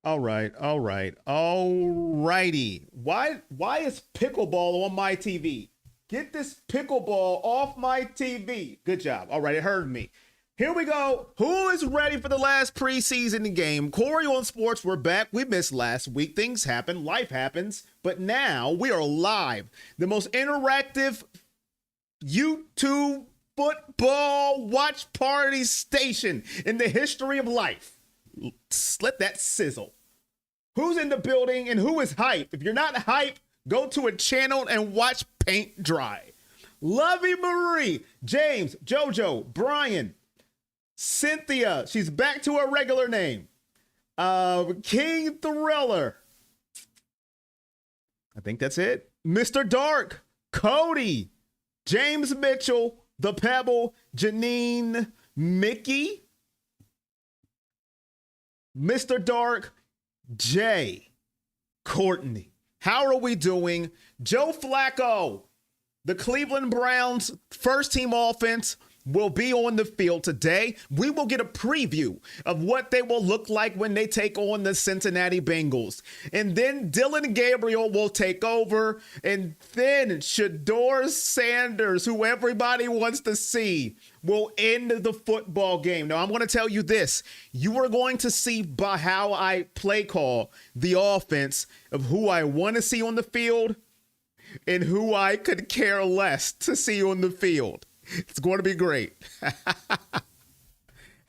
All righty. Why is pickleball on my TV? Get this pickleball off my TV. Good job. All right, it heard me. Here we go. Who is ready for the last preseason game? CoreyonSports, we're back. We missed last week. Things happen. Life happens. But now we are live. The most interactive YouTube football watch party station in the history of life. Let that sizzle. Who's in the building and who is hype? If you're not hype, go to a channel and watch paint dry. Lovey Marie, James, Jojo, Brian, Cynthia, she's back to her regular name. King Thriller. I think that's it. Mr. Dark, Cody, James Mitchell, The Pebble, Janine, Mickey, Mr. Dark, Jay, Courtney. How are we doing? Joe Flacco, the Cleveland Browns first team offense, will be on the field today. We will get a preview of what they will look like when they take on the Cincinnati Bengals. And then Dylan Gabriel will take over. And then Shedeur Sanders, who everybody wants to see, will end the football game. Now, I'm going to tell you this. You are going to see by how I play call the offense of who I want to see on the field and who I could care less to see on the field. It's going to be great.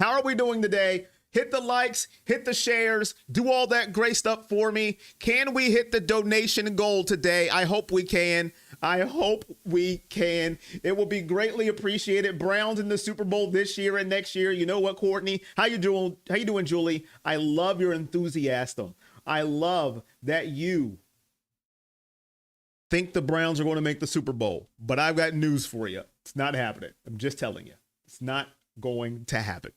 How are we doing today? Hit the likes, hit the shares, do all that great stuff for me. Can we hit the donation goal today? I hope we can. I hope we can. It will be greatly appreciated. Browns in the Super Bowl this year and next year. You know what, Courtney? How you doing? How you doing, Julie? I love your enthusiasm. I love that you think the Browns are going to make the Super Bowl. But I've got news for you. It's not happening. I'm just telling you. It's not going to happen.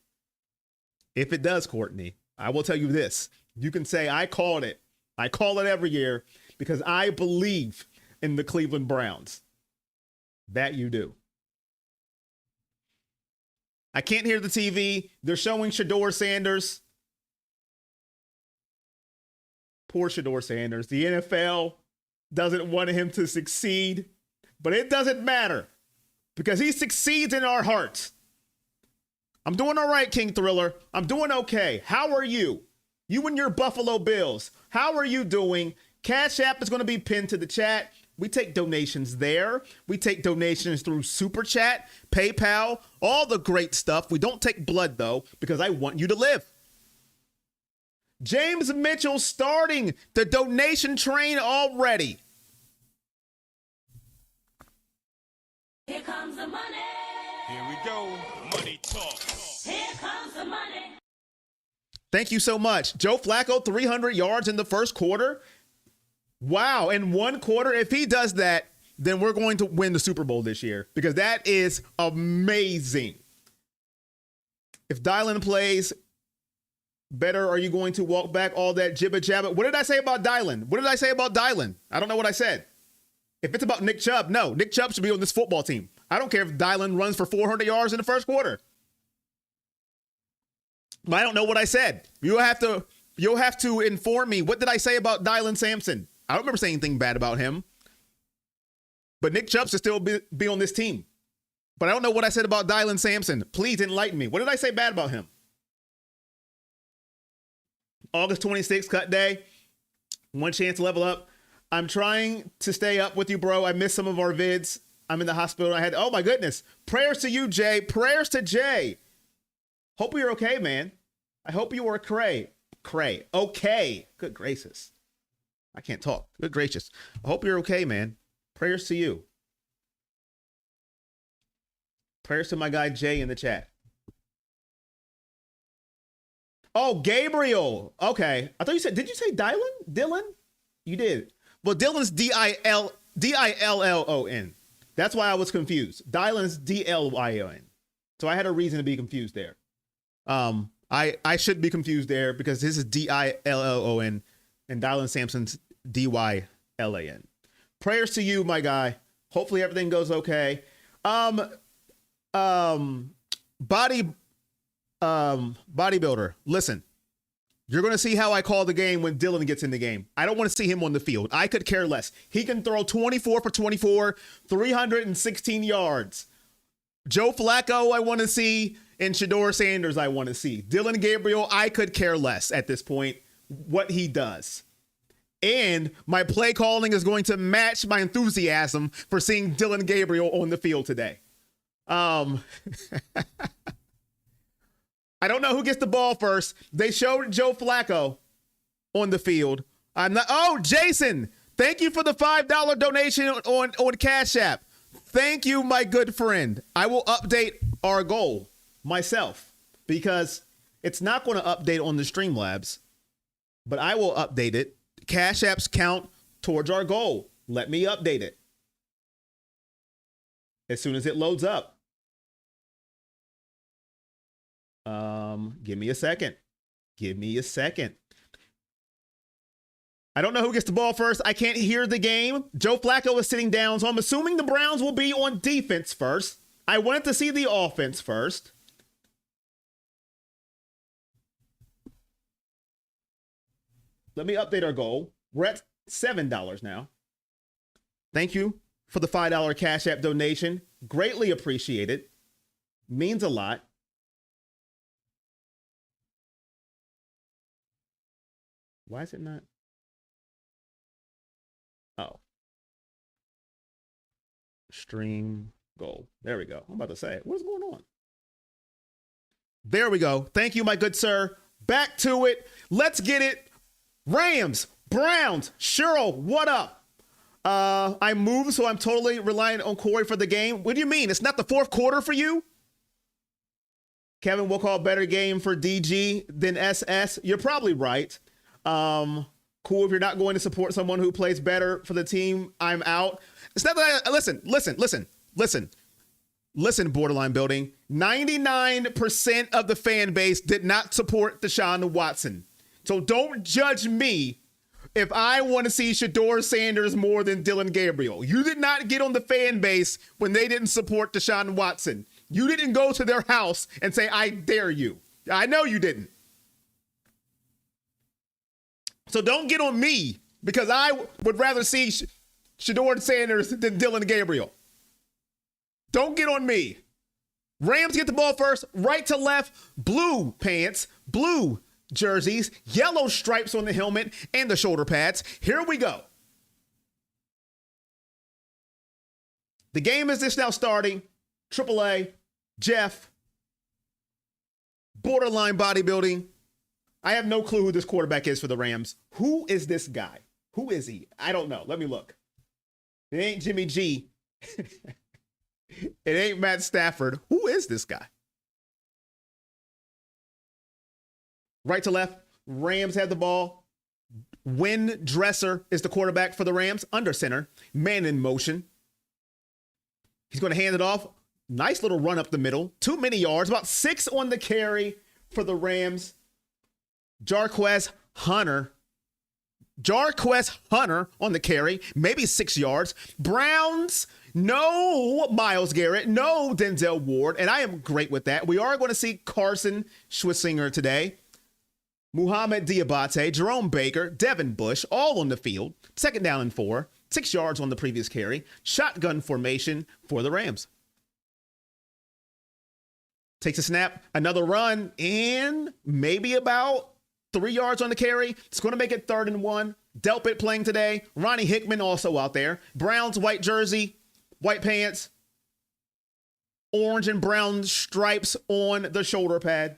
If it does, Courtney, I will tell you this. You can say, I called it. I call it every year because I believe in the Cleveland Browns. That you do. I can't hear the TV. They're showing Shedeur Sanders. Poor Shedeur Sanders. The NFL doesn't want him to succeed, but it doesn't matter because he succeeds in our hearts. I'm doing all right, King Thriller. I'm doing okay. How are you? You and your Buffalo Bills. How are you doing? Cash App is going to be pinned to the chat. We take donations there. We take donations through Super Chat, PayPal, all the great stuff. We don't take blood, though, because I want you to live. James Mitchell starting the donation train already. Here comes the money. Here we go. Money talk. Here comes the money. Thank you so much. Joe Flacco, 300 yards in the first quarter. Wow. In one quarter, if he does that, then we're going to win the Super Bowl this year because that is amazing. If Dylan plays better, are you going to walk back all that jibba jabba? What did I say about Dylan? What did I say about Dylan? I don't know what I said. If it's about Nick Chubb, no. Nick Chubb should be on this football team. I don't care if Dylan runs for 400 yards in the first quarter. But I don't know what I said. You'll have to inform me. What did I say about Dylan Sampson? I don't remember saying anything bad about him. But Nick Chubb should still be on this team. But I don't know what I said about Dylan Sampson. Please enlighten me. What did I say bad about him? August 26th, cut day. One chance to level up. I'm trying to stay up with you, bro. I missed some of our vids. I'm in the hospital. Oh my goodness. Prayers to you, Jay. Prayers to Jay. Hope you're okay, man. I hope you are cray. Okay. Good gracious. I can't talk. Good gracious. I hope you're okay, man. Prayers to you. Prayers to my guy Jay in the chat. Oh, Gabriel. Okay. I thought you said, did you say Dylan? Dylan? You did. Well, Dylan's Dillon. That's why I was confused. Dylan's Dlyon. So I had a reason to be confused there. I should be confused there because this is Dillon and Dylan Sampson's Dylan. Prayers to you, my guy. Hopefully everything goes okay. Bodybuilder. Listen, You're going to see how I call the game when Dylan gets in the game. I don't want to see him on the field. I could care less. He can throw 24 for 24, 316 yards. Joe Flacco, I want to see, and Shedeur Sanders, I want to see. Dylan Gabriel, I could care less at this point what he does. And my play calling is going to match my enthusiasm for seeing Dylan Gabriel on the field today. I don't know who gets the ball first. They showed Joe Flacco on the field. Oh, Jason, thank you for the $5 donation on Cash App. Thank you, my good friend. I will update our goal myself because it's not going to update on the Streamlabs, but I will update it. Cash Apps count towards our goal. Let me update it as soon as it loads up. Give me a second. Give me a second. I don't know who gets the ball first. I can't hear the game. Joe Flacco is sitting down, so I'm assuming the Browns will be on defense first. I wanted to see the offense first. Let me update our goal. We're at $7 now. Thank you for the $5 Cash App donation. Greatly appreciated. Means a lot. Why is it not? Oh. Stream goal. There we go. I'm about to say, what's going on? There we go. Thank you, my good sir. Back to it. Let's get it. Rams, Browns, Cheryl, what up? I moved, so I'm totally reliant on Corey for the game. What do you mean? It's not the fourth quarter for you? Kevin will call better game for DG than SS. You're probably right. Cool if you're not going to support someone who plays better for the team. I'm out. It's not that listen, borderline building. 99% of the fan base did not support Deshaun Watson. So don't judge me if I want to see Shedeur Sanders more than Dylan Gabriel. You did not get on the fan base when they didn't support Deshaun Watson. You didn't go to their house and say, I dare you. I know you didn't. So don't get on me because I would rather see Shedeur Sanders than Dylan Gabriel. Don't get on me. Rams get the ball first, right to left, blue pants, blue jerseys, yellow stripes on the helmet and the shoulder pads. Here we go. The game is just now starting. AAA, Jeff, borderline bodybuilding. I have no clue who this quarterback is for the Rams. Who is this guy? Who is he? I don't know. Let me look. It ain't Jimmy G. It ain't Matt Stafford. Who is this guy? Right to left. Rams have the ball. Win Dresser is the quarterback for the Rams. Under center. Man in motion. He's going to hand it off. Nice little run up the middle. Too many yards. About 6 on the carry for the Rams. Jarquez Hunter on the carry, maybe 6 yards. Browns, no Myles Garrett, no Denzel Ward, and I am great with that. We are going to see Carson Schwitzinger today. Muhammad Diabate, Jerome Baker, Devin Bush, all on the field. 2nd down and 4, 6 yards on the previous carry. Shotgun formation for the Rams. Takes a snap, another run, and maybe about 3 yards on the carry. It's going to make it 3rd and 1. Delpit playing today. Ronnie Hickman also out there. Browns white jersey, white pants, orange and brown stripes on the shoulder pad.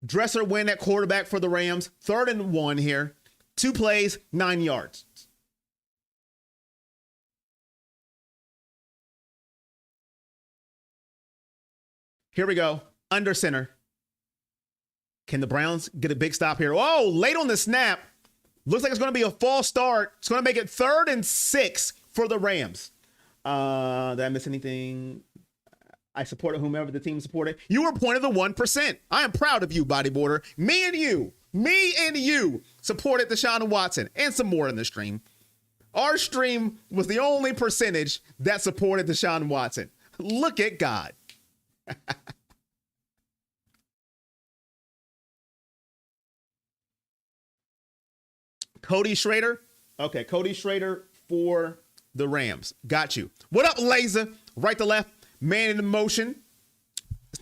Dresser win at quarterback for the Rams. 3rd and 1 here. 2 plays, 9 yards. Here we go. Under center. Can the Browns get a big stop here? Oh, late on the snap. Looks like it's going to be a false start. It's going to make it 3rd and 6 for the Rams. Did I miss anything? I supported whomever the team supported. You were point of the 1%. I am proud of you, bodyboarder. Me and you supported Deshaun Watson and some more in the stream. Our stream was the only percentage that supported Deshaun Watson. Look at God. Cody Schrader. Okay, Cody Schrader for the Rams. Got you. What up, Laser? Right to left. Man in motion.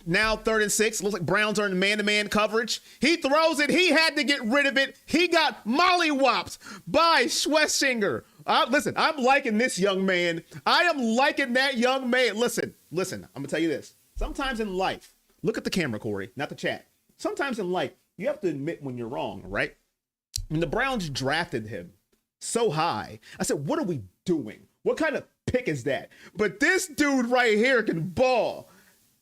Now 3rd and 6. Looks like Browns are in man-to-man coverage. He throws it. He had to get rid of it. He got mollywopped by Schwessinger. Listen, I'm liking this young man. I am liking that young man. Listen, I'm going to tell you this. Sometimes in life, look at the camera, Corey, not the chat. Sometimes in life, you have to admit when you're wrong, right? When the Browns drafted him so high, I said, what are we doing? What kind of pick is that? But this dude right here can ball.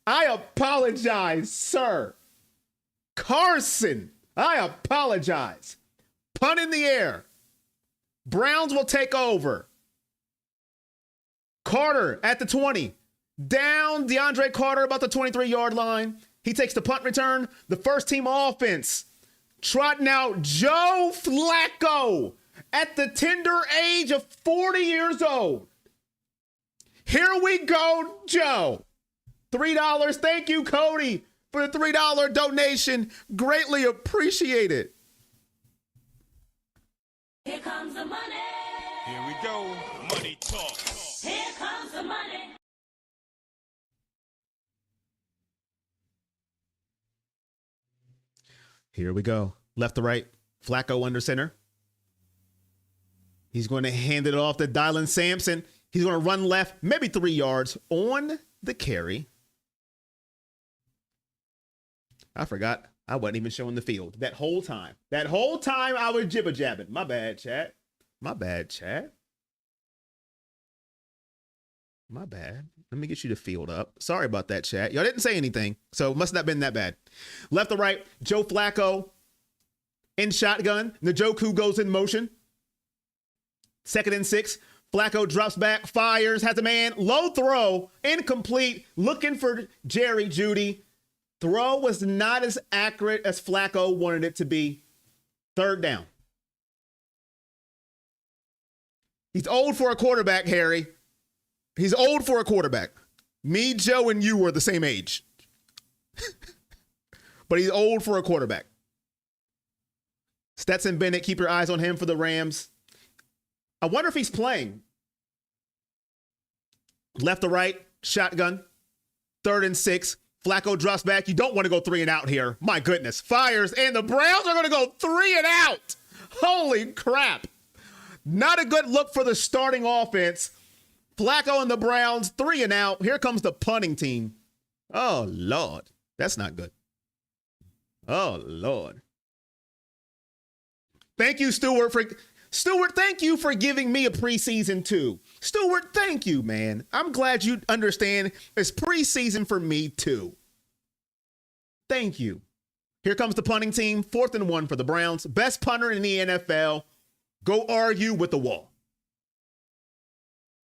I apologize, sir. Carson, I apologize. Punt in the air. Browns will take over. Carter at the 20. Down DeAndre Carter about the 23-yard line. He takes the punt return. The first team offense trotting out Joe Flacco at the tender age of 40 years old. Here we go, Joe. $3. Thank you, Cody, for the $3 donation. Greatly appreciate it. Here comes the money. Here we go. Money talk. Here comes the money. Here we go. Left to right. Flacco under center. He's going to hand it off to Dylan Sampson. He's going to run left, maybe 3 yards on the carry. I forgot. I wasn't even showing the field that whole time. That whole time I was jibber-jabbing. My bad, chat. My bad, chat. My bad. Let me get you the field up. Sorry about that, chat. Y'all didn't say anything, so it must not have been that bad. Left to right, Joe Flacco in shotgun. Njoku goes in motion. 2nd and 6. Flacco drops back, fires, has a man. Low throw, incomplete, looking for Jerry Jeudy. Throw was not as accurate as Flacco wanted it to be. 3rd down. He's old for a quarterback, Harry. He's old for a quarterback. Me, Joe, and you were the same age. But he's old for a quarterback. Stetson Bennett, keep your eyes on him for the Rams. I wonder if he's playing. Left to right, shotgun. 3rd and 6. Flacco drops back. You don't want to go 3 and out here. My goodness. Fires, and the Browns are going to go 3 and out. Holy crap. Not a good look for the starting offense. Flacco and the Browns, 3 and out. Here comes the punting team. Oh, Lord. That's not good. Oh, Lord. Thank you, Stewart, thank you for giving me a preseason too. Stewart, thank you, man. I'm glad you understand it's preseason for me too. Thank you. Here comes the punting team. 4th and 1 for the Browns. Best punter in the NFL. Go argue with the wall.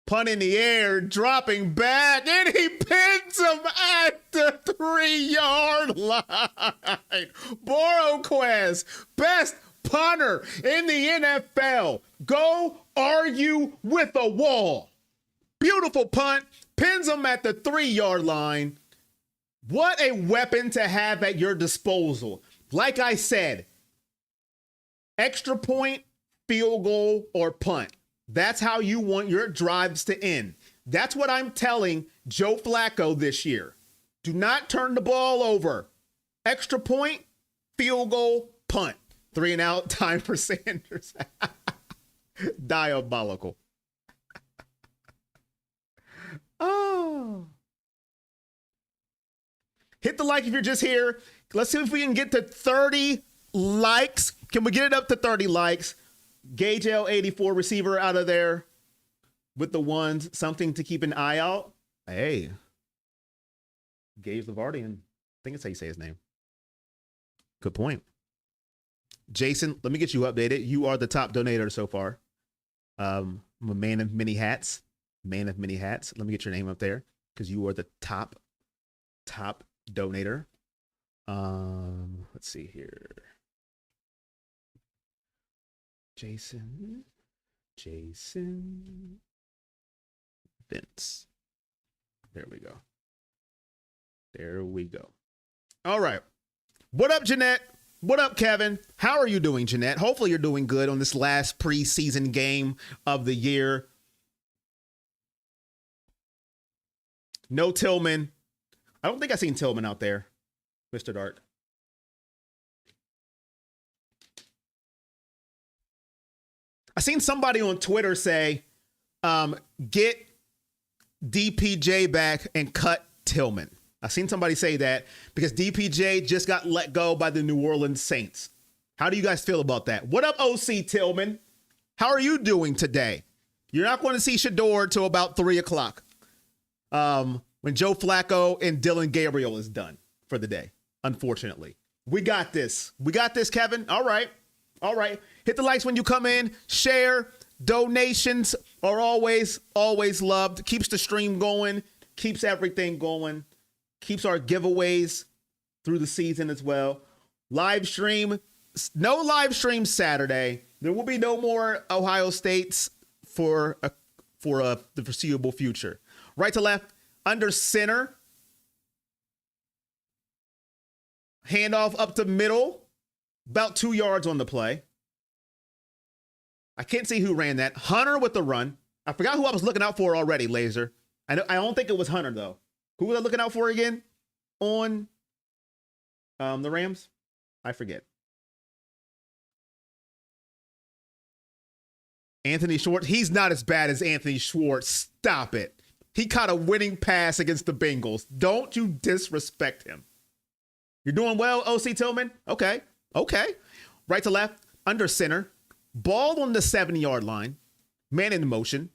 Punt in the air, dropping back, and he pins him at the 3-yard line. Boroquez, best punter in the NFL. Go argue with a wall. Beautiful punt. Pins him at the 3-yard line. What a weapon to have at your disposal. Like I said, extra point, field goal, or punt. That's how you want your drives to end. That's what I'm telling Joe Flacco this year. Do not turn the ball over. Extra point, field goal, punt. 3 and out, time for Sanders. Diabolical. Oh. Hit the like if you're just here. Let's see if we can get to 30 likes. Can we get it up to 30 likes? Gage L84 receiver out of there with the ones. Something to keep an eye out. Hey. Gage Lavardian. I think that's how you say his name. Good point. Jason, let me get you updated. You are the top donator so far. I'm a man of many hats. Man of many hats. Let me get your name up there because you are the top donator. Let's see here. Jason Vince. There we go. All right. What up, Jeanette? What up, Kevin? How are you doing, Jeanette? Hopefully you're doing good on this last preseason game of the year. No Tillman. I don't think I've seen Tillman out there, Mr. Dark. I seen somebody on Twitter say, get DPJ back and cut Tillman. I seen somebody say that because DPJ just got let go by the New Orleans Saints. How do you guys feel about that? What up, OC Tillman? How are you doing today? You're not going to see Shedeur till about 3 o'clock. When Joe Flacco and Dylan Gabriel is done for the day, unfortunately. We got this. We got this, Kevin. All right. All right. Hit the likes when you come in. Share. Donations are always loved. Keeps the stream going. Keeps everything going. Keeps our giveaways through the season as well. Live stream. No live stream Saturday. There will be no more Ohio States for the foreseeable future. Right to left. Under center. Handoff up to middle. About 2 yards on the play. I can't see who ran that. Hunter with the run. I forgot who I was looking out for already, Laser. I don't think it was Hunter, though. Who was I looking out for again on the Rams? I forget. Anthony Schwartz. He's not as bad as Anthony Schwartz. Stop it. He caught a winning pass against the Bengals. Don't you disrespect him. You're doing well, OC Tillman? Okay. Right to left. Under center. Ball on the 7-yard line. Man in motion.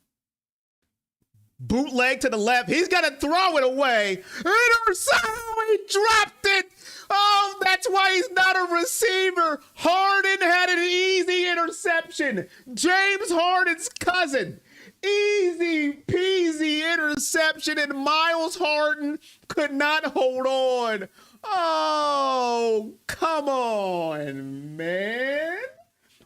Bootleg to the left. He's got to throw it away. Interception. He dropped it. Oh, that's why he's not a receiver. Harden had an easy interception. James Harden's cousin. Easy peasy interception, and Miles Harden could not hold on. Oh, come on, man.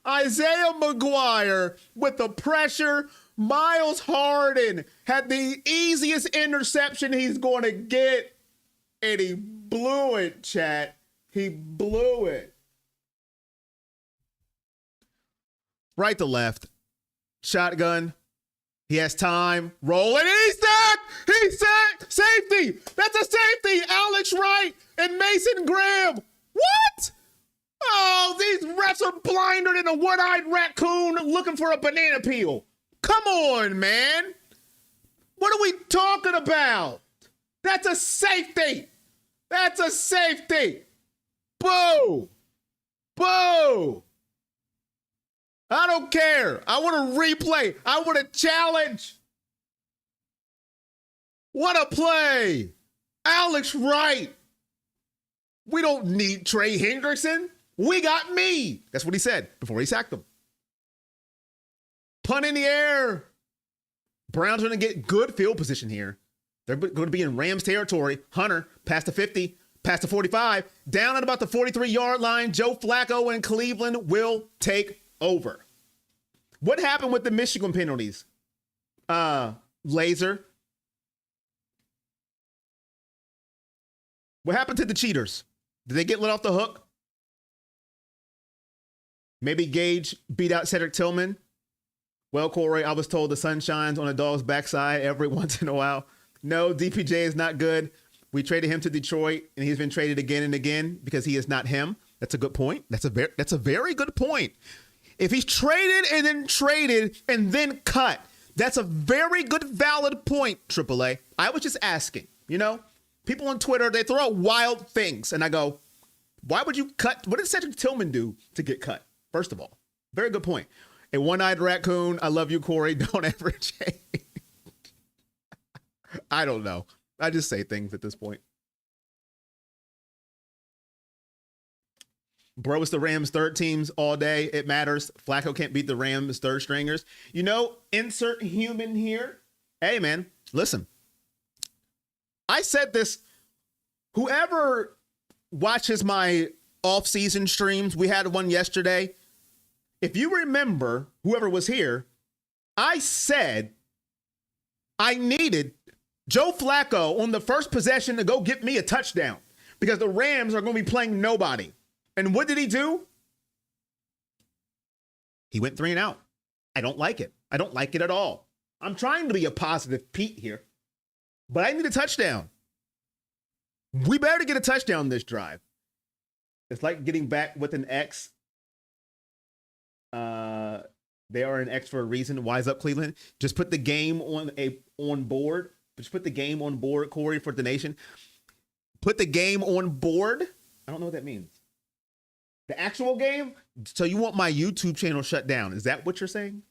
Isaiah McGuire with the pressure. Miles Harden had the easiest interception he's going to get, and he blew it, chat. He blew it. Right to left. Shotgun. He has time. Roll it. He's sacked. He's sacked. Safety. That's a safety. Alex Wright and Mason Graham. What? Oh, these refs are blinder than a one-eyed raccoon looking for a banana peel. Come on, man. What are we talking about? That's a safety. That's a safety. Boo. Boo. I don't care. I want to replay. I want to challenge. What a play. Alex Wright. We don't need Trey Hendrickson. We got me. That's what he said before he sacked him. Punt in the air. Browns are going to get good field position here. They're going to be in Rams territory. Hunter past the 50, past the 45, down at about the 43-yard line. Joe Flacco and Cleveland will take over. What happened with the Michigan penalties? Laser. What happened to the cheaters? Did they get let off the hook? Maybe Gage beat out Cedric Tillman. Well, Corey, I was told the sun shines on a dog's backside every once in a while. No, DPJ is not good. We traded him to Detroit, and he's been traded again and again because he is not him. That's a good point. That's a very good point. If he's traded and then cut, that's a very good, valid point, AAA. I was just asking, people on Twitter, they throw out wild things. And I go, why would you cut? What did Cedric Tillman do to get cut? First of all, very good point. A one-eyed raccoon. I love you, Corey. Don't ever change. I don't know. I just say things at this point. Bro, it's the Rams' third teams all day. It matters. Flacco can't beat the Rams' third stringers. Insert human here. Hey, man, listen. I said this. Whoever watches my off-season streams, we had one yesterday. If you remember, whoever was here, I said I needed Joe Flacco on the first possession to go get me a touchdown because the Rams are going to be playing nobody. And what did he do? He went 3 and out. I don't like it. I don't like it at all. I'm trying to be a positive Pete here, but I need a touchdown. We better get a touchdown this drive. It's like getting back with an X. They are an X for a reason. Wise up, Cleveland. Just put the game on board. Just put the game on board, Corey, for the nation. Put the game on board. I don't know what that means. The actual game? So you want my YouTube channel shut down? Is that what you're saying?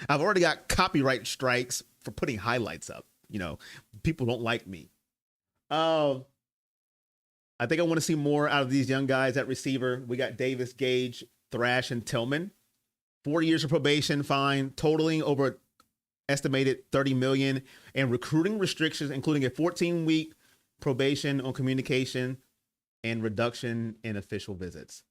I've already got copyright strikes for putting highlights up. You know, people don't like me. I think I want to see more out of these young guys at receiver. We got Davis, Gage, Thrash, and Tillman. 4 years of probation fine, totaling over estimated $30 million, and recruiting restrictions, including a 14-week probation on communication and reduction in official visits.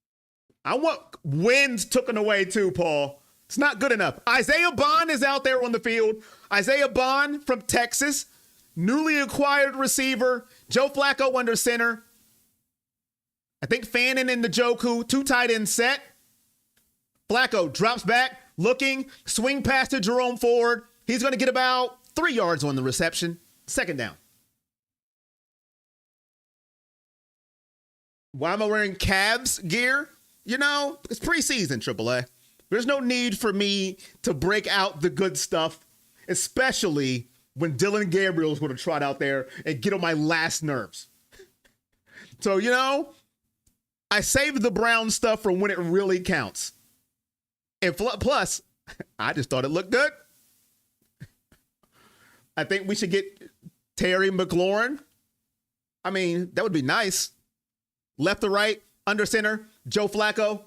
I want wins taken away too, Paul. It's not good enough. Isaiah Bond is out there on the field. Isaiah Bond from Texas, newly acquired receiver. Joe Flacco under center. I think Fannin and Njoku, 2 tight end set. Flacco drops back, looking, swing pass to Jerome Ford. He's going to get about 3 yards on the reception. 2nd down. Why am I wearing Cavs gear? You know, it's preseason, AAA. There's no need for me to break out the good stuff, especially when Dylan Gabriel's going to trot out there and get on my last nerves. So, you know, I saved the brown stuff for when it really counts. And plus, I just thought it looked good. I think we should get Terry McLaurin. I mean, that would be nice. Left to right, under center, Joe Flacco.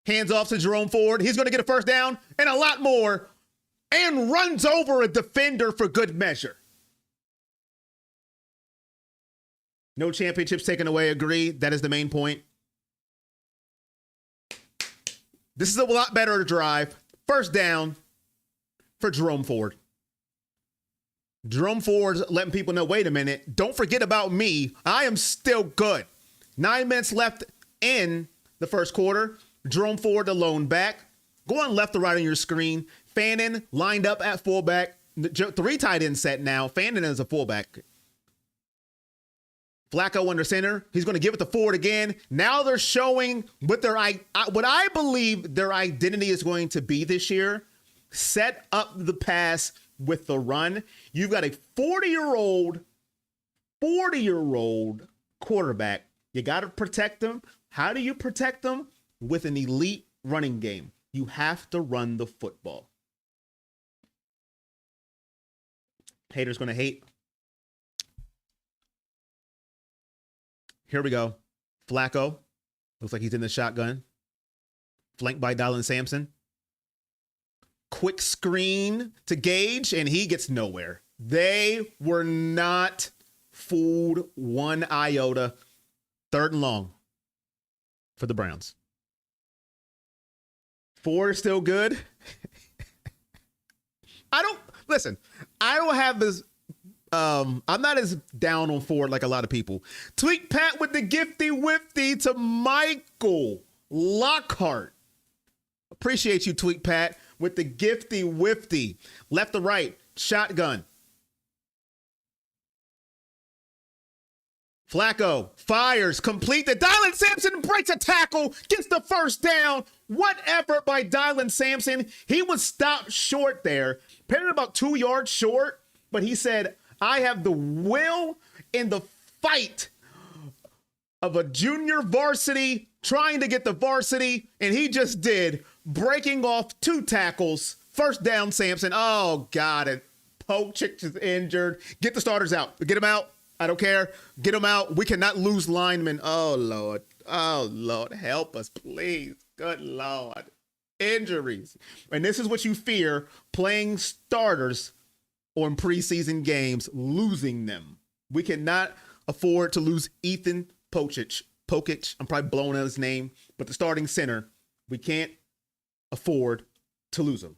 Hands off to Jerome Ford. He's going to get a 1st down and a lot more. And runs over a defender for good measure. No championships taken away. Agree. That is the main point. This is a lot better drive. 1st down for Jerome Ford. Jerome Ford's letting people know, wait a minute, don't forget about me. I am still good. 9 minutes left in the 1st quarter. Jerome Ford, the lone back. Going left to right on your screen. Fannin lined up at fullback. 3 tight end set now. Fannin is a fullback. Flacco under center. He's going to give it to Ford again. Now they're showing what I believe their identity is going to be this year. Set up the pass with the run. You've got a 40-year-old quarterback. You got to protect him. How do you protect them? With an elite running game. You have to run the football. Haters going to hate. Here we go. Flacco. Looks like he's in the shotgun. Flanked by Dylan Sampson. Quick screen to Gage, and he gets nowhere. They were not fooled 1 iota. 3rd and long for the Browns. Ford is still good. I don't have this. I'm not as down on Ford like a lot of people. Tweet Pat with the gifty wifty to Michael Lockhart. Appreciate you, Tweet Pat, with the gifty wifty. Left to right, shotgun. Flacco fires, complete. The Dylan Sampson breaks a tackle, gets the 1st down. What effort by Dylan Sampson. He was stopped short there. Apparently about 2 yards short, but he said, I have the will and the fight of a junior varsity trying to get the varsity, and he just did, breaking off 2 tackles. 1st down, Sampson. Oh, got it. Pochich is injured. Get the starters out. Get them out. I don't care. Get them out. We cannot lose linemen. Oh, Lord. Oh, Lord. Help us, please. Good Lord. Injuries. And this is what you fear, playing starters on preseason games, losing them. We cannot afford to lose Ethan Pochich. I'm probably blowing out his name, but the starting center, we can't afford to lose him.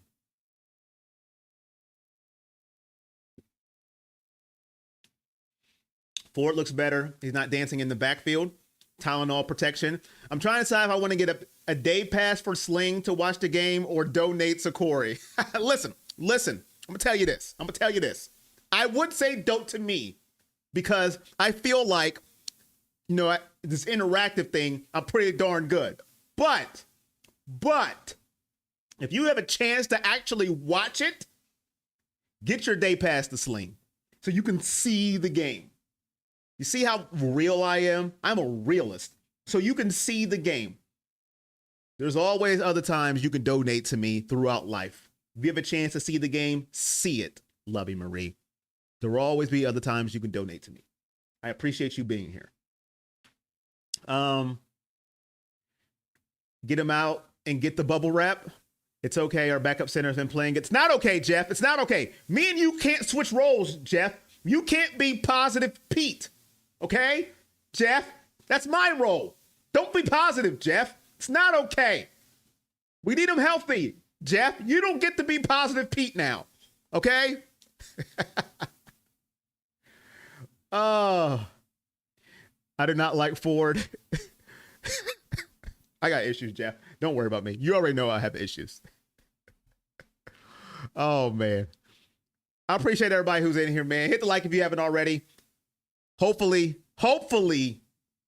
Ford looks better. He's not dancing in the backfield. Tylenol protection. I'm trying to decide if I want to get a day pass for Sling to watch the game or donate to Corey. Listen. I'm going to tell you this. I would say don't to me because I feel like, this interactive thing, I'm pretty darn good. But if you have a chance to actually watch it, get your day pass to Sling so you can see the game. You see how real I am? I'm a realist. So you can see the game. There's always other times you can donate to me throughout life. If you have a chance to see the game, see it, Lovey Marie. There will always be other times you can donate to me. I appreciate you being here. Get him out and get the bubble wrap. It's okay. Our backup center has been playing. It's not okay, Jeff. It's not okay. Me and you can't switch roles, Jeff. You can't be positive Pete. Okay, Jeff? That's my role. Don't be positive, Jeff. It's not okay. We need him healthy, Jeff. You don't get to be positive Pete now. Okay? I do not like Ford. I got issues, Jeff. Don't worry about me. You already know I have issues. Oh, man. I appreciate everybody who's in here, man. Hit the like if you haven't already. Hopefully,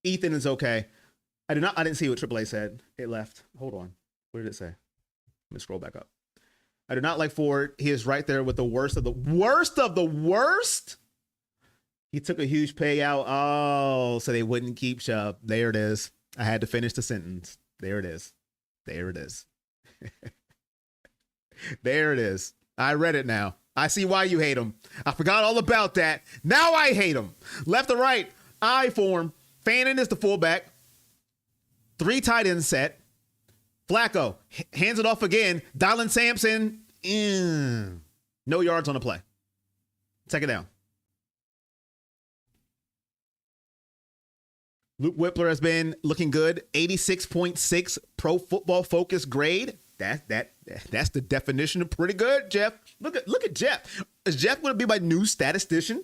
Ethan is okay. I didn't see what AAA said. It left. Hold on. What did it say? Let me scroll back up. I do not like Ford. He is right there with the worst of the worst. He took a huge payout. Oh, so they wouldn't keep Chubb. There it is. I had to finish the sentence. There it is. There it is. There it is. I read it now. I see why you hate him. I forgot all about that. Now I hate him. Left to right, I form. Fannin is the fullback. 3 tight end set. Flacco hands it off again. Dylan Sampson. No yards on the play. Second down. Luke Whippler has been looking good. 86.6 Pro Football Focus grade. That's the definition of pretty good, Jeff. Look at Jeff. Is Jeff going to be my new statistician?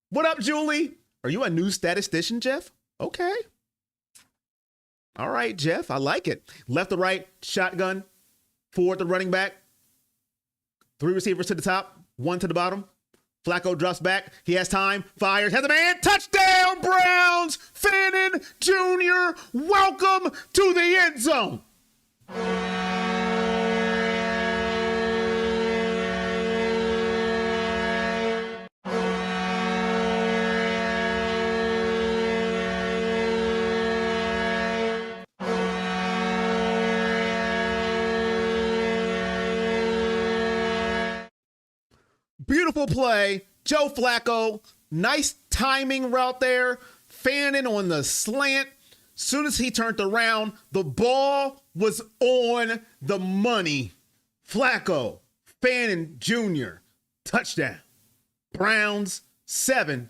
What up, Julie? Are you a new statistician, Jeff? Okay. All right, Jeff. I like it. Left to right, shotgun. Ford the running back. 3 receivers to the top, 1 to the bottom. Flacco drops back. He has time. Fires. Has a man. Touchdown, Browns. Fannin Jr. Welcome to the end zone. Beautiful play. Joe Flacco. Nice timing route there. Fannin on the slant. Soon as he turned around, the ball was on the money. Flacco. Fannin Jr. Touchdown. Browns 7.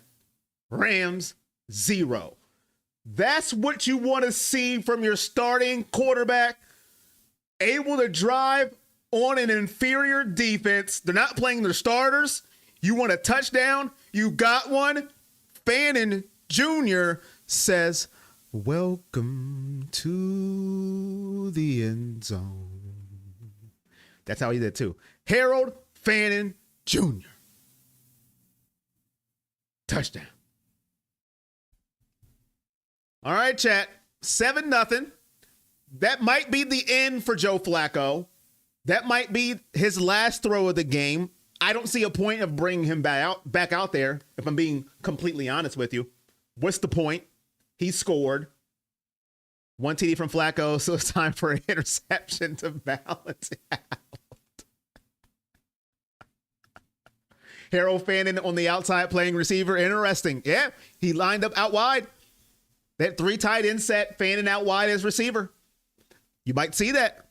Rams 0. That's what you want to see from your starting quarterback. Able to drive on an inferior defense. They're not playing their starters. You want a touchdown? You got one. Fannin Jr. says, welcome to the end zone. That's how he did too. Harold Fannin Jr. Touchdown. All right, chat. 7-0. That might be the end for Joe Flacco. That might be his last throw of the game. I don't see a point of bringing him back out there, if I'm being completely honest with you. What's the point? He scored. 1 TD from Flacco, so it's time for an interception to balance it out. Harold Fannin on the outside playing receiver. Interesting. Yeah, he lined up out wide. That 3 tight end set, Fannin out wide as receiver. You might see that.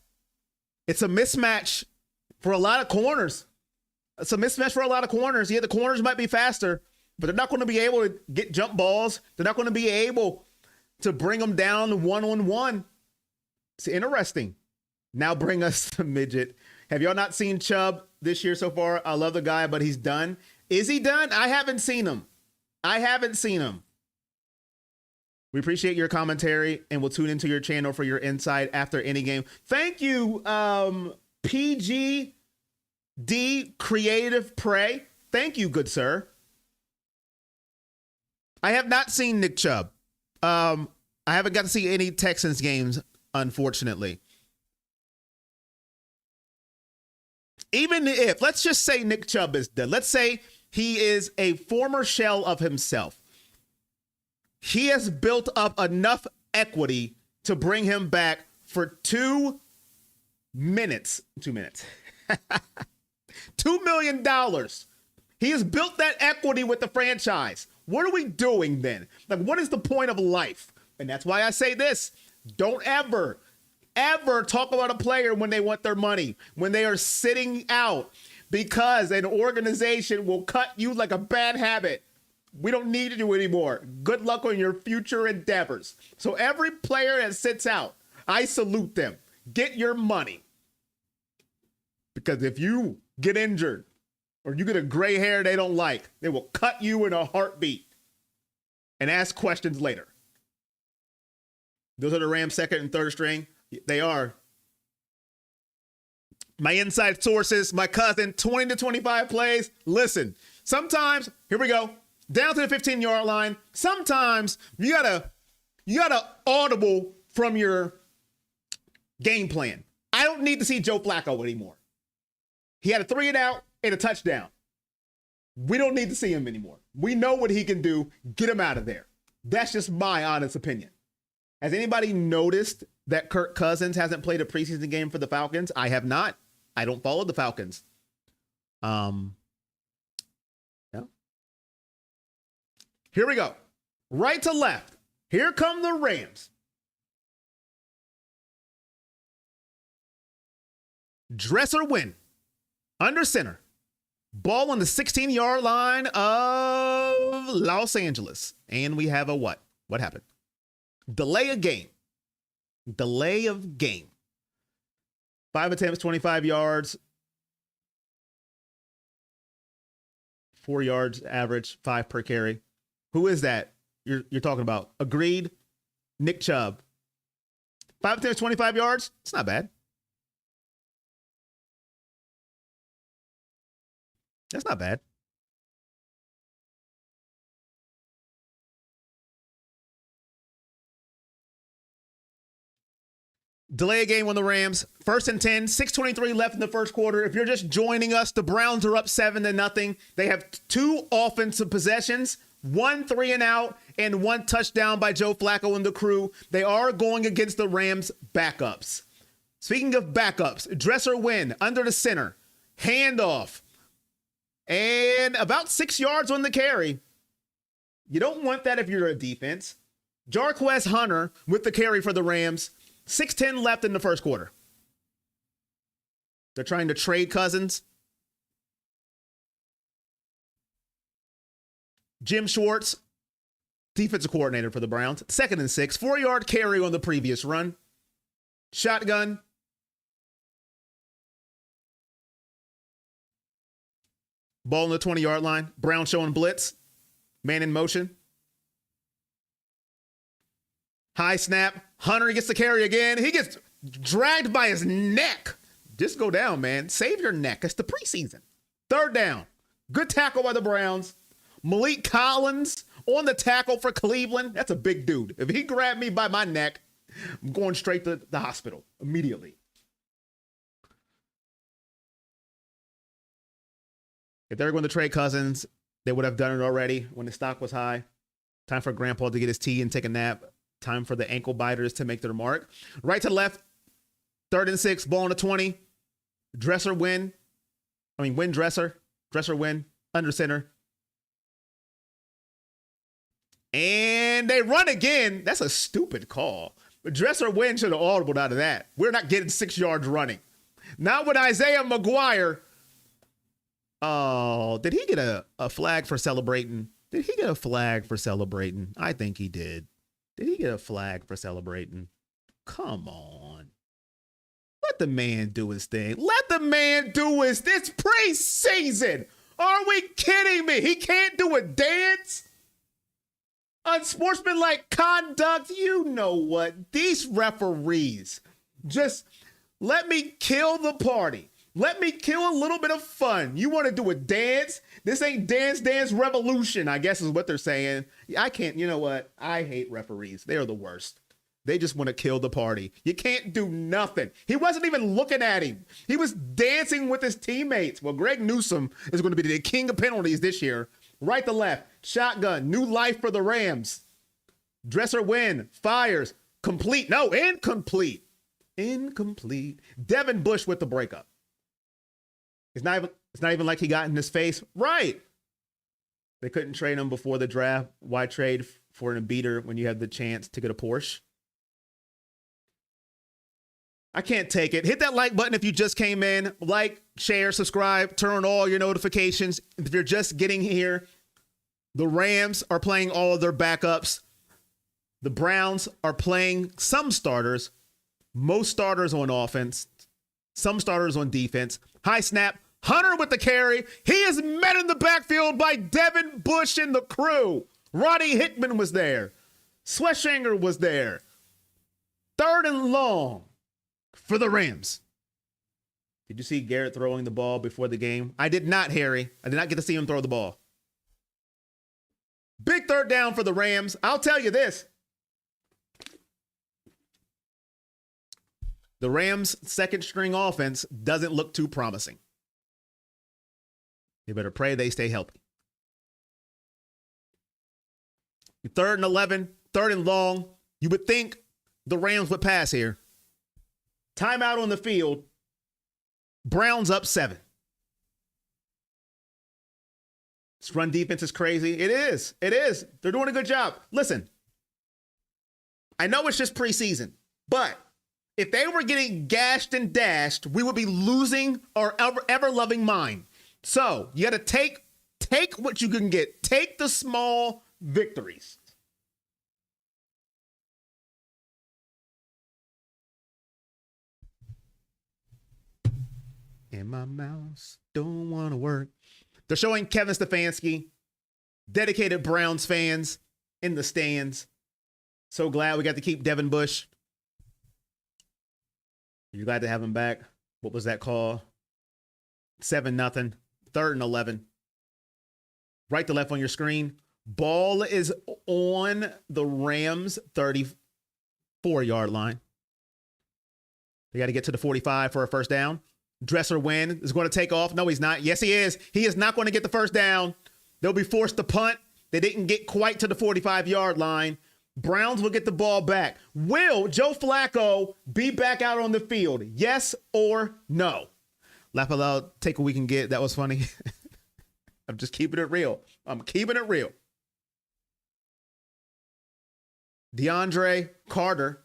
It's a mismatch for a lot of corners. Yeah, the corners might be faster, but they're not going to be able to get jump balls. They're not going to be able to bring them down one-on-one. It's interesting. Now bring us the midget. Have y'all not seen Chubb this year so far? I love the guy, but he's done. Is he done? I haven't seen him. We appreciate your commentary, and we'll tune into your channel for your insight after any game. Thank you, PGD Creative Prey. Thank you, good sir. I have not seen Nick Chubb. I haven't got to see any Texans games, unfortunately. Even if, let's just say Nick Chubb is dead. Let's say he is a former shell of himself. He has built up enough equity to bring him back for 2 minutes. 2 minutes. $2 million. He has built that equity with the franchise. What are we doing then? Like, what is the point of life? And that's why I say this. Don't ever talk about a player when they want their money, when they are sitting out, because an organization will cut you like a bad habit. We don't need you anymore. Good luck on your future endeavors. So every player that sits out, I salute them. Get your money. Because if you get injured or you get a gray hair they don't like, they will cut you in a heartbeat and ask questions later. Those are the Rams' second and third string. They are. My inside sources, my cousin, 20 to 25 plays. Listen, sometimes, here we go. Down to the 15-yard line. Sometimes you gotta audible from your game plan. I don't need to see Joe Flacco anymore. He had a 3-and-out and a touchdown. We don't need to see him anymore. We know what he can do. Get him out of there. That's just my honest opinion. Has anybody noticed that Kirk Cousins hasn't played a preseason game for the Falcons? I have not. I don't follow the Falcons. Here we go. Right to left. Here come the Rams. Dresser win. Under center. Ball on the 16-yard line of Los Angeles. And we have a what? What happened? Delay of game. Delay of game. 5 attempts, 25 yards. 4 yards average, 5 per carry. Who is that you're talking about? Agreed. Nick Chubb. 5 attempts, 25 yards. It's not bad. That's not bad. Delay a game on the Rams. 1st and 10, 6:23 left in the first quarter. If you're just joining us, the Browns are up 7-0. They have 2 offensive possessions, 1 3-and-out, and 1 touchdown by Joe Flacco and the crew. They are going against the Rams backups. Speaking of backups, Dresser win under the center. Handoff. And about 6 yards on the carry. You don't want that if you're a defense. Jarquez Hunter with the carry for the Rams. 6:10 left in the first quarter. They're trying to trade Cousins. Jim Schwartz, defensive coordinator for the Browns. 2nd and 6. 4-yard carry on the previous run. Shotgun. Ball on the 20-yard line. Brown showing blitz. Man in motion. High snap. Hunter gets the carry again. He gets dragged by his neck. Just go down, man. Save your neck. It's the preseason. 3rd down. Good tackle by the Browns. Malik Collins on the tackle for Cleveland. That's a big dude. If he grabbed me by my neck, I'm going straight to the hospital immediately. If they were going to trade Cousins, they would have done it already when the stock was high. Time for Grandpa to get his tea and take a nap. Time for the ankle biters to make their mark. Right to left. 3rd and 6. Ball on the 20. Dresser win. Win Dresser. Dresser win. Under center. And they run again. That's a stupid call. But Dresser win should have audibled out of that. We're not getting 6 yards running. Not with Isaiah McGuire. Oh, did he get a flag for celebrating? Did he get a flag for celebrating? I think he did. Did he get a flag for celebrating? Come on. Let the man do his thing. Let the man do his. It's preseason. Are we kidding me? He can't do a dance? Unsportsmanlike conduct. You know what? These referees just let me kill the party. Let me kill a little bit of fun. You want to do a dance? This ain't Dance Revolution, I guess is what they're saying. I can't, you know what? I hate referees. They are the worst. They just want to kill the party. You can't do nothing. He wasn't even looking at him. He was dancing with his teammates. Well, Greg Newsome is going to be the king of penalties this year. Right to left, shotgun, new life for the Rams. Dresser win, fires, complete. No, incomplete. Incomplete. Devin Bush with the breakup. It's not even like he got in his face. Right. They couldn't trade him before the draft. Why trade for an beater when you have the chance to get a Porsche? I can't take it. Hit that like button if you just came in. Like, share, subscribe, turn on all your notifications. If you're just getting here, the Rams are playing all of their backups. The Browns are playing some starters, most starters on offense, some starters on defense. High snap. Hunter with the carry. He is met in the backfield by Devin Bush and the crew. Roddy Hickman was there. Sweshanger was there. 3rd and long for the Rams. Did you see Garrett throwing the ball before the game? I did not, Harry. I did not get to see him throw the ball. Big 3rd down for the Rams. I'll tell you this. The Rams' second string offense doesn't look too promising. You better pray they stay healthy. 3rd and 11, 3rd and long. You would think the Rams would pass here. Timeout on the field. Browns up 7. This run defense is crazy. It is. It is. They're doing a good job. Listen, I know it's just preseason, but if they were getting gashed and dashed, we would be losing our ever-loving mind. So you got to take what you can get. Take the small victories. And my mouse don't want to work. They're showing Kevin Stefanski, dedicated Browns fans in the stands. So glad we got to keep Devin Bush. You're glad to have him back. What was that call? 7-0. 3rd and 11. Right to left on your screen. Ball is on the Rams 34-yard line. They got to get to the 45 for a first down. Dresser win is going to take off. No, he's not. Yes, he is. He is not going to get the first down. They'll be forced to punt. They didn't get quite to the 45-yard line. Browns will get the ball back. Will Joe Flacco be back out on the field? Yes or no? Laugh aloud, take what we can get. That was funny. I'm just keeping it real. I'm keeping it real. DeAndre Carter.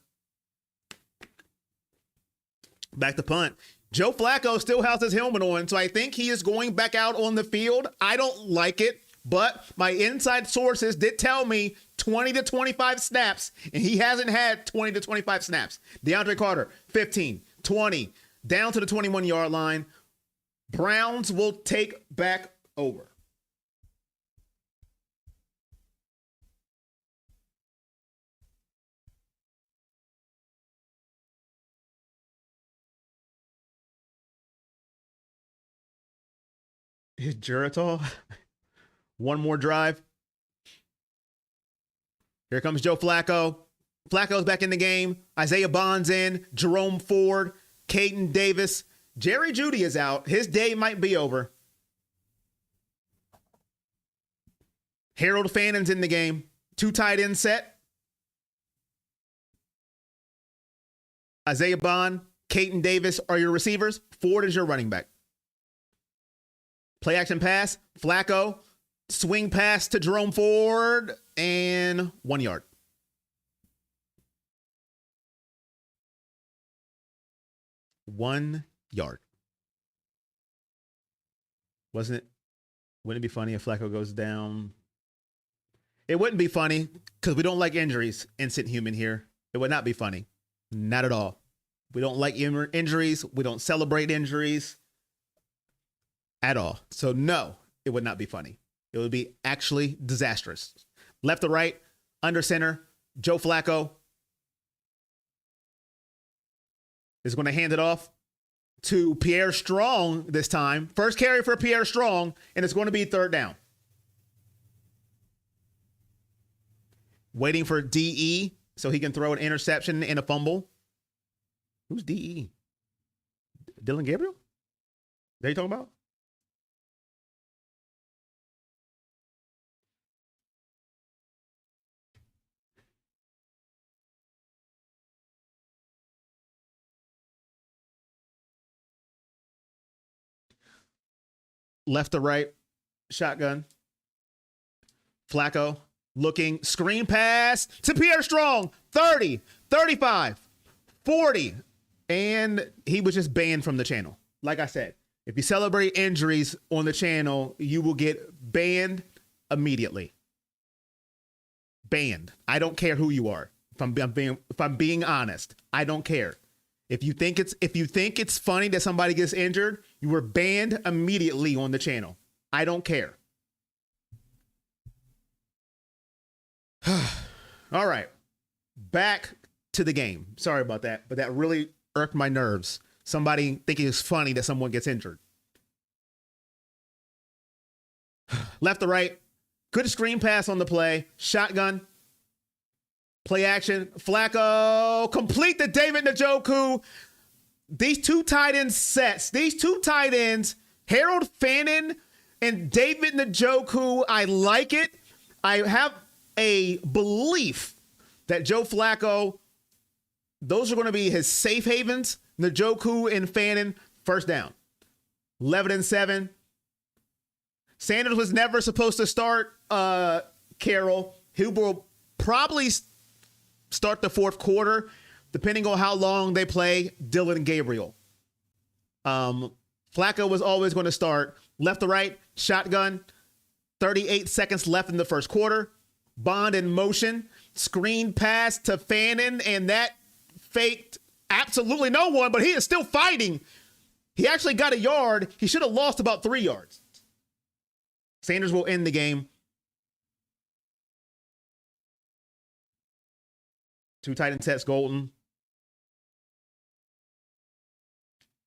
Back to punt. Joe Flacco still has his helmet on, so I think he is going back out on the field. I don't like it, but my inside sources did tell me 20 to 25 snaps, and he hasn't had 20 to 25 snaps. DeAndre Carter, 15, 20, down to the 21-yard line. Browns will take back over. Is Geritol? One more drive. Here comes Joe Flacco. Flacco's back in the game. Isaiah Bond's in. Jerome Ford. Caden Davis. Jerry Jeudy is out. His day might be over. Harold Fannon's in the game. 2 tight end set. Isaiah Bond, Caden Davis are your receivers. Ford is your running back. Play action pass. Flacco. Swing pass to Jerome Ford. And 1 yard. Wouldn't it be funny if Flacco goes down? It wouldn't be funny because we don't like injuries. Instant human here. It would not be funny. Not at all. We don't like injuries. We don't celebrate injuries at all. So no, it would not be funny. It would be actually disastrous. Left to right, under center, Joe Flacco is going to hand it off to Pierre Strong this time. First carry for Pierre Strong, and it's going to be third down. Waiting for DE so he can throw an interception and a fumble. Who's DE? Dylan Gabriel? That you talking about? Left to right, shotgun. Flacco looking, screen pass to Pierre Strong, 30, 35, 40. And he was just banned from the channel. Like I said, if you celebrate injuries on the channel, you will get banned immediately. Banned. I don't care who you are. If I'm being honest, I don't care. If you think it's funny that somebody gets injured, you were banned immediately on the channel. I don't care. All right. Back to the game. Sorry about that, but that really irked my nerves. Somebody thinking it's funny that someone gets injured. Left to right. Good screen pass on the play. Shotgun. Play action. Flacco. Complete the David Njoku. These two tight end sets. These two tight ends, Harold Fannin and David Njoku, I like it. I have a belief that Joe Flacco, those are going to be his safe havens. Njoku and Fannin, first down. 11-7. Sanders was never supposed to start Carroll. He will probably start the fourth quarter, depending on how long they play Dylan Gabriel. Flacco was always going to start. Left to right, shotgun. 38 seconds left in the first quarter. Bond in motion. Screen pass to Fannin, and that faked absolutely no one, but he is still fighting. He actually got a yard. He should have lost about 3 yards. Sanders will end the game. Two tight end sets, Golden.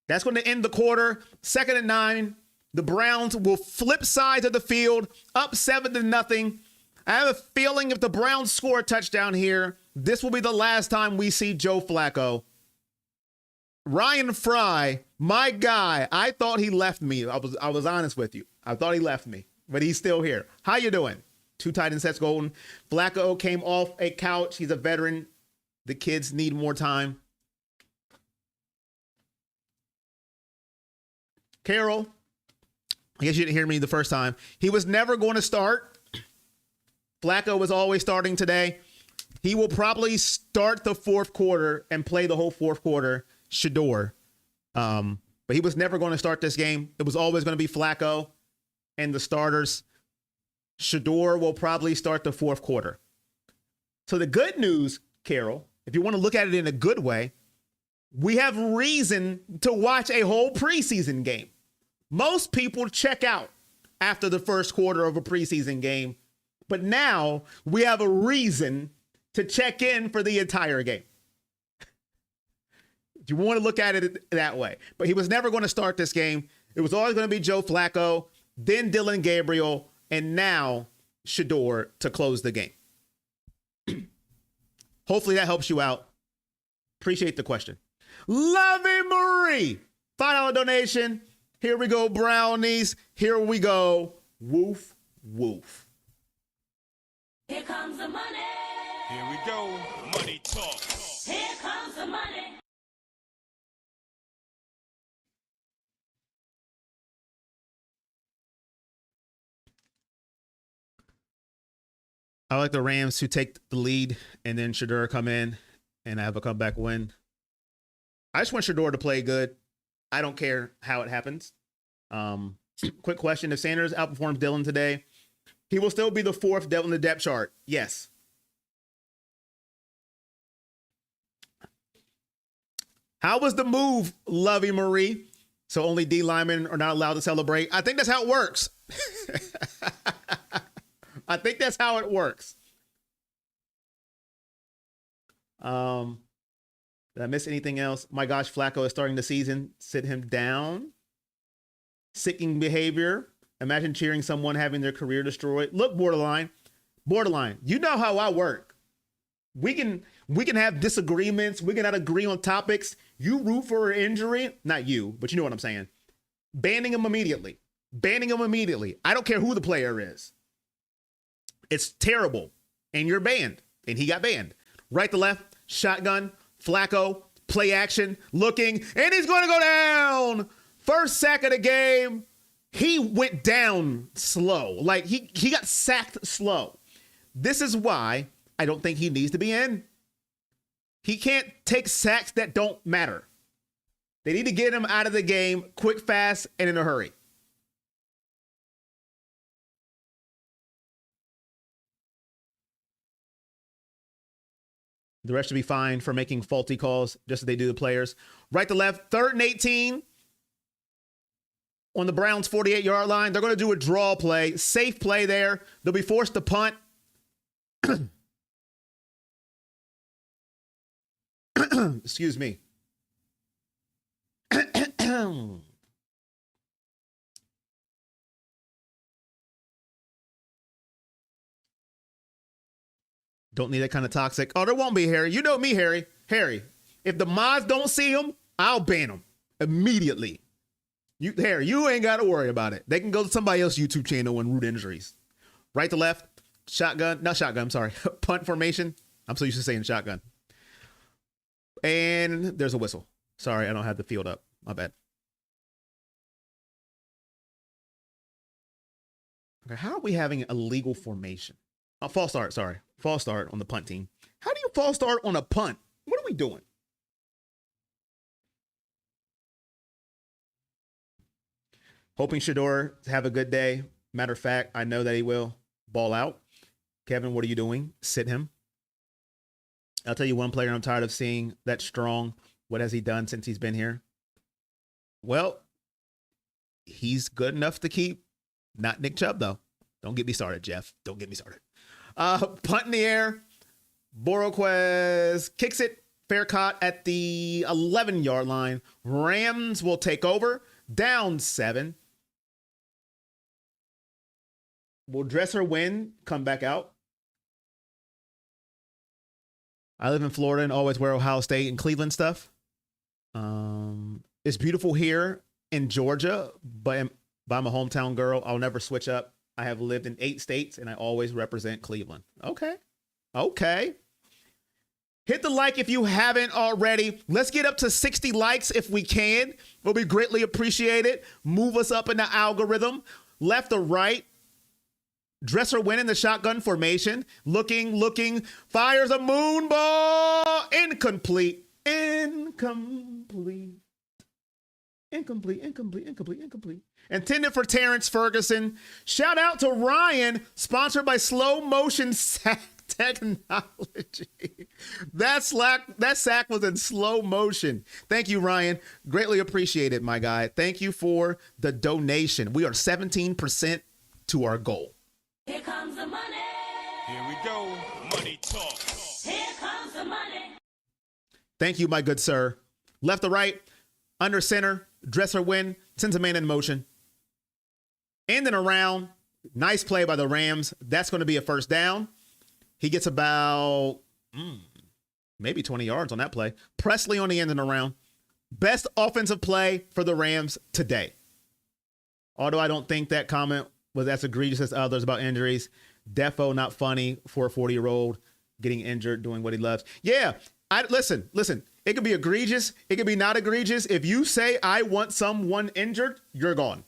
That's going to end the quarter. 2nd and 9. The Browns will flip sides of the field, up 7-0. I have a feeling if the Browns score a touchdown here, this will be the last time we see Joe Flacco. Ryan Fry, my guy, I thought he left me. I was honest with you. I thought he left me, but he's still here. How you doing? Two tight end sets, Golden. Flacco came off a couch. He's a veteran. The kids need more time. Carroll, I guess you didn't hear me the first time. He was never going to start. Flacco was always starting today. He will probably start the fourth quarter and play the whole fourth quarter, Sheduer. But he was never going to start this game. It was always going to be Flacco and the starters. Shedeur will probably start the fourth quarter. So the good news, Carroll, if you want to look at it in a good way, we have reason to watch a whole preseason game. Most people check out after the first quarter of a preseason game, but now we have a reason to check in for the entire game. You want to look at it that way. But he was never going to start this game. It was always going to be Joe Flacco, then Dylan Gabriel, and now Shedeur to close the game. Hopefully that helps you out. Appreciate the question. Lovey Marie, $5 donation. Here we go, brownies. Here we go. Woof, woof. Here comes the money. Here we go. Money talk. Here comes the money. I like the Rams to take the lead and then Shedeur come in and have a comeback win. I just want Shedeur to play good. I don't care how it happens. Quick question. If Sanders outperforms Dylan today, he will still be the fourth devil in the depth chart. Yes. How was the move, Lovey Marie? So only D linemen are not allowed to celebrate. I think that's how it works. I think that's how it works. Did I miss anything else? My gosh, Flacco is starting the season. Sit him down. Sickening behavior. Imagine cheering someone having their career destroyed. Look, borderline. You know how I work. We can have disagreements. We can not agree on topics. You root for an injury. Not you, but you know what I'm saying. Banning him immediately. I don't care who the player is. It's terrible. And you're banned. And he got banned. Right to left, shotgun, Flacco, play action, looking, and he's going to go down. First sack of the game. He went down slow. Like he got sacked slow. This is why I don't think he needs to be in. He can't take sacks that don't matter. They need to get him out of the game quick, fast, and in a hurry. The rest should be fine for making faulty calls, just as they do the players. Right to left, 3rd and 18. On the Browns' 48-yard line. They're going to do a draw play. Safe play there. They'll be forced to punt. Excuse me. Don't need that kind of toxic. Oh, there won't be, Harry. You know me, Harry. Harry, if the mods don't see him, I'll ban them immediately. Harry, you ain't got to worry about it. They can go to somebody else's YouTube channel and root injuries. Right to left, shotgun. Not shotgun, I'm sorry. Punt formation. I'm so used to saying shotgun. And there's a whistle. Sorry, I don't have the field up. My bad. Okay, how are we having a legal formation? Oh, false start, sorry. False start on the punt team. How do you false start on a punt? What are we doing? Hoping Shedeur have a good day. Matter of fact, I know that he will. Ball out. Kevin, what are you doing? Sit him. I'll tell you one player I'm tired of seeing that's strong. What has he done since he's been here? Well, he's good enough to keep. Not Nick Chubb, though. Don't get me started, Jeff. Don't get me started. Punt in the air. Boroquez kicks it. Fair caught at the 11-yard line. Rams will take over. Down 7. Will Dresser win? Come back out. I live in Florida and always wear Ohio State and Cleveland stuff. It's beautiful here in Georgia, but I'm a hometown girl. I'll never switch up. I have lived in 8 states and I always represent Cleveland. Okay. Hit the like if you haven't already. Let's get up to 60 likes if we can. Will be greatly appreciated. Move us up in the algorithm. Left or right. Dresser winning the shotgun formation. Looking. Fires a moon ball. Incomplete. Intended for Terrence Ferguson. Shout out to Ryan. Sponsored by Slow Motion Sack Technology. That sack was in slow motion. Thank you, Ryan. Greatly appreciated, my guy. Thank you for the donation. We are 17% to our goal. Here comes the money. Here we go. Money talk. Here comes the money. Thank you, my good sir. Left to right, under center, Dresser win, sends a man in motion. In and around. Nice play by the Rams. That's going to be a first down. He gets about maybe 20 yards on that play. Presley on the end and around. Best offensive play for the Rams today. Although I don't think that comment was as egregious as others about injuries. Defo not funny for a 40-year-old getting injured doing what he loves. Yeah, listen. It could be egregious. It could be not egregious. If you say I want someone injured, you're gone.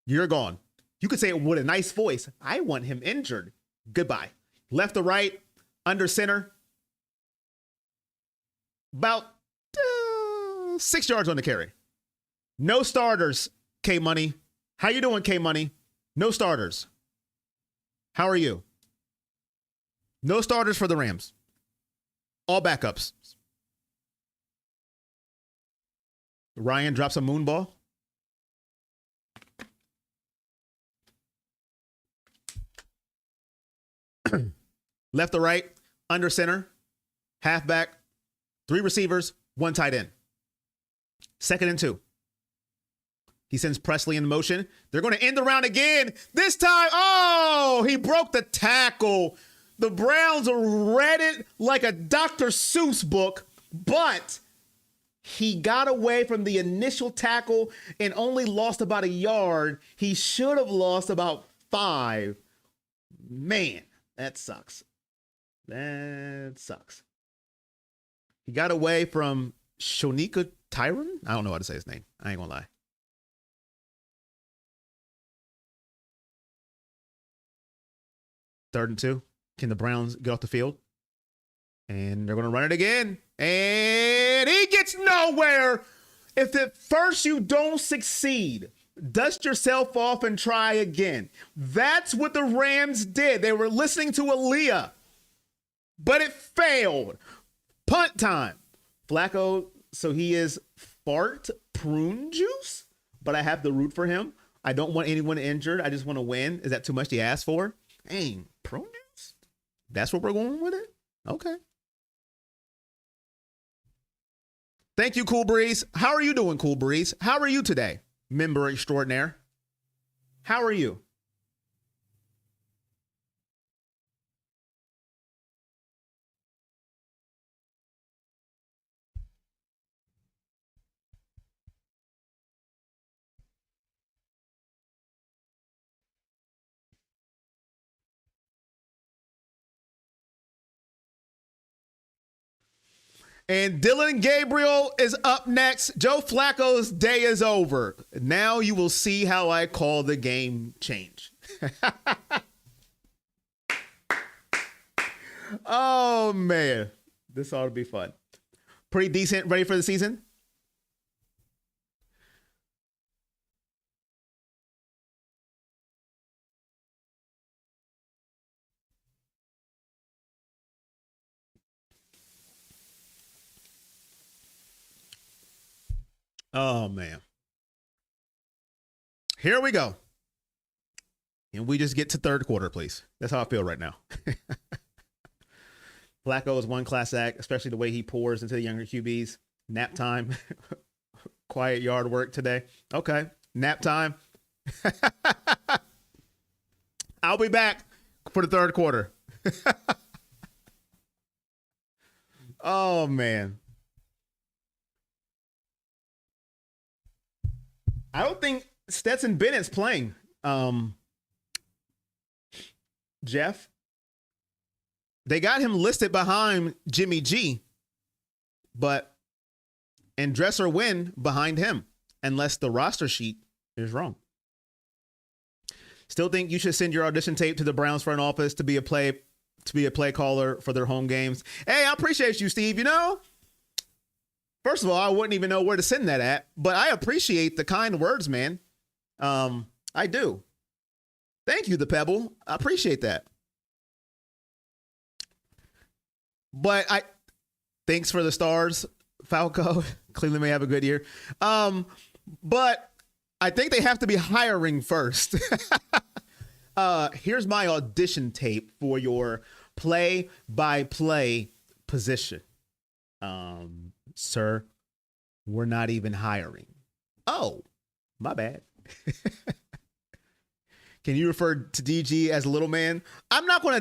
You're gone. You could say it with a nice voice. I want him injured. Goodbye. Left to right, under center. About 6 yards on the carry. No starters, K-Money. How you doing, K-Money? No starters. How are you? No starters for the Rams. All backups. Ryan drops a moon ball. Left to right, under center. Halfback, 3 receivers, 1 tight end. 2nd and 2. He sends Presley in motion. They're going to end the round again. This time, oh, he broke the tackle. The Browns read it like a Dr. Seuss book, but he got away from the initial tackle and only lost about a yard. He should have lost about 5. Man, that sucks. That sucks. He got away from Shonika Tyron? I don't know how to say his name. I ain't gonna lie. Third and 2. Can the Browns get off the field? And they're going to run it again. And he gets nowhere. If at first you don't succeed, dust yourself off and try again. That's what the Rams did. They were listening to Aaliyah, but it failed. Punt time. Flacco, so he is fart prune juice, but I have to root for him. I don't want anyone injured. I just want to win. Is that too much to ask for? Dang, prune juice? That's what we're going with it? Okay. Thank you, Cool Breeze. How are you doing, Cool Breeze? How are you today, member extraordinaire? How are you? And Dylan Gabriel is up next. Joe Flacco's day is over. Now you will see how I call the game change. Oh, man. This ought to be fun. Pretty decent. Ready for the season? Oh, man. Here we go. And we just get to third quarter, please. That's how I feel right now. Flacco is one class act, especially the way he pours into the younger QBs. Nap time. Quiet yard work today. Okay. Nap time. I'll be back for the third quarter. Oh, man. I don't think Stetson Bennett's playing. Jeff, they got him listed behind Jimmy G, and Dresser Wynn behind him, unless the roster sheet is wrong. Still think you should send your audition tape to the Browns front office to be a play caller for their home games. Hey, I appreciate you, Steve. You know, first of all, I wouldn't even know where to send that at, but I appreciate the kind words, man. I do. Thank you, the Pebble. I appreciate that. But thanks for the stars, Falco. Cleveland may have a good year. But I think they have to be hiring first. Here's my audition tape for your play-by-play position. Sir, we're not even hiring. Oh, my bad. Can you refer to DG as little man? I'm not gonna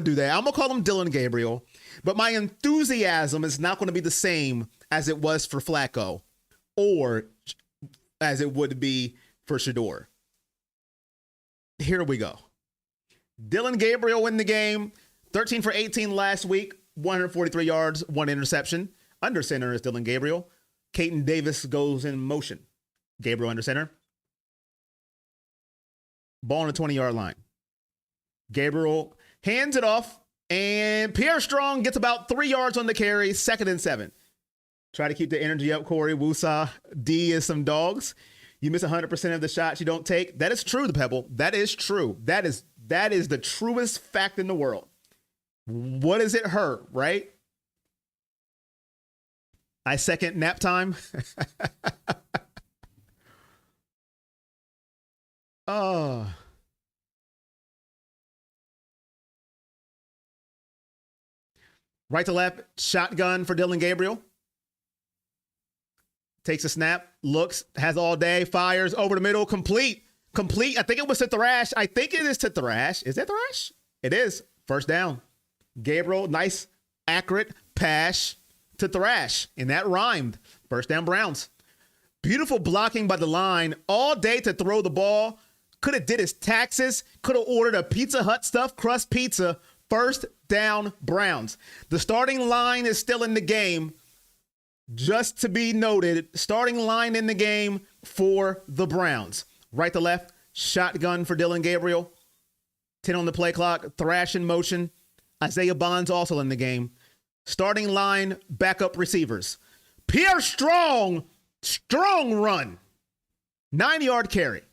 do that. I'm gonna call him Dylan Gabriel, but my enthusiasm is not gonna be the same as it was for Flacco, or as it would be for Shedeur. Here we go. Dylan Gabriel in the game, 13 for 18 last week, 143 yards, 1 interception. Under center is Dylan Gabriel. Caden Davis goes in motion. Gabriel under center. Ball on the 20-yard line. Gabriel hands it off, and Pierre Strong gets about 3 yards on the carry, 2nd and 7. Try to keep the energy up, Corey. Woosaw. D is some dogs. You miss 100% of the shots you don't take. That is true, the Pebble. That is true. That is the truest fact in the world. What does it hurt, right? I second nap time. Oh. Right to left, shotgun for Dylan Gabriel. Takes a snap, looks, has all day, fires over the middle, complete. I think it was to Thrash. I think it is to Thrash. Is that Thrash? It is. First down. Gabriel, nice, accurate pass to Thrash. And that rhymed. First down, Browns. Beautiful blocking by the line. All day to throw the ball. Could have did his taxes. Could have ordered a Pizza Hut stuffed crust pizza. First down, Browns. The starting line is still in the game. Just to be noted, starting line in the game for the Browns. Right to left, shotgun for Dylan Gabriel. 10 on the play clock, Thrash in motion. Isaiah Bonds also in the game. Starting line, backup receivers. Pierre Strong run. 9-yard carry.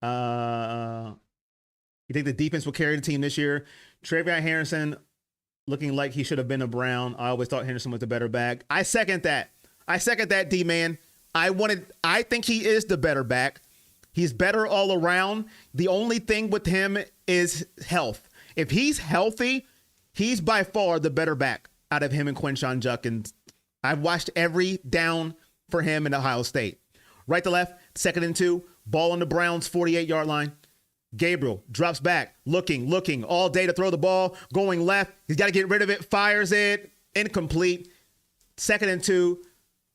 You think the defense will carry the team this year? Travion Harrison looking like he should have been a Brown. I always thought Henderson was the better back. I second that, D-man. I think he is the better back. He's better all around. The only thing with him is health. If he's healthy, he's by far the better back out of him and Quinshon Judkins. I've watched every down for him in Ohio State. Right to left, 2nd and 2, ball on the Browns' 48-yard line. Gabriel drops back, looking all day to throw the ball, going left. He's got to get rid of it, fires it, incomplete. 2nd and 2.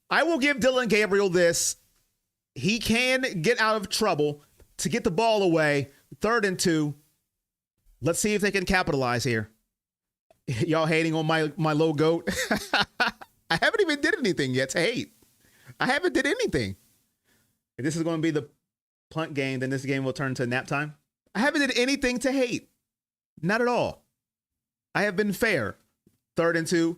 I will give Dylan Gabriel this. He can get out of trouble to get the ball away. 3rd and 2. Let's see if they can capitalize here. Y'all hating on my low goat? I haven't even did anything yet to hate. I haven't did anything. If this is going to be the punt game, then this game will turn to nap time. I haven't did anything to hate. Not at all. I have been fair. 3rd and 2.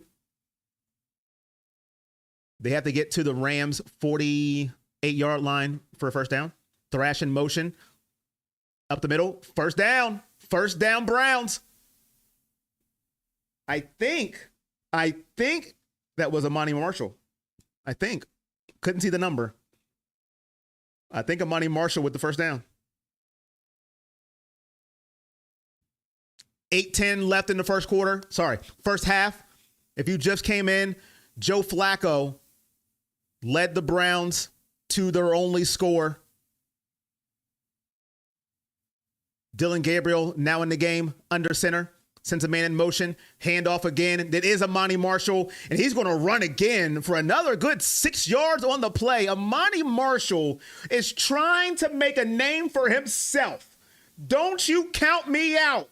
They have to get to the Rams' 48-yard line for a first down. Thrash in motion. Up the middle. First down. First down, Browns. I think that was Amani Marshall. I think. Couldn't see the number. I think Amani Marshall with the first down. 8:10 left in the first quarter. Sorry, first half. If you just came in, Joe Flacco led the Browns to their only score. Dylan Gabriel now in the game, under center. Sends a man in motion. Handoff again. That is Amani Marshall. And he's going to run again for another good 6 yards on the play. Amani Marshall is trying to make a name for himself. Don't you count me out.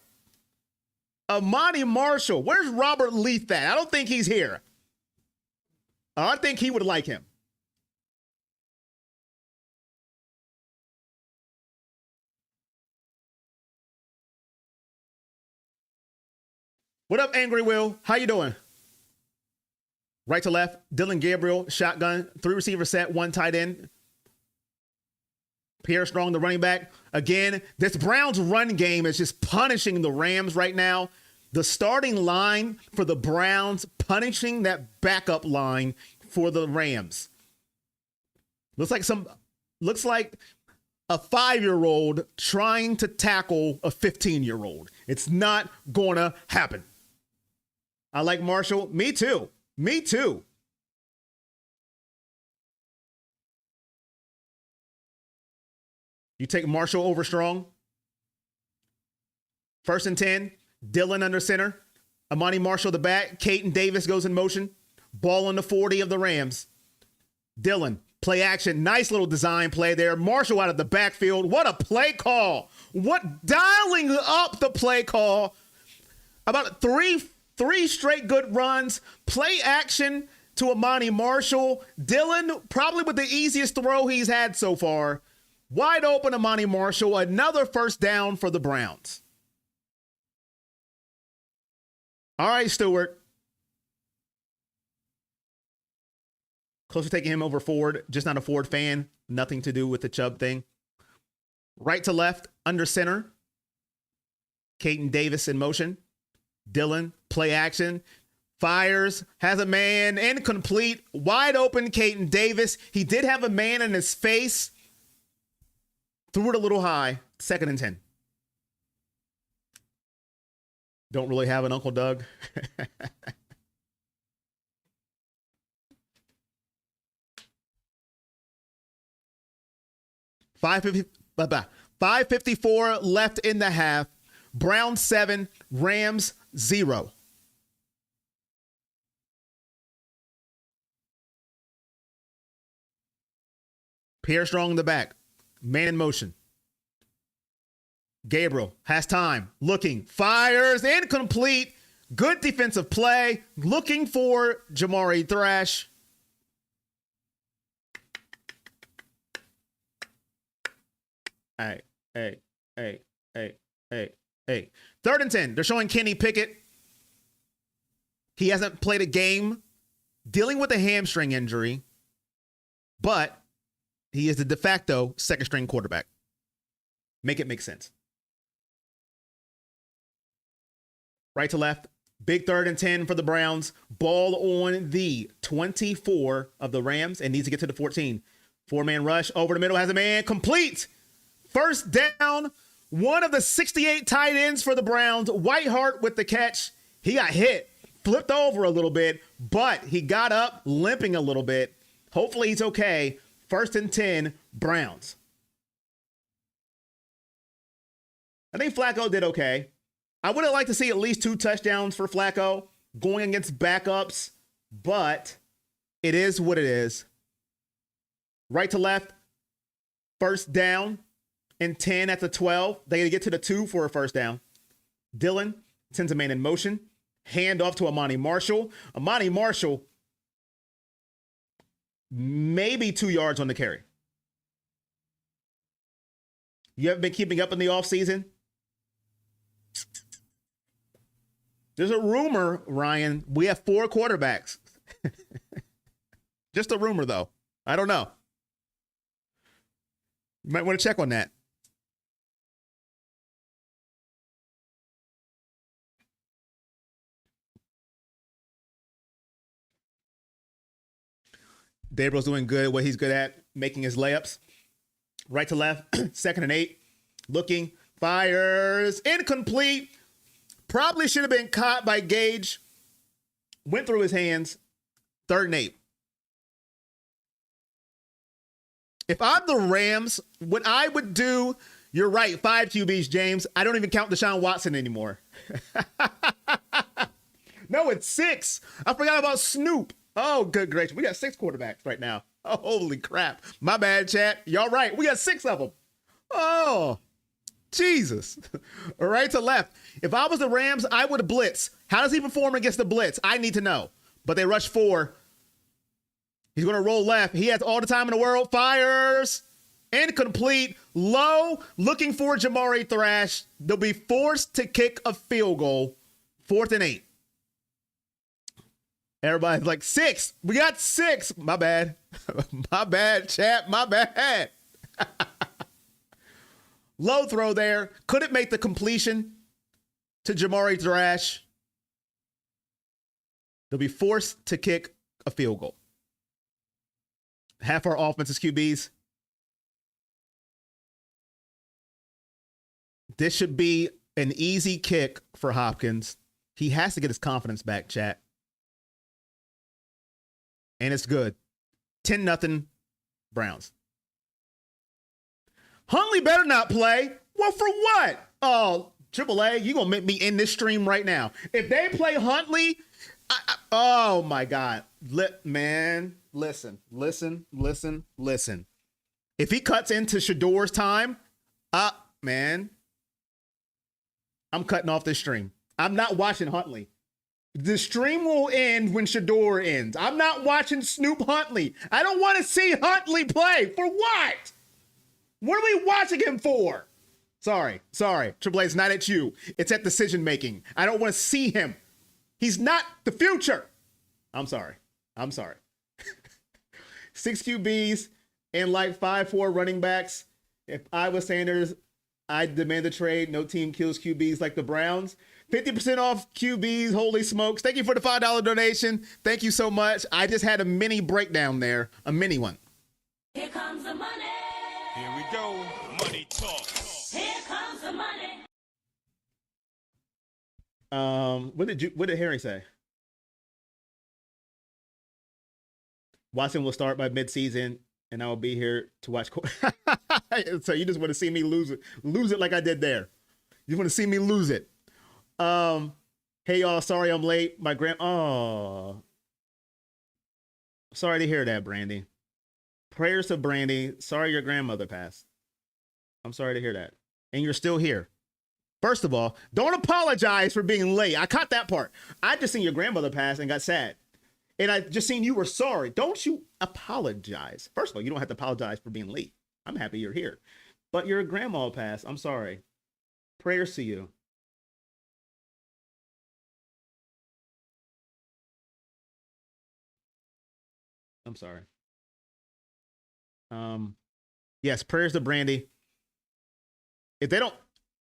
Amani Marshall. Where's Robert Leith at? I don't think he's here. I think he would like him. What up, Angry Will? How you doing? Right to left, Dylan Gabriel, shotgun, 3 receiver set, 1 tight end. Pierre Strong, the running back. Again, this Browns run game is just punishing the Rams right now. The starting line for the Browns punishing that backup line for the Rams. Looks like a 5-year-old trying to tackle a 15-year-old. It's not gonna happen. I like Marshall. Me too. You take Marshall over Strong. 1st and 10. Dylan under center. Amani Marshall the back. Caden Davis goes in motion. Ball on the 40 of the Rams. Dylan, play action. Nice little design play there. Marshall out of the backfield. What a play call. What dialing up the play call. About three straight good runs. Play action to Amani Marshall. Dylan, probably with the easiest throw he's had so far. Wide open Amani Marshall. Another first down for the Browns. All right, Stewart. Close to taking him over Ford. Just not a Ford fan. Nothing to do with the Chubb thing. Right to left, under center. Caden Davis in motion. Dylan, play action. Fires, has a man, incomplete. Wide open, Caden Davis. He did have a man in his face. Threw it a little high. 2nd and 10. Don't really have an Uncle Doug. 5:54 left in the half. Browns 7, Rams 0. Pierre Strong in the back. Man in motion. Gabriel has time. Looking. Fires. Incomplete. Good defensive play. Looking for Jamari Thrash. Hey. 3rd and 10. They're showing Kenny Pickett. He hasn't played a game, dealing with a hamstring injury, but he is the de facto second string quarterback. Make it make sense. Right to left. Big 3rd and 10 for the Browns. Ball on the 24 of the Rams and needs to get to the 14. 4-man rush over the middle. Has a man. Complete. First down. One of the 68 tight ends for the Browns. Whiteheart with the catch. He got hit. Flipped over a little bit, but he got up limping a little bit. Hopefully he's okay. 1st and 10, Browns. I think Flacco did okay. I would have liked to see at least 2 touchdowns for Flacco going against backups, but it is what it is. Right to left, 1st down and 10 at the 12. They got to get to the 2 for a 1st down. Dillon sends a man in motion. Hand off to Amani Marshall. Amani Marshall, maybe 2 yards on the carry. You haven't been keeping up in the offseason? There's a rumor, Ryan. We have 4 quarterbacks. Just a rumor, though. I don't know. You might want to check on that. Gabriel's doing good, what he's good at, making his layups. Right to left, 2nd and 8. Looking, fires, incomplete. Probably should have been caught by Gage. Went through his hands. 3rd and 8. If I'm the Rams, what I would do, you're right, 5 QBs, James. I don't even count Deshaun Watson anymore. No, it's 6. I forgot about Snoop. Oh, good gracious. We got 6 quarterbacks right now. Oh, holy crap. My bad, chat. Y'all right. We got 6 of them. Oh, Jesus. Right to left. If I was the Rams, I would blitz. How does he perform against the blitz? I need to know. But they rush 4. He's going to roll left. He has all the time in the world. Fires. Incomplete. Low. Looking for Jamari Thrash. They'll be forced to kick a field goal. 4th and 8. Everybody's like, 6. We got 6. My bad. My bad, chat. My bad. Low throw there. Couldn't make the completion to Jamari Thrash. They'll be forced to kick a field goal. Half our offense is QBs. This should be an easy kick for Hopkins. He has to get his confidence back, chat. And it's good. 10-0 Browns. Huntley better not play. Well, for what? Oh, AAA, you going to make me end this stream right now. If they play Huntley, oh, my God. Man, listen. If he cuts into Shedeur's time, man, I'm cutting off this stream. I'm not watching Huntley. The stream will end when Shedeur ends. I'm not watching Snoop Huntley. I don't want to see Huntley play. For what? What are we watching him for? Sorry. Triple A, it's not at you. It's at decision making. I don't want to see him. He's not the future. I'm sorry. 6 QBs and like 5-4 running backs. If I was Sanders, I'd demand a trade. No team kills QBs like the Browns. 50% off QBs. Holy smokes. Thank you for the $5 donation. Thank you so much. I just had a mini breakdown there. A mini one. Here comes the money. Here we go. Money talk. Here comes the money. What did Harry say? Watson will start by midseason, and I will be here to watch. So you just want to see me lose it like I did there. You want to see me lose it. Hey y'all, sorry I'm late. Oh, sorry to hear that, Brandy. Prayers to Brandy. Sorry your grandmother passed. I'm sorry to hear that. And you're still here. First of all, don't apologize for being late. I caught that part. I just seen your grandmother pass and got sad. And I just seen you were sorry. Don't you apologize. First of all, you don't have to apologize for being late. I'm happy you're here. But your grandma passed. I'm sorry. Prayers to you. I'm sorry. Yes, prayers to Brandy. If they're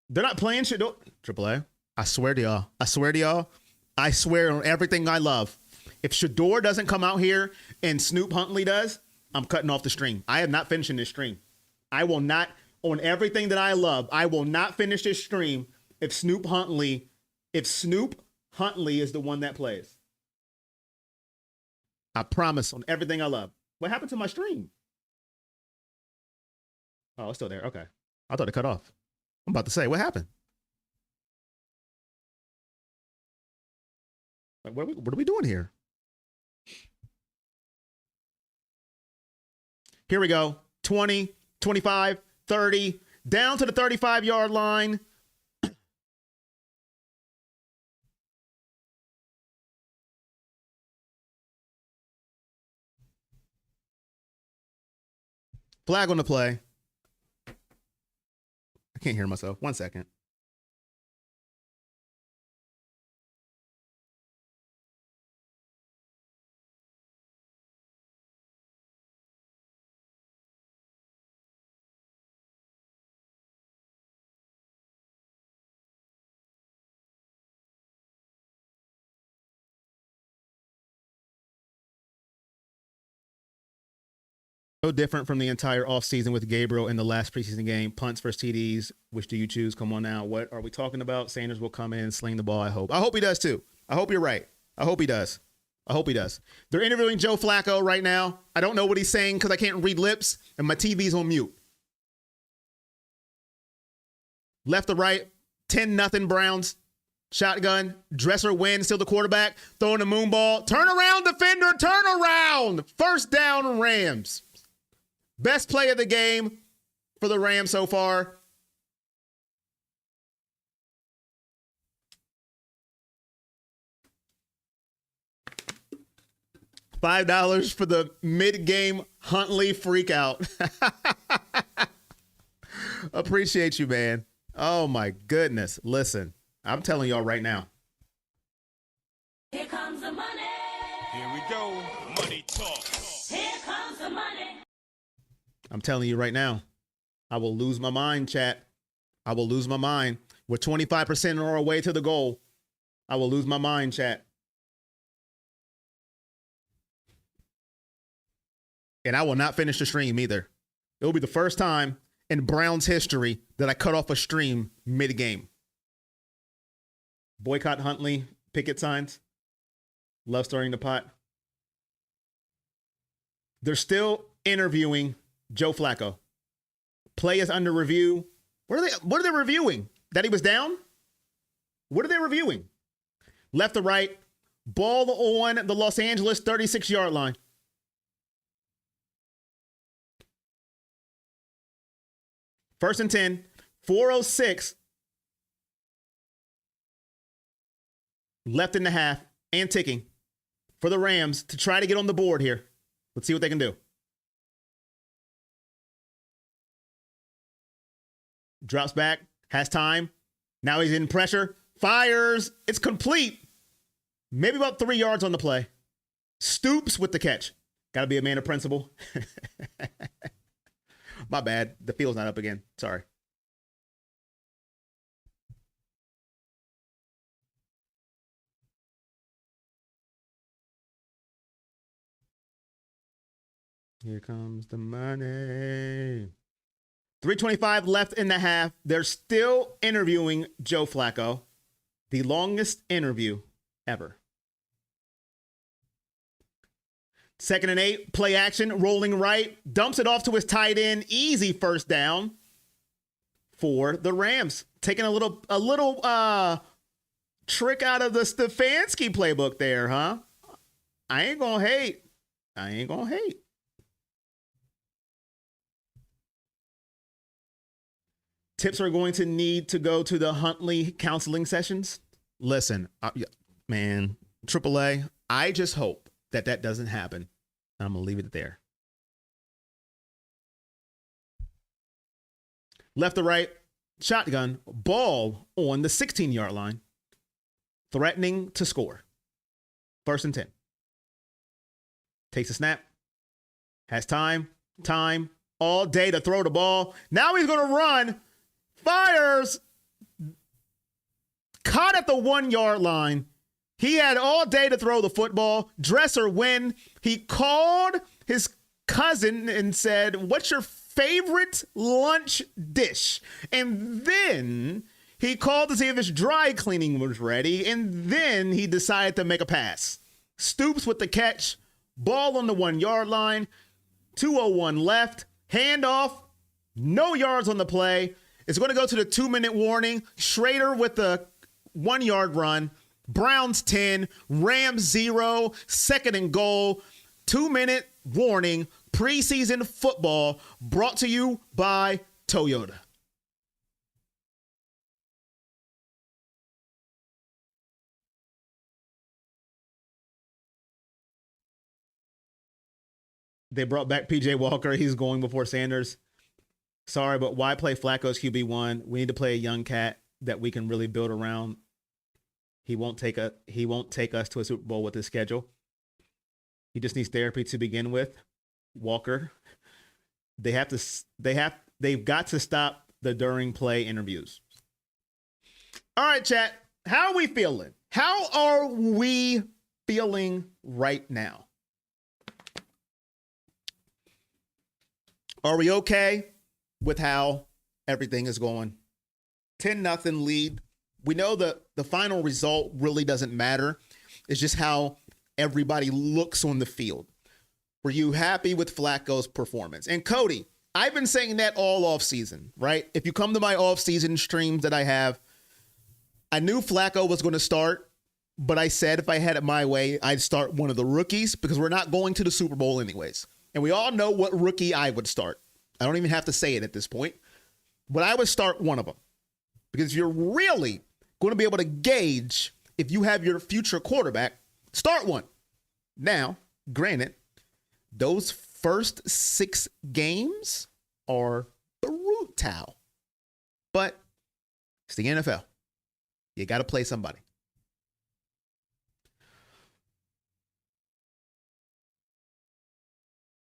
not playing Shedeur. Triple A. I swear to y'all. I swear on everything I love. If Shedeur doesn't come out here and Snoop Huntley does, I'm cutting off the stream. I am not finishing this stream. I will not, on everything that I love, I will not finish this stream if Snoop Huntley is the one that plays. I promise on everything I love. What happened to my stream? Oh, it's still there. Okay. I thought it cut off. I'm about to say, what happened? Like, what are we doing here? Here we go. 20, 25, 30, down to the 35-yard line. Flag on the play. I can't hear myself. 1 second. No different from the entire offseason with Gabriel in the last preseason game. Punts versus TDs. Which do you choose? Come on now. What are we talking about? Sanders will come in and sling the ball, I hope. I hope he does too. I hope you're right. I hope he does. They're interviewing Joe Flacco right now. I don't know what he's saying because I can't read lips and my TV's on mute. Left to right, 10-0 Browns. Shotgun. Dresser wins, still the quarterback. Throwing the moon ball. Turn around, defender. Turn around. First down, Rams. Best play of the game for the Rams so far. $5 for the mid-game Huntley freakout. Appreciate you, man. Oh, my goodness. Listen, I'm telling y'all right now. Here comes the money. Here we go. Money talk. Here comes the money. I'm telling you right now, I will lose my mind, chat. I will lose my mind. We're 25% on our way to the goal. I will lose my mind, chat. And I will not finish the stream either. It will be the first time in Browns history that I cut off a stream mid-game. Boycott Huntley, picket signs. Love stirring the pot. They're still interviewing Joe Flacco. Play is under review. What are they reviewing? That he was down? What are they reviewing? Left to right. Ball on the Los Angeles 36-yard line. First and 10. 4:06. Left in the half and ticking for the Rams to try to get on the board here. Let's see what they can do. Drops back, has time. Now he's in pressure. Fires. It's complete. Maybe about 3 yards on the play. Stoops with the catch. Got to be a man of principle. My bad. The field's not up again. Sorry. Here comes the money. 3:25 left in the half. They're still interviewing Joe Flacco. The longest interview ever. 2nd and 8, play action, rolling right, dumps it off to his tight end, easy first down for the Rams. Taking a little trick out of the Stefanski playbook there, huh? I ain't gonna hate. Tips are going to need to go to the Huntley counseling sessions. Listen, man, AAA, I just hope that doesn't happen. I'm going to leave it there. Left to right, shotgun, ball on the 16-yard line, threatening to score. 1st and 10. Takes a snap, has time, all day to throw the ball. Now he's going to run, fires, caught at the 1-yard line. He had all day to throw the football. Dress or win. He called his cousin and said, "What's your favorite lunch dish?" And then he called to see if his dry cleaning was ready. And then he decided to make a pass. Stoops with the catch. Ball on the 1-yard line. 2:01 left. Handoff. No yards on the play. It's going to go to the 2-minute warning. Schrader with the 1-yard run. Browns 10, Rams 0, 2nd and goal, 2-minute warning, preseason football brought to you by Toyota. They brought back PJ Walker. He's going before Sanders. Sorry, but why play Flacco's QB1? We need to play a young cat that we can really build around. He won't take us to a Super Bowl with his schedule. He just needs therapy to begin with. Walker. They've got to stop the during play interviews. All right, chat. How are we feeling? How are we feeling right now? Are we okay with how everything is going? 10-0 lead. We know that the final result really doesn't matter. It's just how everybody looks on the field. Were you happy with Flacco's performance? And Cody, I've been saying that all offseason, right? If you come to my offseason streams that I have, I knew Flacco was going to start, but I said if I had it my way, I'd start one of the rookies because we're not going to the Super Bowl anyways. And we all know what rookie I would start. I don't even have to say it at this point, but I would start one of them because you're really going to be able to gauge if you have your future quarterback, start one. Now, granted, those first 6 games are brutal, but it's the NFL. You got to play somebody.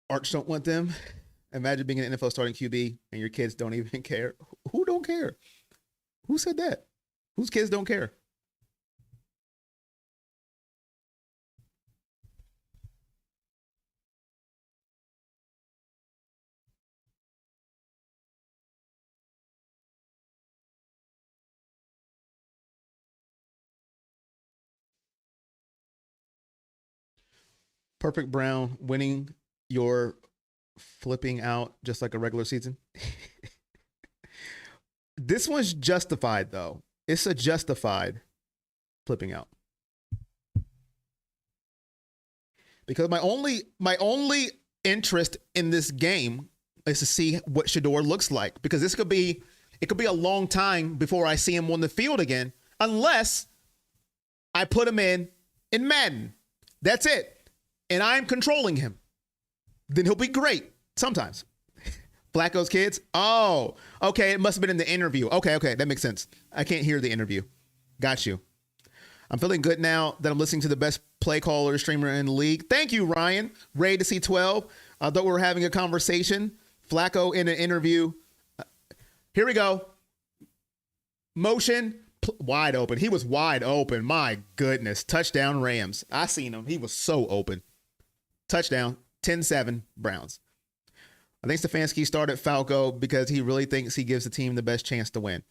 Arch don't want them. Imagine being an NFL starting QB and your kids don't even care. Who don't care? Who said that? Whose kids don't care? Perfect Brown winning your flipping out just like a regular season. This one's justified, though. It's a justified flipping out. Because my only interest in this game is to see what Shedeur looks like. Because it could be a long time before I see him on the field again, unless I put him in Madden. That's it. And I'm controlling him. Then he'll be great sometimes. Flacco's kids? Oh, okay. It must have been in the interview. Okay. That makes sense. I can't hear the interview. Got you. I'm feeling good now that I'm listening to the best play caller streamer in the league. Thank you, Ryan. Ready to see 12. I thought we were having a conversation. Flacco in an interview. Here we go. Motion. Wide open. He was wide open. My goodness. Touchdown Rams. I seen him. He was so open. Touchdown. 10-7 Browns. I think Stefanski started Falco because he really thinks he gives the team the best chance to win.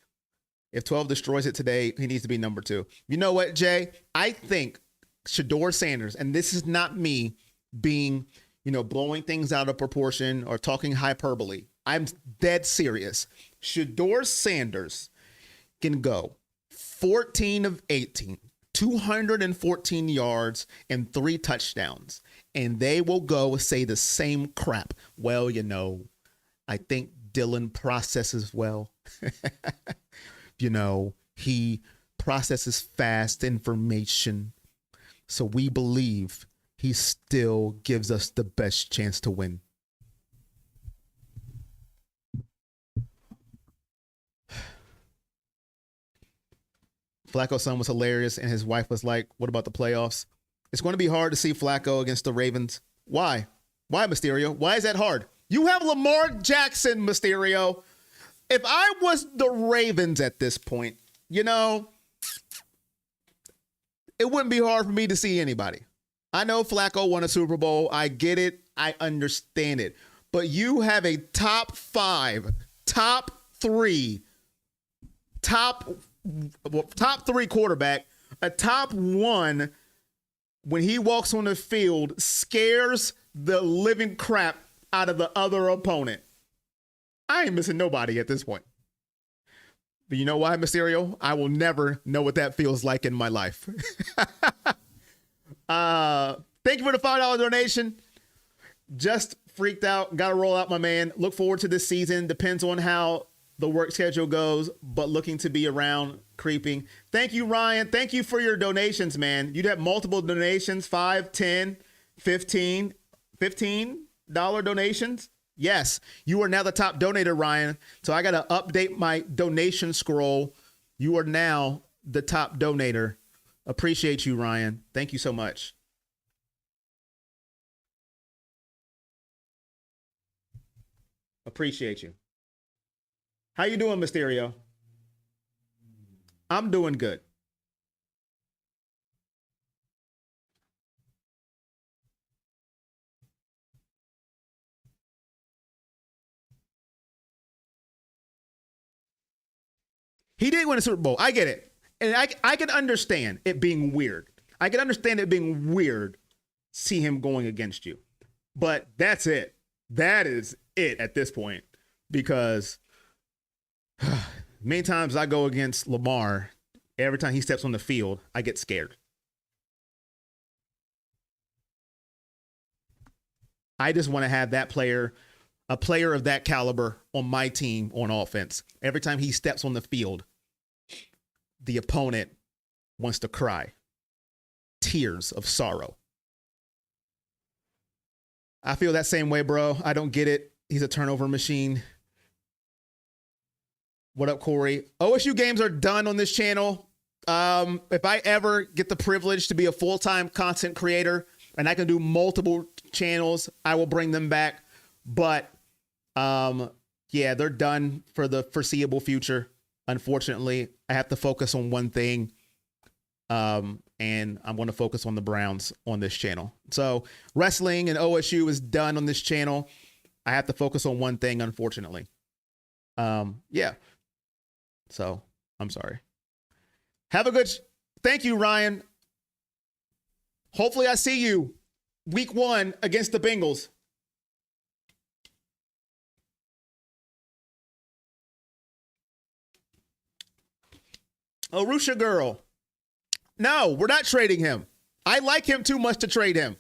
If 12 destroys it today, he needs to be number 2. You know what, Jay? I think Shedeur Sanders, and this is not me being, blowing things out of proportion or talking hyperbole. I'm dead serious. Shedeur Sanders can go 14 of 18, 214 yards, and 3 touchdowns. And they will go say the same crap. Well, I think Dylan processes well. He processes fast information. So we believe he still gives us the best chance to win. Flacco's son was hilarious, and his wife was like, what about the playoffs? It's going to be hard to see Flacco against the Ravens. Why? Why, Mysterio? Why is that hard? You have Lamar Jackson, Mysterio. If I was the Ravens at this point, it wouldn't be hard for me to see anybody. I know Flacco won a Super Bowl. I get it. I understand it. But you have a top 5, top 3 quarterback, a top 1 when he walks on the field scares the living crap out of the other opponent. I ain't missing nobody at this point. But you know why, Mysterio? I will never know what that feels like in my life. Thank you for the $5 donation. Just freaked out. Got to roll out, my man. Look forward to this season. Depends on how the work schedule goes, but looking to be around creeping. Thank you, Ryan. Thank you for your donations, man. You'd have multiple donations, 5, 10, 15, $15 donations. Yes, you are now the top donator, Ryan. So I got to update my donation scroll. You are now the top donator. Appreciate you, Ryan. Thank you so much. Appreciate you. How you doing, Mysterio? I'm doing good. He did win a Super Bowl. I get it. And I can understand it being weird. I can understand it being weird, see him going against you. But that's it. That is it at this point. Because many times I go against Lamar, every time he steps on the field, I get scared. I just want to have that player, a player of that caliber on my team on offense. Every time he steps on the field, the opponent wants to cry. Tears of sorrow. I feel that same way, bro. I don't get it. He's a turnover machine. What up, Corey? OSU games are done on this channel. If I ever get the privilege to be a full-time content creator and I can do multiple channels, I will bring them back. But yeah, they're done for the foreseeable future. Unfortunately, I have to focus on one thing. And I'm going to focus on the Browns on this channel. So wrestling and OSU is done on this channel. I have to focus on one thing, unfortunately. Yeah. So I'm sorry. Have a good, thank you, Ryan. Hopefully I see you week 1 against the Bengals. Arusha girl. No, we're not trading him. I like him too much to trade him.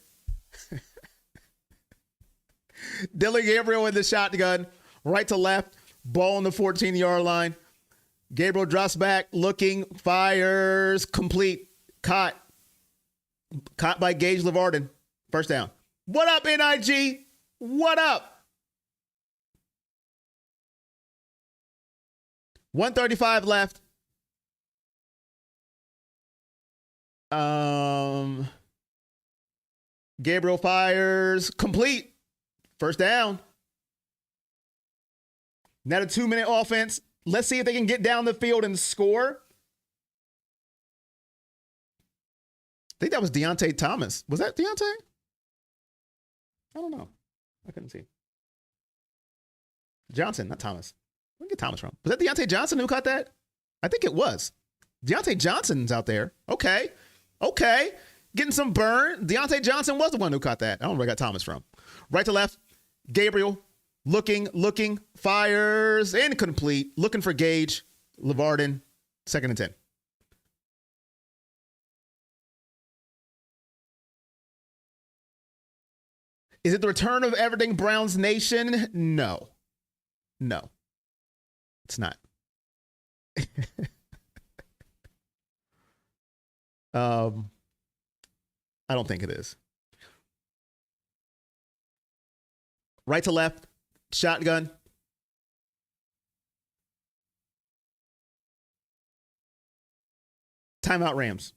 Dylan Gabriel in the shotgun, right to left, ball on the 14-yard line. Gabriel drops back, looking, fires, complete, caught by Gage LeVarden. First down. What up, NIG? What up? 1:35 left. Gabriel fires, complete. First down. Now a 2-minute offense. Let's see if they can get down the field and score. I think that was Deontay Thomas. Was that Deontay? I don't know. I couldn't see. Johnson, not Thomas. Where did I get Thomas from? Was that Deontay Johnson who caught that? I think it was. Deontay Johnson's out there. Okay. Getting some burn. Deontay Johnson was the one who caught that. I don't know where I got Thomas from. Right to left. Gabriel looking, fires, incomplete. Looking for Gage. LeVarden, 2nd and 10. Is it the return of everything Browns Nation? No. It's not. I don't think it is. Right to left, shotgun. Timeout Rams.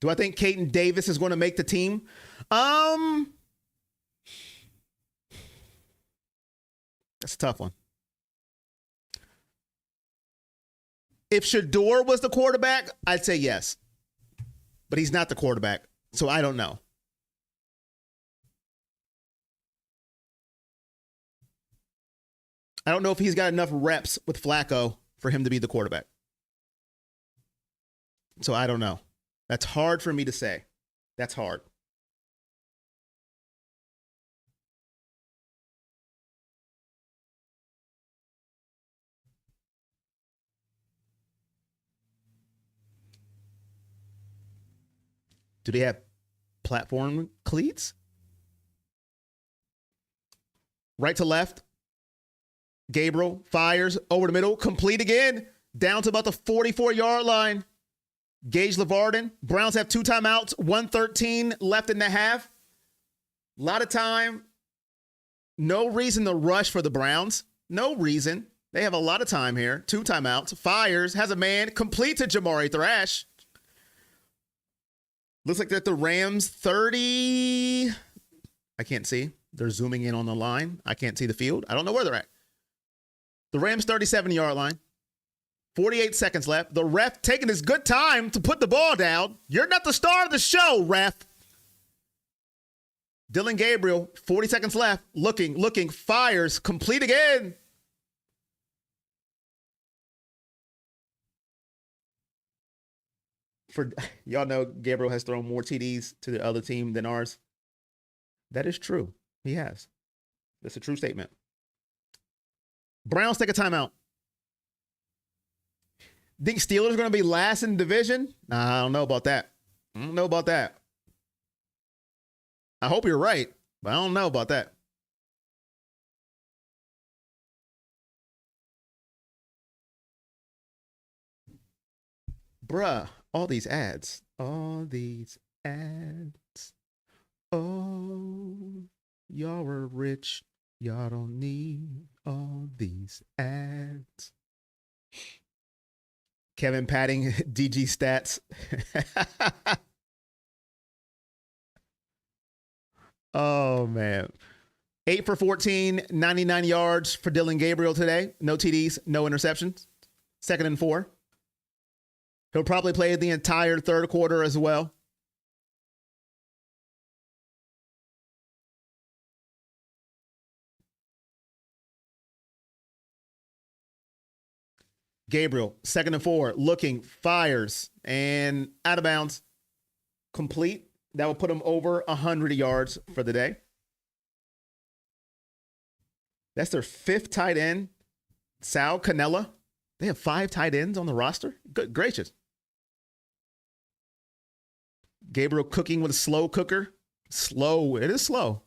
Do I think Caden Davis is going to make the team? That's a tough one. If Shedeur was the quarterback, I'd say yes. But he's not the quarterback, so I don't know. I don't know if he's got enough reps with Flacco for him to be the quarterback. So I don't know. That's hard for me to say. That's hard. Do they have platform cleats? Right to left. Gabriel fires over the middle. Complete again. Down to about the 44-yard line. Gage LeVarden. Browns have 2 timeouts. 1:13 left in the half. A lot of time. No reason to rush for the Browns. No reason. They have a lot of time here. 2 timeouts. Fires. Has a man. Complete to Jamari Thrash. Looks like they're at the Rams 30. I can't see. They're zooming in on the line. I can't see the field. I don't know where they're at. The Rams 37-yard line. 48 seconds left. The ref taking his good time to put the ball down. You're not the star of the show, ref. Dylan Gabriel, 40 seconds left. Looking, fires, complete again. For y'all know Gabriel has thrown more TDs to the other team than ours. That is true. He has. That's a true statement. Browns take a timeout. Think Steelers are going to be last in the division? Nah, I don't know about that. I hope you're right, but I don't know about that. Bruh, all these ads. Oh, y'all are rich. Y'all don't need all these ads. Kevin padding DG stats. Oh, man. 8 for 14, 99 yards for Dylan Gabriel today. No TDs, no interceptions. 2nd and 4. He'll probably play the entire third quarter as well. Gabriel, 2nd and 4, looking, fires, and out of bounds. Complete. That will put him over 100 yards for the day. That's their 5th tight end, Sal Cannella. They have 5 tight ends on the roster? Good gracious. Gabriel cooking with a slow cooker. Slow. It is slow.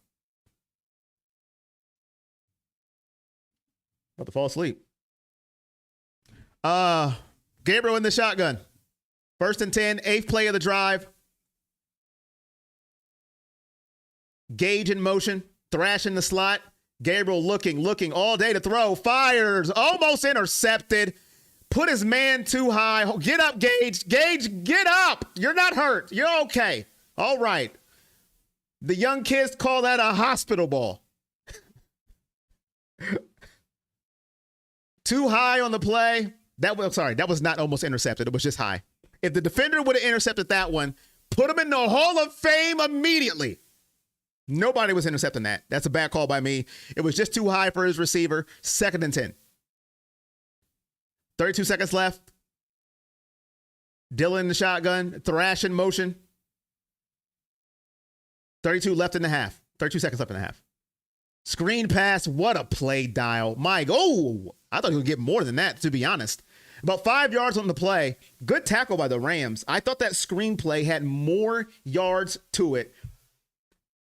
About to fall asleep. Gabriel in the shotgun. 1st and 10, 8th play of the drive. Gage in motion, Thrash in the slot. Gabriel looking all day to throw. Fires, almost intercepted. Put his man too high. Get up, Gage. Gage, get up. You're not hurt. You're okay. All right. The young kids call that a hospital ball. Too high on the play. That was not almost intercepted. It was just high. If the defender would have intercepted that one, put him in the Hall of Fame immediately. Nobody was intercepting that. That's a bad call by me. It was just too high for his receiver. 2nd and 10. 32 seconds left. Dylan in the shotgun. Thrash in motion. 32 left in the half. 32 seconds left in the half. Screen pass. What a play, Dial. Mike. Oh, I thought he would get more than that, to be honest. About 5 yards on the play. Good tackle by the Rams. I thought that screen play had more yards to it.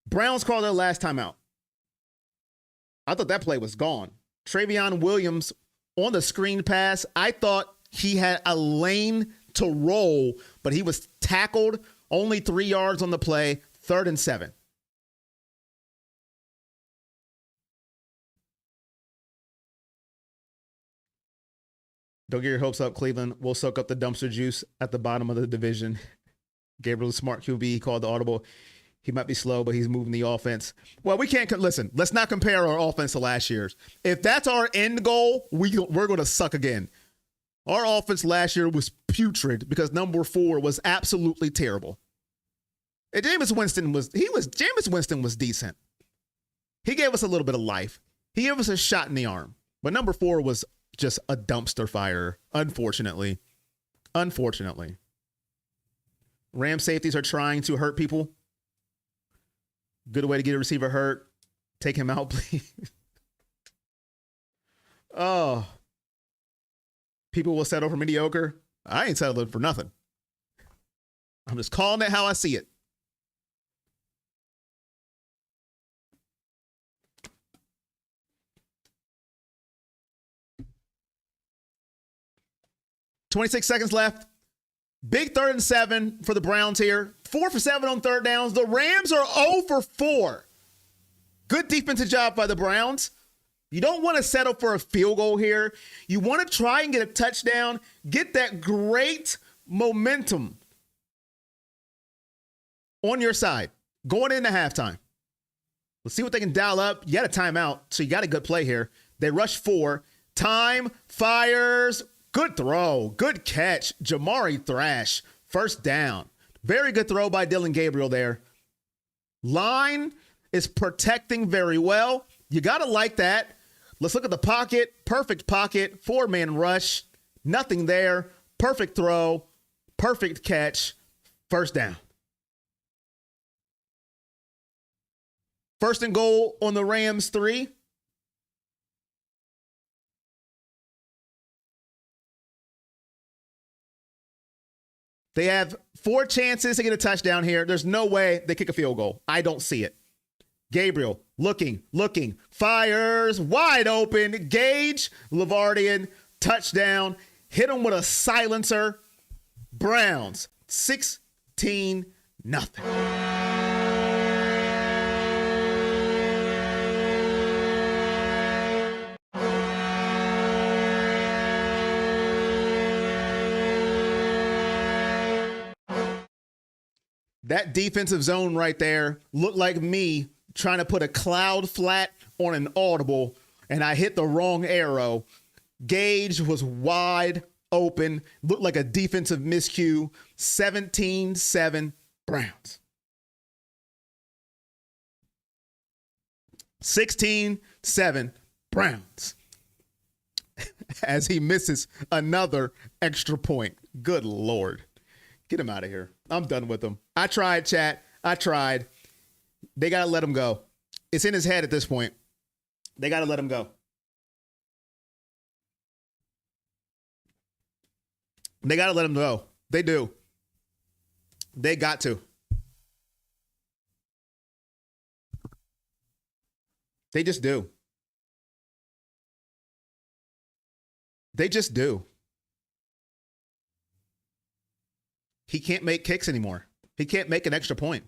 Browns called their last timeout. I thought that play was gone. Travion Williams on the screen pass. I thought he had a lane to roll, but he was tackled. Only 3 yards on the play. 3rd and 7. Don't get your hopes up, Cleveland. We'll soak up the dumpster juice at the bottom of the division. Gabriel, smart QB, he called the audible. He might be slow, but he's moving the offense. Well, we can't listen. Let's not compare our offense to last year's. If that's our end goal, we're going to suck again. Our offense last year was putrid because number 4 was absolutely terrible. And Jameis Winston was decent. He gave us a little bit of life. He gave us a shot in the arm. But number 4 was just a dumpster fire, unfortunately. Unfortunately. Ram safeties are trying to hurt people. Good way to get a receiver hurt. Take him out, please. Oh. People will settle for mediocre. I ain't settling for nothing. I'm just calling it how I see it. .26 seconds left. Big 3rd and 7 for the Browns here. 4 for 7 on 3rd downs. The Rams are 0 for 4. Good defensive job by the Browns. You don't want to settle for a field goal here. You want to try and get a touchdown, get that great momentum on your side going into halftime. Let's see what they can dial up. You got a timeout, so you got a good play here. They rush 4. Time fires. Good throw. Good catch. Jamari Thrash. 1st down. Very good throw by Dylan Gabriel there. Line is protecting very well. You got to like that. Let's look at the pocket. Perfect pocket. 4-man rush. Nothing there. Perfect throw. Perfect catch. 1st down. 1st and goal on the Rams 3. They have 4 chances to get a touchdown here. There's no way they kick a field goal. I don't see it. Gabriel looking, fires, wide open. Gage, Lavardian, touchdown. Hit him with a silencer. Browns, 16-0. That defensive zone right there looked like me trying to put a cloud flat on an audible, and I hit the wrong arrow. Gage was wide open, looked like a defensive miscue. 17-7 Browns. 16-7 Browns. As he misses another extra point. Good Lord. Get him out of here. I'm done with him. I tried, chat. I tried. They got to let him go. It's in his head at this point. They got to let him go. They got to let him go. They do. They got to. They just do. They just do. He can't make kicks anymore. He can't make an extra point.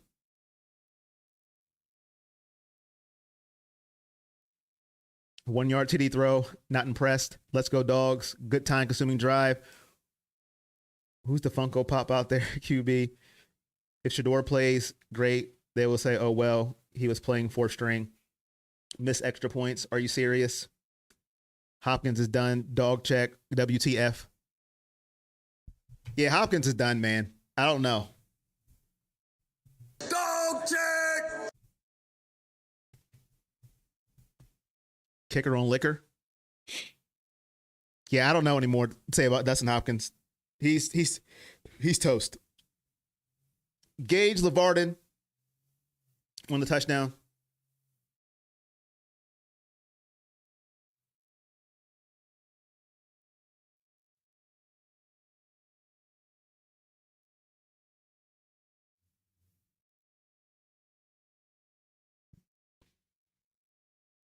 One-yard TD throw. Not impressed. Let's go, dogs. Good time-consuming drive. Who's the Funko Pop out there? QB. If Shedeur plays, great. They will say, oh, well, he was playing 4th string. Miss extra points. Are you serious? Hopkins is done. Dog check. WTF. Yeah, Hopkins is done, man. I don't know. Kicker on liquor. Yeah, I don't know anymore to say about Dustin Hopkins. He's toast. Gage LeVarden on the touchdown.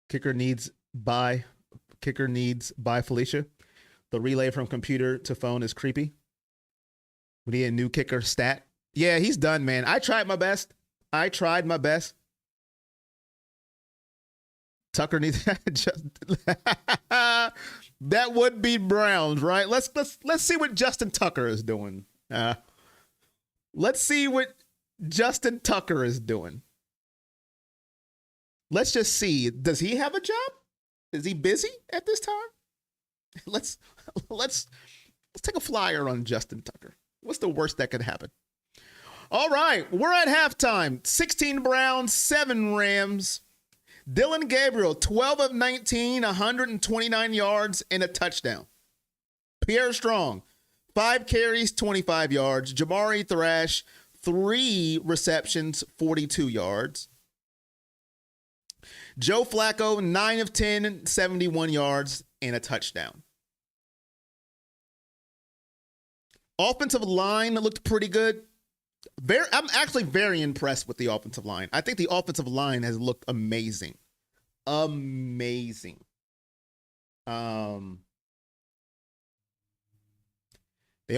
Kicker needs by Felicia. The relay from computer to phone is creepy. We need a new kicker stat. Yeah, he's done, man. I tried my best. Tucker needs that would be Browns, right? Let's see what Justin Tucker is doing. Let's see what Justin Tucker is doing. Let's just see. Does he have a job? Is he busy at this time? Let's take a flyer on Justin Tucker. What's the worst that could happen? All right, we're at halftime. 16 Browns, 7 Rams. Dylan Gabriel, 12 of 19, 129 yards and a touchdown. Pierre Strong, 5 carries, 25 yards. Jamari Thrash, 3 receptions, 42 yards. Joe Flacco, 9 of 10, 71 yards and a touchdown. Offensive line looked pretty good. I'm actually very impressed with the offensive line. I think the offensive line has looked amazing. Amazing. They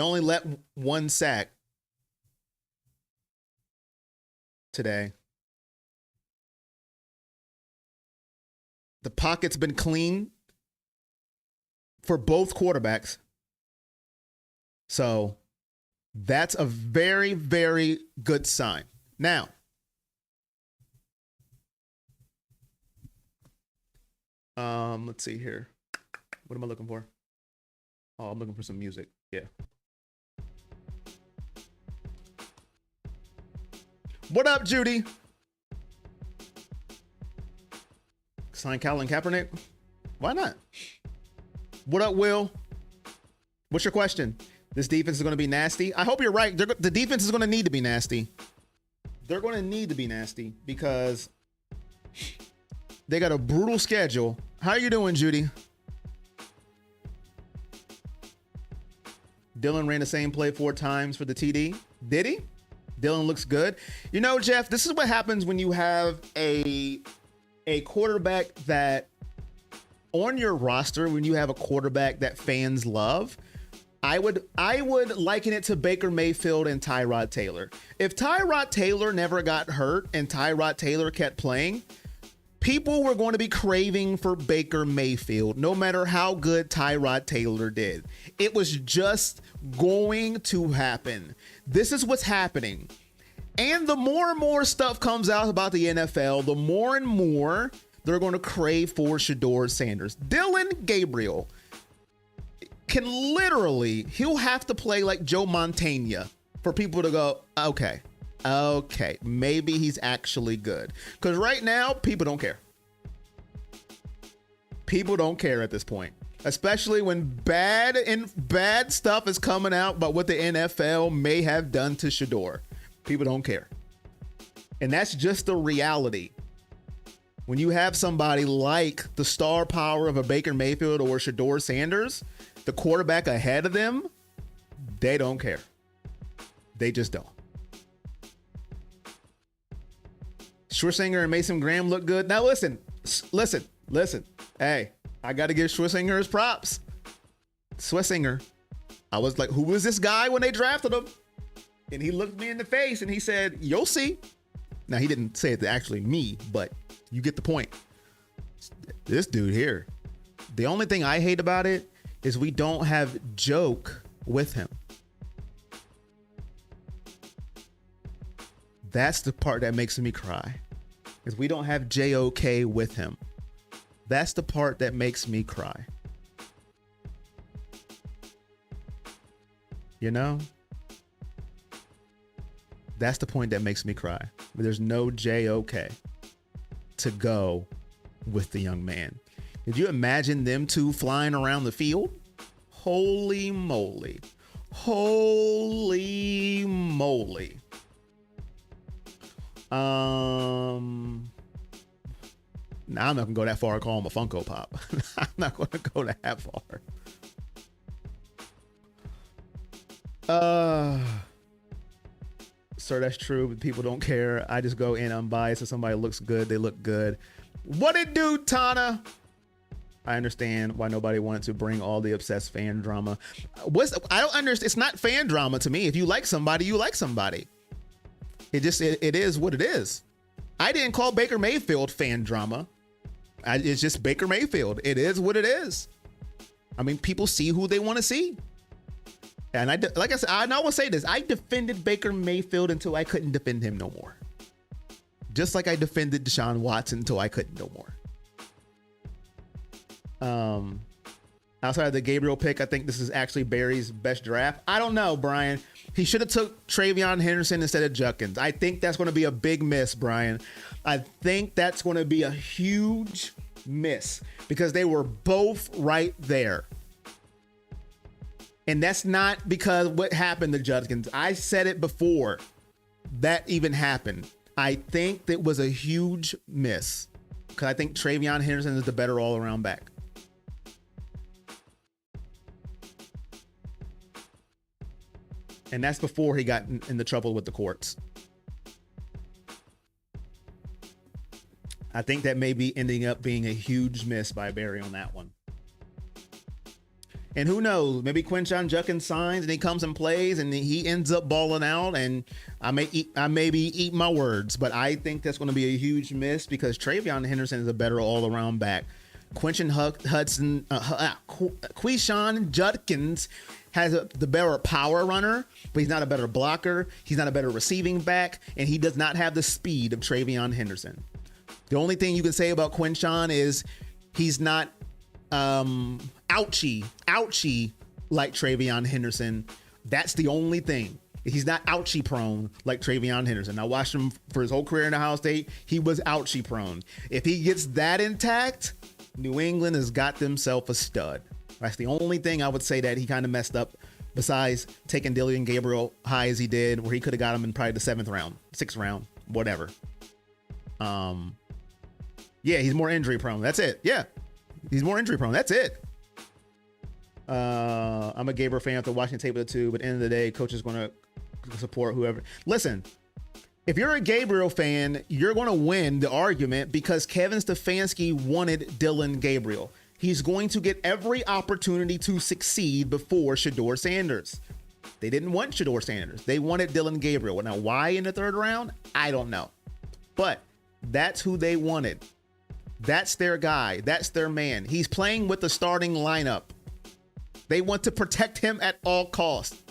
only let 1 sack today. The pocket's been clean for both quarterbacks. So that's a very, very good sign. Now, let's see here. What am I looking for? Oh, I'm looking for some music. Yeah. What up, Judy? Sign Colin Kaepernick? Why not? What up, Will? What's your question? This defense is going to be nasty. I hope you're right. The defense is going to need to be nasty. They're going to need to be nasty because they got a brutal schedule. How are you doing, Judy? Dylan ran the same play 4 times for the TD. Did he? Dylan looks good. You know, Jeff, this is what happens when you have a quarterback that on your roster, when you have a quarterback that fans love. I would liken it to Baker Mayfield and Tyrod Taylor. If Tyrod Taylor never got hurt and Tyrod Taylor kept playing, people were going to be craving for Baker Mayfield, no matter how good Tyrod Taylor did. It was just going to happen. This is what's happening. And the more and more stuff comes out about the NFL, the more and more they're going to crave for Shedeur Sanders. Dylan Gabriel can literally, he'll have to play like Joe Montana for people to go, okay, maybe he's actually good. Because right now, people don't care. People don't care at this point, especially when bad stuff is coming out about what the NFL may have done to Shedeur. People don't care. And that's just the reality. When you have somebody like the star power of a Baker Mayfield or Shedeur Sanders, the quarterback ahead of them, they don't care. They just don't. Schwarzenegger and Mason Graham look good. Now listen. Hey, I got to give Schwarzenegger his props. Schwarzenegger. I was like, who was this guy when they drafted him? And he looked me in the face and he said, you'll see. Now, he didn't say it to actually me, but you get the point. This dude here. The only thing I hate about it is we don't have joke with him. That's the part that makes me cry. Is we don't have JOK with him. That's the part that makes me cry. You know? That's the point that makes me cry. There's no JOK to go with the young man. Did you imagine them two flying around the field? Holy moly. Holy moly. Now I'm not gonna go that far and call him a Funko Pop. I'm not gonna go that far. Sir, that's true, but people don't care. I just go in unbiased. If somebody looks good, they look good. What it do, Tana? I understand why nobody wanted to bring all the obsessed fan drama. I don't understand. It's not fan drama to me. If you like somebody, you like somebody. It is what it is. I didn't call Baker Mayfield fan drama. It's just Baker Mayfield. It is what it is. I mean, people see who they want to see. And like I said, I will say this. I defended Baker Mayfield until I couldn't defend him no more. Just like I defended Deshaun Watson until I couldn't no more. Outside of the Gabriel pick, I think this is actually Barry's best draft. I don't know, Brian. He should have took Travion Henderson instead of Judkins. I think that's going to be a big miss, Brian. I think that's going to be a huge miss because they were both right there. And that's not because what happened to Judkins. I said it before that even happened. I think that was a huge miss because I think Travion Henderson is the better all-around back. And that's before he got in the trouble with the courts. I think that may be ending up being a huge miss by Barry on that one. And who knows, maybe Quinshon Judkins signs and he comes and plays and he ends up balling out and I may be eating my words, but I think that's going to be a huge miss because Travion Henderson is a better all-around back. Quinshon Judkins has the better power runner, but he's not a better blocker. He's not a better receiving back, and he does not have the speed of Travion Henderson. The only thing you can say about Quinshon is he's not ouchy like Travion Henderson. That's the only thing. He's not ouchy prone like Travion Henderson. I watched him for his whole career in Ohio State. He was ouchy prone. If he gets that intact, New England has got themselves a stud. That's the only thing I would say that he kind of messed up besides taking Dylan Gabriel high as he did, where he could have got him in probably the 7th round, 6th round, whatever. Yeah, he's more injury prone. That's it. Yeah, he's more injury prone. That's it. I'm a Gabriel fan after watching tape of the two, but at the end of the day, coach is going to support whoever. Listen, if you're a Gabriel fan, you're going to win the argument because Kevin Stefanski wanted Dylan Gabriel. He's going to get every opportunity to succeed before Shedeur Sanders. They didn't want Shedeur Sanders. They wanted Dylan Gabriel. Now, why in the 3rd round? I don't know. But that's who they wanted. That's their guy. That's their man. He's playing with the starting lineup. They want to protect him at all costs.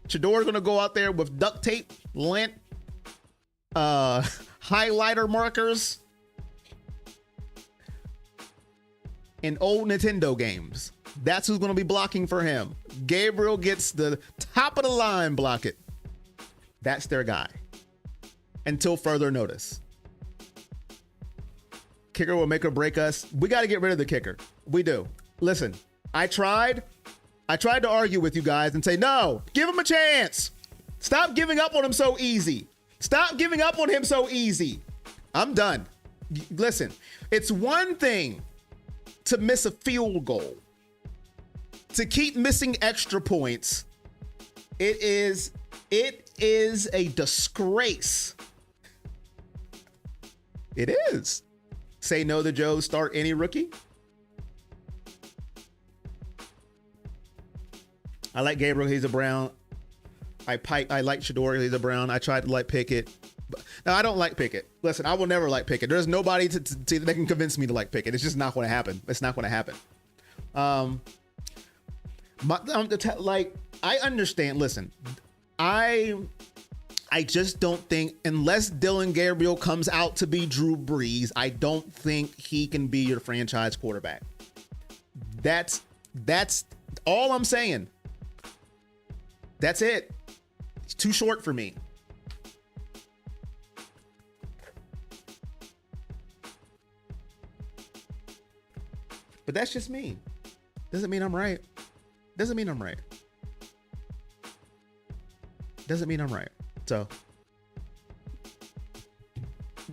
Shedeur is going to go out there with duct tape, lint, highlighter markers, in old Nintendo games. That's who's going to be blocking for him. Gabriel gets the top of the line block it. That's their guy. Until further notice. Kicker will make or break us. We got to get rid of the kicker. We do. Listen, I tried to argue with you guys and say, no, give him a chance. Stop giving up on him so easy. Stop giving up on him so easy. I'm done. Listen, it's one thing to miss a field goal, to keep missing extra points. It is a disgrace. It is. Say no to Joe, start any rookie. I like Gabriel, he's a Brown. I like Shedeur, he's a Brown. I tried to like Pickett. No, I don't like Pickett. Listen, I will never like Pickett. There's nobody that can convince me to like Pickett. It's just not going to happen. It's not going to happen. I understand. Listen, I just don't think, unless Dylan Gabriel comes out to be Drew Brees, I don't think he can be your franchise quarterback. That's all I'm saying. That's it. It's too short for me. that's just me. Doesn't mean I'm right. Doesn't mean I'm right. Doesn't mean I'm right. So,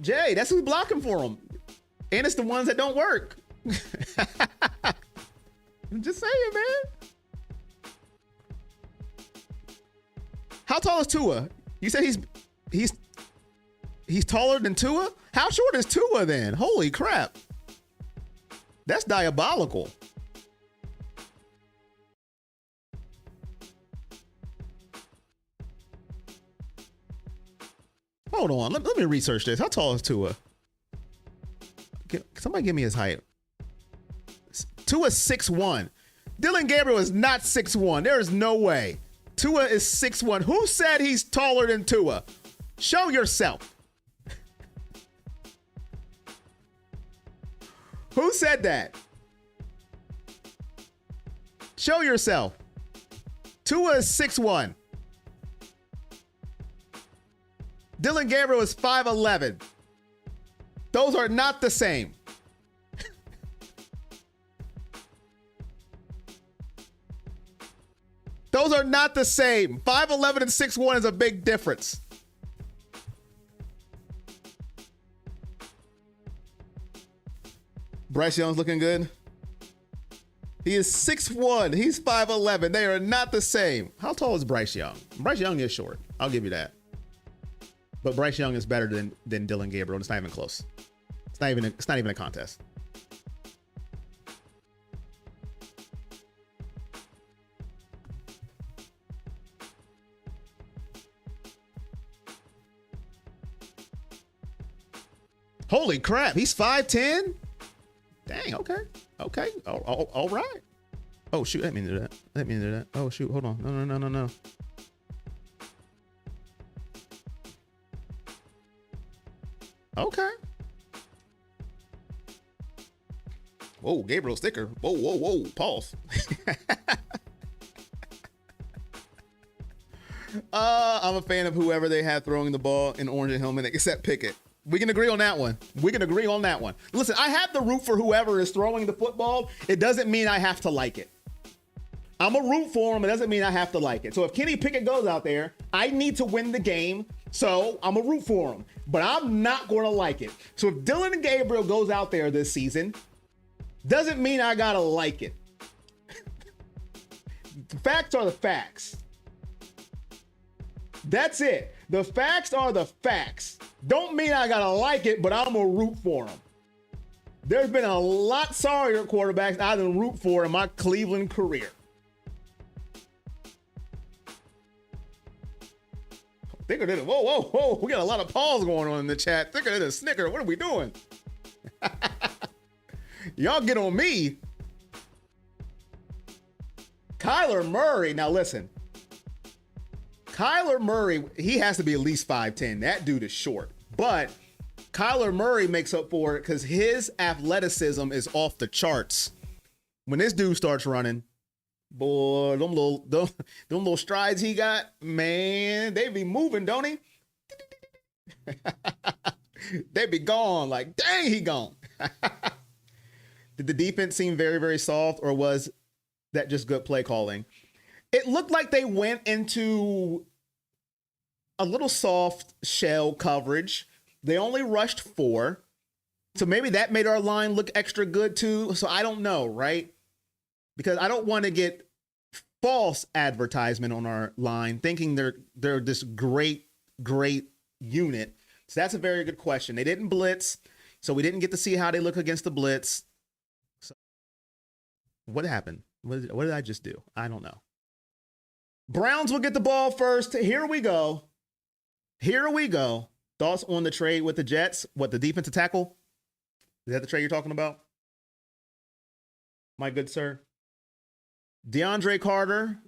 Jay, that's who's blocking for him. And it's the ones that don't work. I'm just saying, man. How tall is Tua? You said he's taller than Tua? How short is Tua then? Holy crap. That's diabolical. Hold on. Let me research this. How tall is Tua? Somebody give me his height. Tua's 6'1". Dylan Gabriel is not 6'1". There is no way. Tua is 6'1". Who said he's taller than Tua? Show yourself. Who said that? Show yourself. Tua is 6'1". Dylan Gabriel is 5'11". Those are not the same. Those are not the same. 5'11" and 6'1" is a big difference. Bryce Young's looking good. He is 6'1". He's 5'11". They are not the same. How tall is Bryce Young? Bryce Young is short. I'll give you that. But Bryce Young is better than Dylan Gabriel. It's not even close. It's not even a contest. Holy crap, he's 5'10"? Dang, okay. Okay. All right. Oh shoot, I didn't mean to do that. Oh shoot, hold on. No. Okay. Whoa, Gabriel sticker. Whoa. Pause. I'm a fan of whoever they have throwing the ball in orange and helmet, except Pickett. We can agree on that one. Listen, I have to root for whoever is throwing the football. It doesn't mean I have to like it. I'm a root for him. It doesn't mean I have to like it. So if Kenny Pickett goes out there, I need to win the game. So I'm a root for him, but I'm not going to like it. So if Dylan Gabriel goes out there this season, doesn't mean I got to like it. The facts are the facts. That's it. The facts are the facts. Don't mean I got to like it, but I'm a root for him. There's been a lot sorrier quarterbacks I didn't root for in my Cleveland career. Thicker than whoa. We got a lot of pause going on in the chat. Thicker than a Snicker. What are we doing? Y'all get on me. Kyler Murray. Now listen. Kyler Murray, he has to be at least 5'10". That dude is short. But Kyler Murray makes up for it because his athleticism is off the charts. When this dude starts running, boy, them little strides he got, man, they be moving, don't he? They be gone like, dang, he gone. Did the defense seem very, very soft, or was that just good play calling? It looked like they went into a little soft shell coverage. They only rushed 4. So maybe that made our line look extra good too. So I don't know, right? Because I don't want to get false advertisement on our line thinking they're this great unit. So that's a very good question. They didn't blitz, so we didn't get to see how they look against the blitz. So what happened? What did I just do? I don't know. Browns will get the ball first. Here we go. Thoughts on the trade with the Jets? What, the defensive tackle? Is that the trade you're talking about? My good sir. DeAndre Carter,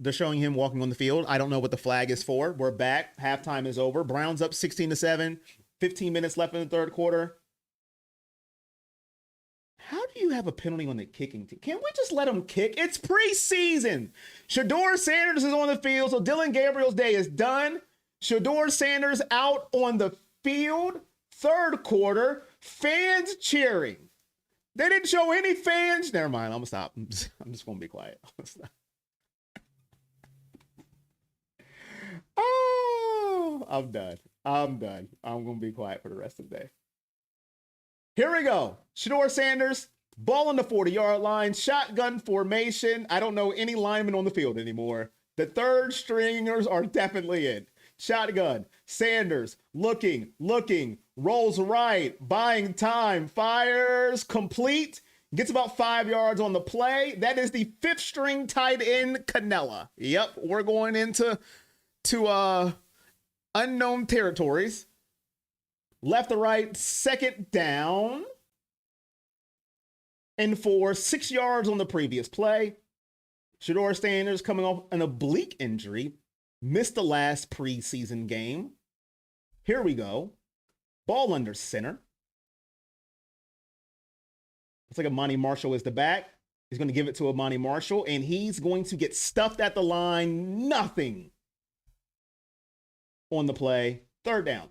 they're showing him walking on the field. I don't know what the flag is for. We're back. Halftime is over. Browns up 16-7. 15 minutes left in the third quarter. How do you have a penalty on the kicking team? Can't we just let them kick? It's preseason. Shedeur Sanders is on the field, so Dylan Gabriel's day is done. Shedeur Sanders out on the field. Third quarter. Fans cheering. They didn't show any fans. Never mind. I'm gonna stop. I'm just gonna be quiet. Oh, I'm done. I'm gonna be quiet for the rest of the day. Here we go. Shedeur Sanders, ball on the 40-yard line, shotgun formation. I don't know any linemen on the field anymore. The third stringers are definitely in. Shotgun. Sanders looking, rolls right, buying time, fires, complete, gets about 5 yards on the play. That is the fifth string tight end, Canella. Yep, we're going into unknown territories. Left to right, second down. And for 6 yards on the previous play. Shedeur Sanders coming off an oblique injury. Missed the last preseason game. Here we go. Ball under center. Looks like Amani Marshall is the back. He's going to give it to Amani Marshall, and he's going to get stuffed at the line. Nothing on the play. Third down.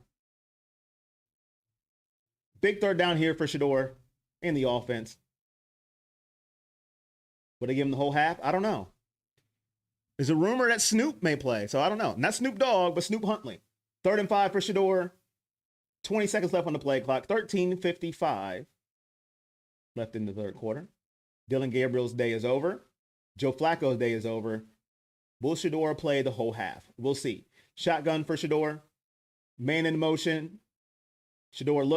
Big third down here for Shedeur and the offense. Would they give him the whole half? I don't know. There's a rumor that Snoop may play, so I don't know. Not Snoop Dogg, but Snoop Huntley. 3rd and 5 for Shedeur. 20 seconds left on the play clock. 13:55 left in the third quarter. Dylan Gabriel's day is over. Joe Flacco's day is over. Will Shedeur play the whole half? We'll see. Shotgun for Shedeur. Man in motion. Shedeur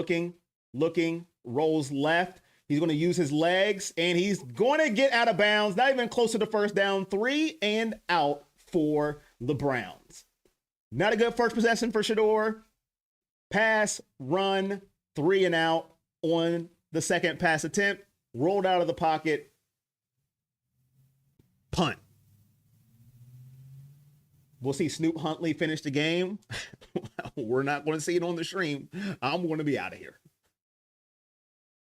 looking, rolls left. He's going to use his legs, and he's going to get out of bounds. Not even close to the first down. 3 and out for the Browns. Not a good first possession for Shedeur. Pass, run, 3 and out on the second pass attempt. Rolled out of the pocket. Punt. We'll see Snoop Huntley finish the game. We're not going to see it on the stream. I'm going to be out of here.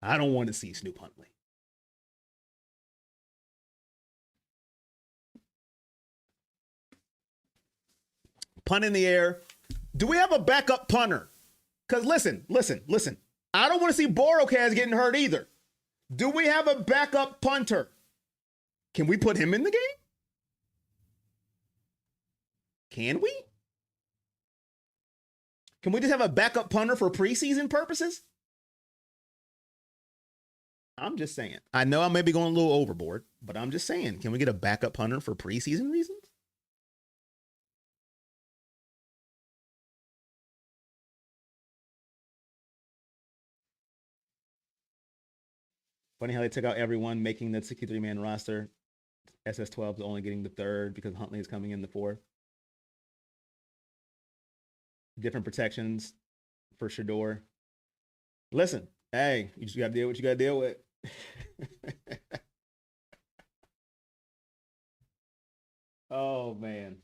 I don't want to see Snoop Huntley. Punt in the air. Do we have a backup punter? Because listen. I don't want to see Borokaz getting hurt either. Do we have a backup punter? Can we put him in the game? Can we? Can we just have a backup punter for preseason purposes? I'm just saying. I know I may be going a little overboard, but I'm just saying. Can we get a backup punter for preseason reasons? Funny how they took out everyone, making the 63-man roster. SS12 is only getting the third because Huntley is coming in the fourth. Different protections for Shedeur. Listen, hey, you just got to deal with what you got to deal with. Oh, man.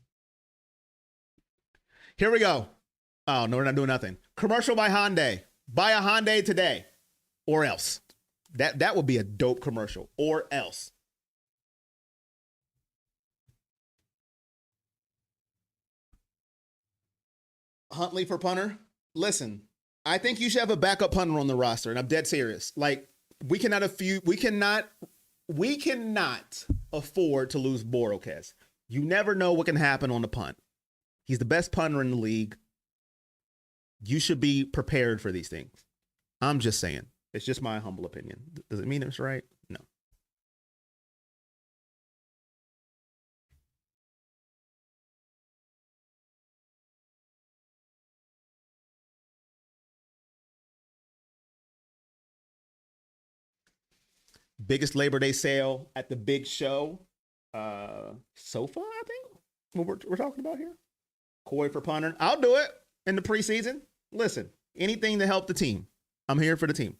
Here we go. Oh, no, we're not doing nothing. Commercial by Hyundai. Buy a Hyundai today or else. That would be a dope commercial, or else. Huntley for punter. Listen, I think you should have a backup punter on the roster, and I'm dead serious. Like, we cannot afford to lose Borokaz. You never know what can happen on the punt. He's the best punter in the league. You should be prepared for these things. I'm just saying. It's just my humble opinion. Does it mean it's right? No. Biggest Labor Day sale at the big show. So far, I think, what we're talking about here. Corey for punter. I'll do it in the preseason. Listen, anything to help the team. I'm here for the team.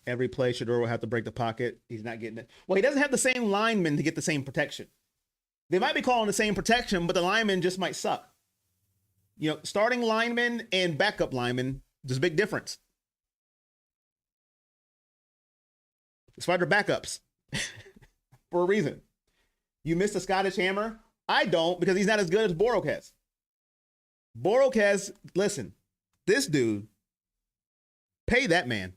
Every play, Shedeur will have to break the pocket. He's not getting it. Well, he doesn't have the same lineman to get the same protection. They might be calling the same protection, but the lineman just might suck. You know, starting lineman and backup lineman, there's a big difference. That's why they're backups for a reason. You missed the Scottish Hammer? I don't, because he's not as good as Borokes. Borokes, listen, this dude, pay that man.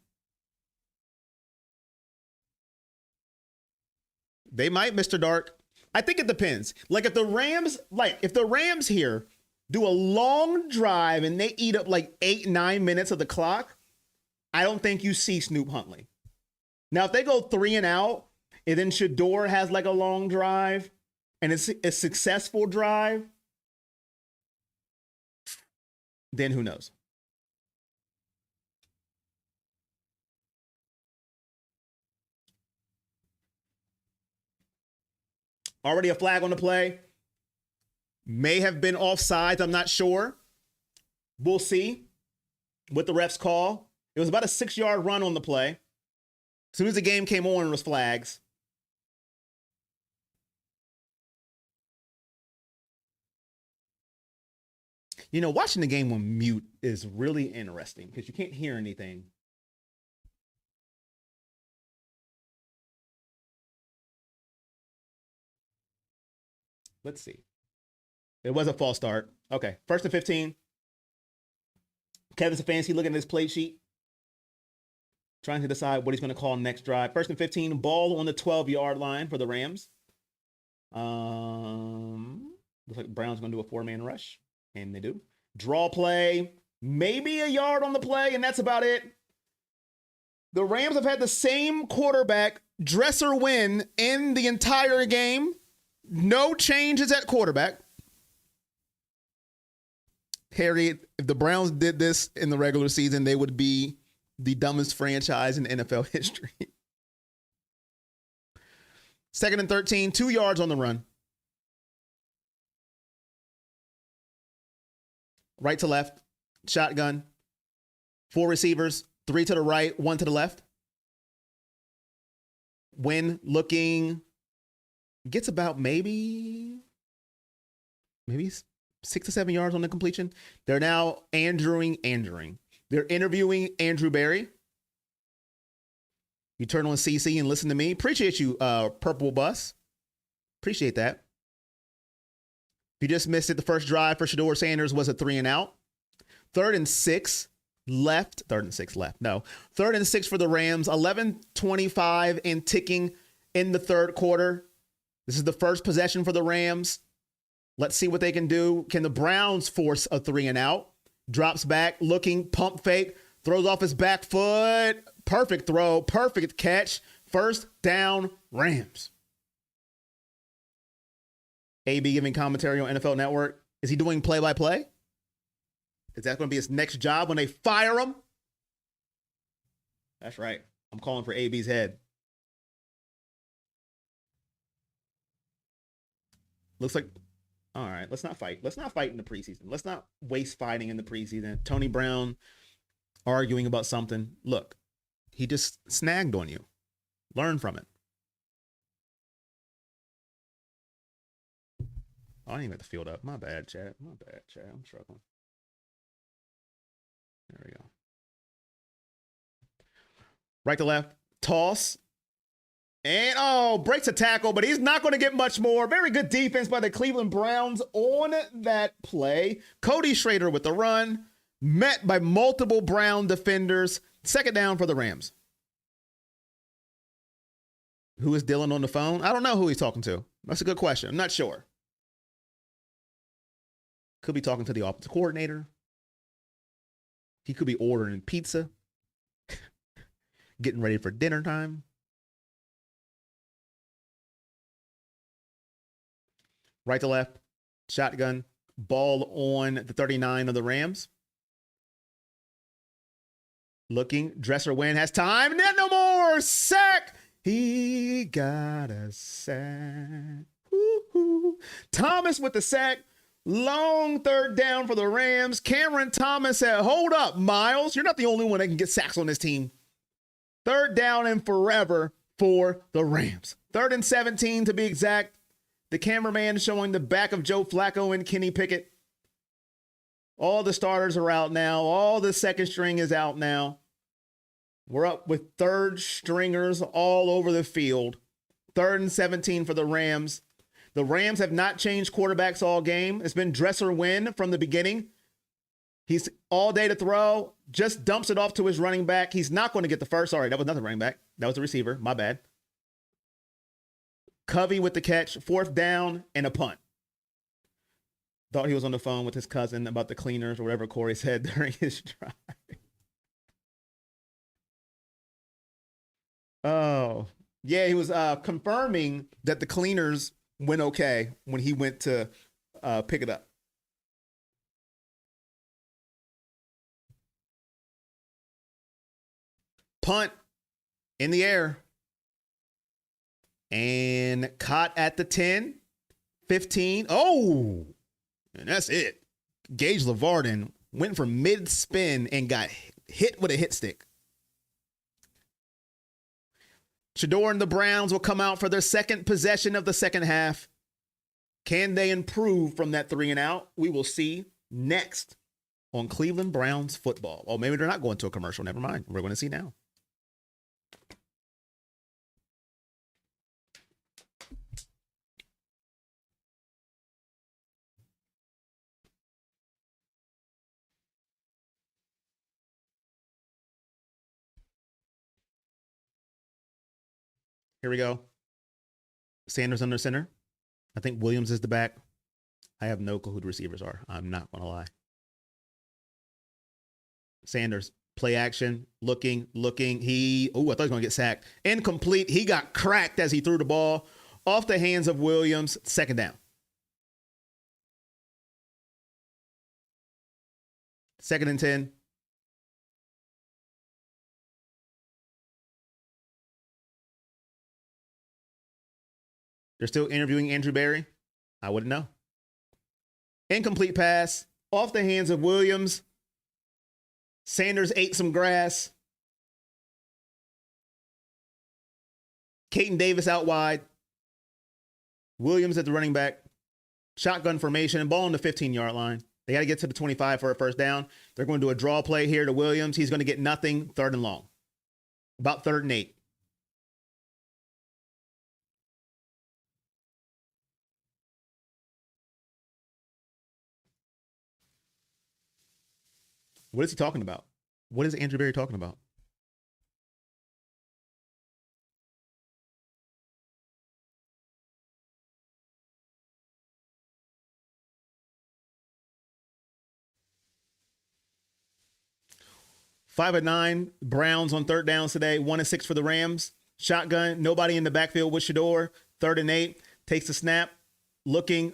They might, Mr. Dark. I think it depends. Like if the Rams here do a long drive and they eat up like 8-9 minutes of the clock, I don't think you see Snoop Huntley. Now, if they go 3 and out, and then Shedeur has like a long drive, and it's a successful drive, then who knows? Already a flag on the play. May have been offsides. I'm not sure. We'll see what the refs call. It was about a 6-yard run on the play. As soon as the game came on, it was flags. You know, watching the game on mute is really interesting because you can't hear anything. Let's see. It was a false start. Okay, 1st and 15. Kevin Stefanski looking at his plate sheet, trying to decide what he's going to call next drive. 1st and 15, ball on the 12-yard line for the Rams. Looks like Brown's going to do a 4-man rush, and they do. Draw play, maybe a yard on the play, and that's about it. The Rams have had the same quarterback, Dresser, win in the entire game. No changes at quarterback. Harry, if the Browns did this in the regular season, they would be the dumbest franchise in NFL history. 2nd and 13, 2 yards on the run. Right to left, shotgun. 4 receivers, 3 to the right, 1 to the left. Win looking, gets about maybe 6 to 7 yards on the completion. They're now Andrewing. They're interviewing Andrew Berry. You turn on CC and listen to me. Appreciate you, Purple Bus. Appreciate that. If you just missed it, the first drive for Shedeur Sanders was a 3 and out. 3rd and 6 left. 3rd and 6 left. No. 3rd and 6 for the Rams. 11:25 and ticking in the 3rd quarter. This is the first possession for the Rams. Let's see what they can do. Can the Browns force a 3 and out? Drops back, looking, pump fake, throws off his back foot. Perfect throw, perfect catch. 1st down, Rams. AB giving commentary on NFL Network. Is he doing play-by-play? Is that going to be his next job when they fire him? That's right. I'm calling for AB's head. Looks like, all right, let's not fight. Let's not fight in the preseason. Let's not waste fighting in the preseason. Tony Brown arguing about something. Look, he just snagged on you. Learn from it. I didn't even have to field up. My bad, chat. My bad, chat. I'm struggling. There we go. Right to left. Toss. And, breaks a tackle, but he's not going to get much more. Very good defense by the Cleveland Browns on that play. Cody Schrader with the run. Met by multiple Brown defenders. 2nd down for the Rams. Who is Dylan on the phone? I don't know who he's talking to. That's a good question. I'm not sure. Could be talking to the offensive coordinator. He could be ordering pizza. Getting ready for dinner time. Right to left. Shotgun. Ball on the 39 of the Rams. Looking. Dresser win. Has time. No more. Sack. He got a sack. Woo-hoo. Thomas with the sack. Long 3rd down for the Rams. Cameron Thomas said, hold up, Miles. You're not the only one that can get sacks on this team. 3rd down and forever for the Rams. 3rd and 17 to be exact. The cameraman showing the back of Joe Flacco and Kenny Pickett. All the starters are out now. All the 2nd string is out now. We're up with 3rd stringers all over the field. 3rd and 17 for the Rams. The Rams have not changed quarterbacks all game. It's been Dresser win from the beginning. He's all day to throw, just dumps it off to his running back. He's not going to get the first. Sorry, that was not the running back. That was the receiver. My bad. Covey with the catch, 4th down, and a punt. Thought he was on the phone with his cousin about the cleaners or whatever Corey said during his drive. Oh, yeah, he was confirming that the cleaners went okay when he went to pick it up. Punt in the air and caught at the 10, 15. Oh, and that's it. Gage LeVarden went for mid spin and got hit with a hit stick. Shedeur and the Browns will come out for their second possession of the second half. Can they improve from that 3 and out? We will see next on Cleveland Browns football. Oh, maybe they're not going to a commercial. Never mind. We're going to see now. Here we go. Sanders under center. I think Williams is the back. I have no clue who the receivers are. I'm not going to lie. Sanders, play action, looking. I thought he was going to get sacked. Incomplete. He got cracked as he threw the ball off the hands of Williams. 2nd down. 2nd and 10. They're still interviewing Andrew Berry. I wouldn't know. Incomplete pass off the hands of Williams. Sanders ate some grass. Caden Davis out wide. Williams at the running back. Shotgun formation. Ball on the 15-yard line. They got to get to the 25 for a first down. They're going to do a draw play here to Williams. He's going to get nothing. 3rd and long. About 3rd and 8. What is he talking about? What is Andrew Berry talking about? Five and 9 Browns on 3rd downs today. 1 and 6 for the Rams. Shotgun. Nobody in the backfield with Shedeur. 3rd and 8. Takes the snap. Looking.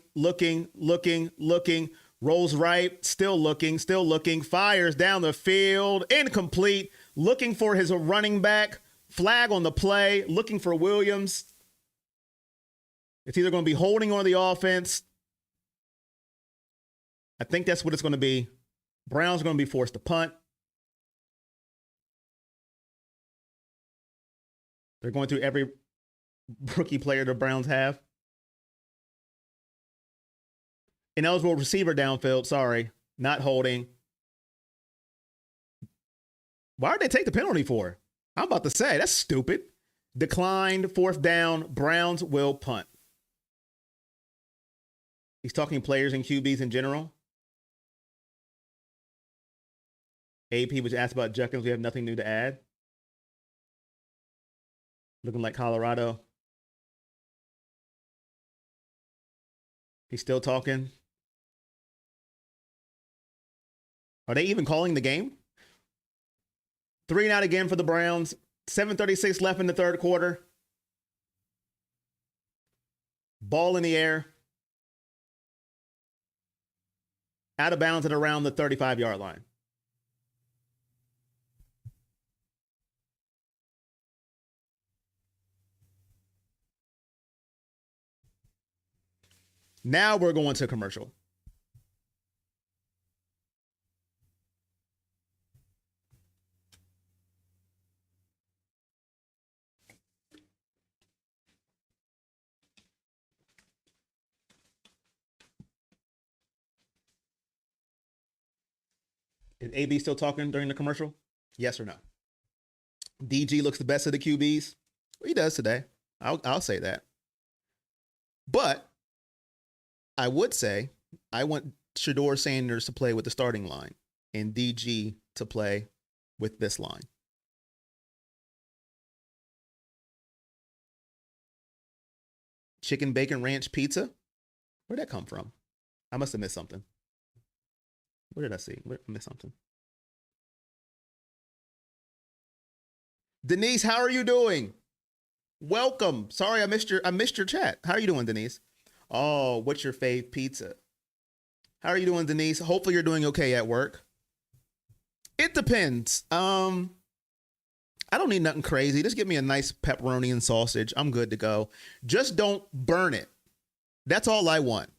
Rolls right, still looking, fires down the field, incomplete, looking for his running back, flag on the play, looking for Williams. It's either going to be holding on the offense. I think that's what it's going to be. Browns are going to be forced to punt. They're going through every rookie player the Browns have. Ineligible receiver downfield. Sorry. Not holding. Why did they take the penalty for? I'm about to say, that's stupid. Declined. 4th down. Browns will punt. He's talking players and QBs in general. AP was asked about Junkins. We have nothing new to add. Looking like Colorado. He's still talking. Are they even calling the game? 3 and out again for the Browns. 7:36 left in the 3rd quarter. Ball in the air. Out of bounds at around the 35-yard line. Now we're going to commercial. Is AB still talking during the commercial? Yes or no? DG looks the best of the QBs. Well, he does today. I'll say that. But I would say I want Shedeur Sanders to play with the starting line and DG to play with this line. Chicken bacon ranch pizza. Where'd that come from? I must have missed something. What did I see? I missed something. Denise, how are you doing? Welcome. Sorry, I missed your chat. How are you doing, Denise? Oh, what's your fave pizza? How are you doing, Denise? Hopefully you're doing okay at work. It depends. I don't need nothing crazy. Just give me a nice pepperoni and sausage. I'm good to go. Just don't burn it. That's all I want.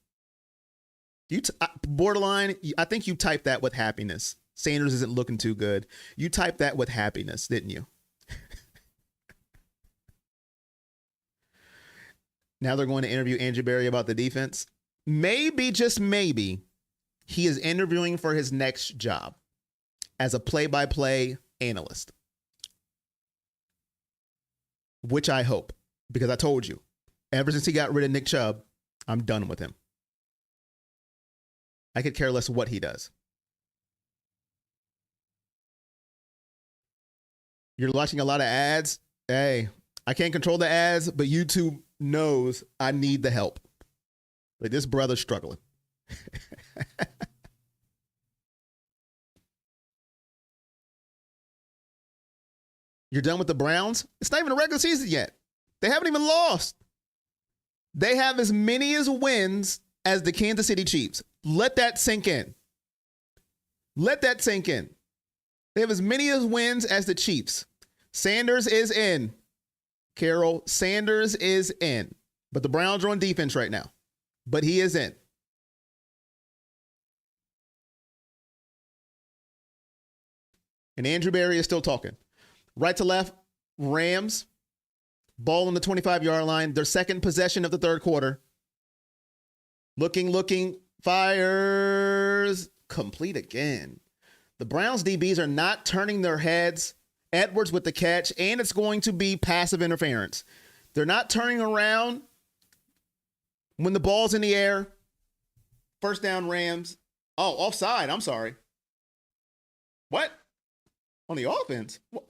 Borderline, I think you typed that with happiness. Sanders isn't looking too good. You typed that with happiness, didn't you? Now they're going to interview Andrew Berry about the defense. Maybe, just maybe, he is interviewing for his next job as a play-by-play analyst. Which I hope, because I told you, ever since he got rid of Nick Chubb, I'm done with him. I could care less what he does. You're watching a lot of ads. Hey, I can't control the ads, but YouTube knows I need the help. Like, this brother's struggling. You're done with the Browns? It's not even a regular season yet. They haven't even lost. They have as many as wins as the Kansas City Chiefs. Let that sink in. Let that sink in. They have as many as wins as the Chiefs. Sanders is in. Carol, Sanders is in. But the Browns are on defense right now. But he is in. And Andrew Berry is still talking. Right to left, Rams. Ball on the 25-yard line. Their second possession of the third quarter. Looking, fires. Complete again. The Browns DBs are not turning their heads. Edwards with the catch, and it's going to be passive interference. They're not turning around when the ball's in the air. First down, Rams. Oh, offside. I'm sorry. What? On the offense? What?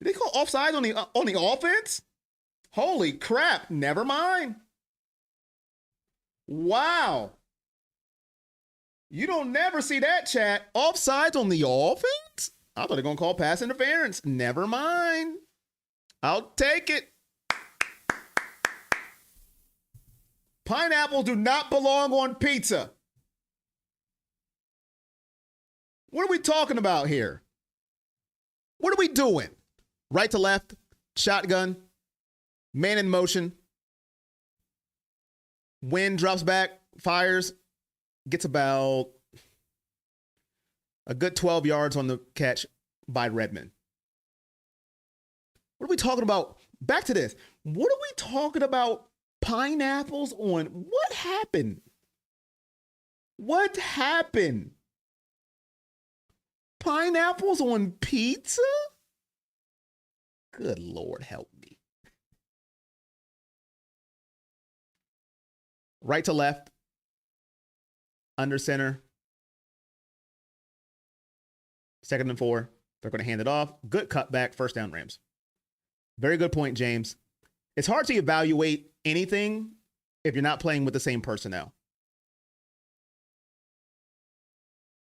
Did they call offside on the offense? Holy crap. Never mind. Wow. You don't never see that, chat. Offsides on the offense? I thought they were going to call pass interference. Never mind. I'll take it. Pineapples do not belong on pizza. What are we talking about here? What are we doing? Right to left, shotgun, man in motion. Wind drops back, fires, gets about a good 12 yards on the catch by Redmond. What are we talking about? Back to this. What are we talking about? Pineapples on what happened? What happened? Pineapples on pizza? Good Lord, help me. Right to left, under center. 2nd and 4. They're going to hand it off. Good cutback. First down, Rams. Very good point, James. It's hard to evaluate anything if you're not playing with the same personnel.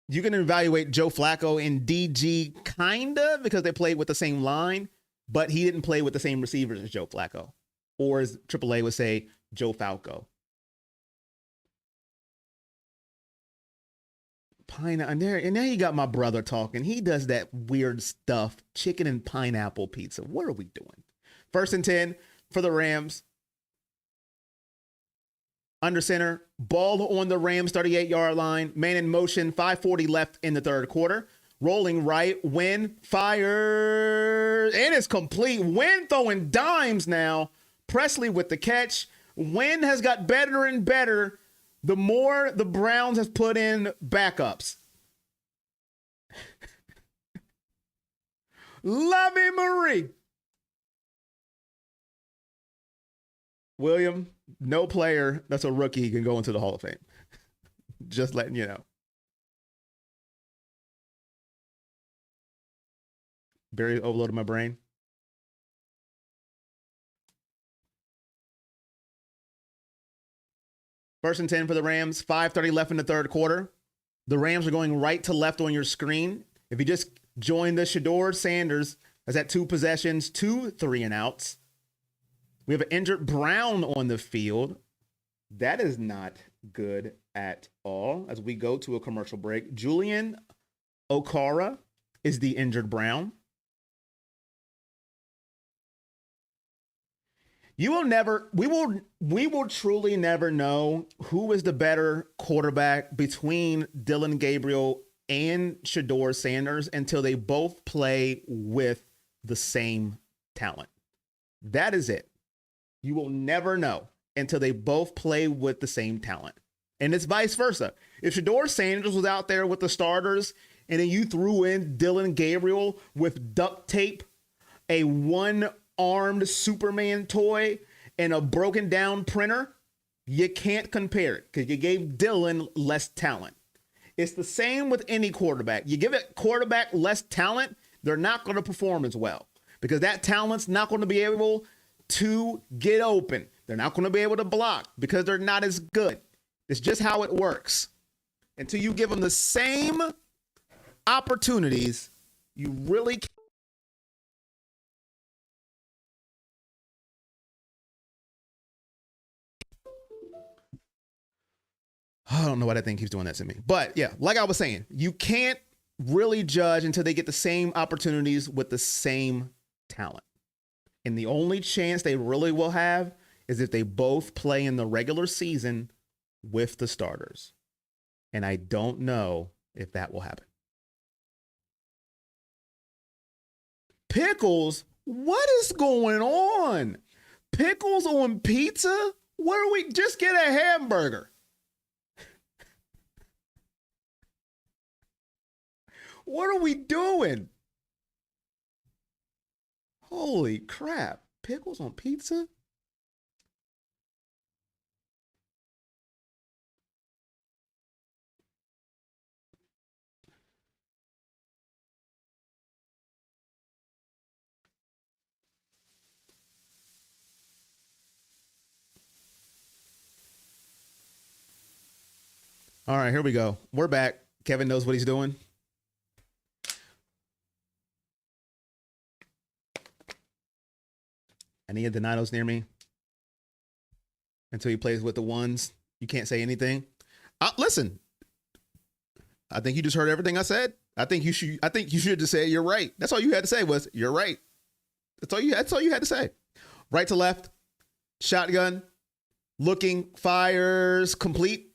You can evaluate Joe Flacco and DG kinda because they played with the same line, but he didn't play with the same receivers as Joe Flacco, or as AAA would say, Joe Falco. And now you got my brother talking. He does that weird stuff, chicken and pineapple pizza. What are we doing? 1st and 10 for the Rams. Under center, ball on the Rams 38-yard line. Man in motion, 5:40 left in the third quarter. Rolling right, Wynn fires, and it's complete. Wynn throwing dimes now. Presley with the catch. Wynn has got better and better the more the Browns has put in backups. Lovey Marie. William, No player that's a rookie can go into the Hall of Fame. Just letting you know. Barry overloaded my brain. First and 10 for the Rams. 5:30 left in the third quarter. The Rams are going right to left on your screen. If you just joined the Shedeur, Sanders has had 2 possessions, 2 3-and-outs. We have an injured Brown on the field. That is not good at all. As we go to a commercial break, Julian Okara is the injured Brown. We will truly never know who is the better quarterback between Dylan Gabriel and Shedeur Sanders until they both play with the same talent. That is it. You will never know until they both play with the same talent. And it's vice versa. If Shedeur Sanders was out there with the starters and then you threw in Dylan Gabriel with duct tape, a one-armed Superman toy, and a broken down printer, you can't compare it because you gave Dylan less talent. It's the same with any quarterback. You give a quarterback less talent, they're not going to perform as well because that talent's not going to be able to get open. They're not going to be able to block because they're not as good. It's just how it works. Until you give them the same opportunities, you really can't. I don't know why that thing keeps doing that to me. But yeah, like I was saying, you can't really judge until they get the same opportunities with the same talent. And the only chance they really will have is if they both play in the regular season with the starters. And I don't know if that will happen. Pickles, what is going on? Pickles on pizza? What are we? Just get a hamburger. What are we doing? Holy crap. Pickles on pizza? All right, here we go. We're back. Kevin knows what he's doing. I need a Donatos near me until he plays with the ones. You can't say anything. Listen, I think you just heard everything I said. I think you should just say you're right. That's all you had to say was you're right. That's all you had to say. Right to left, shotgun, looking, fires, complete.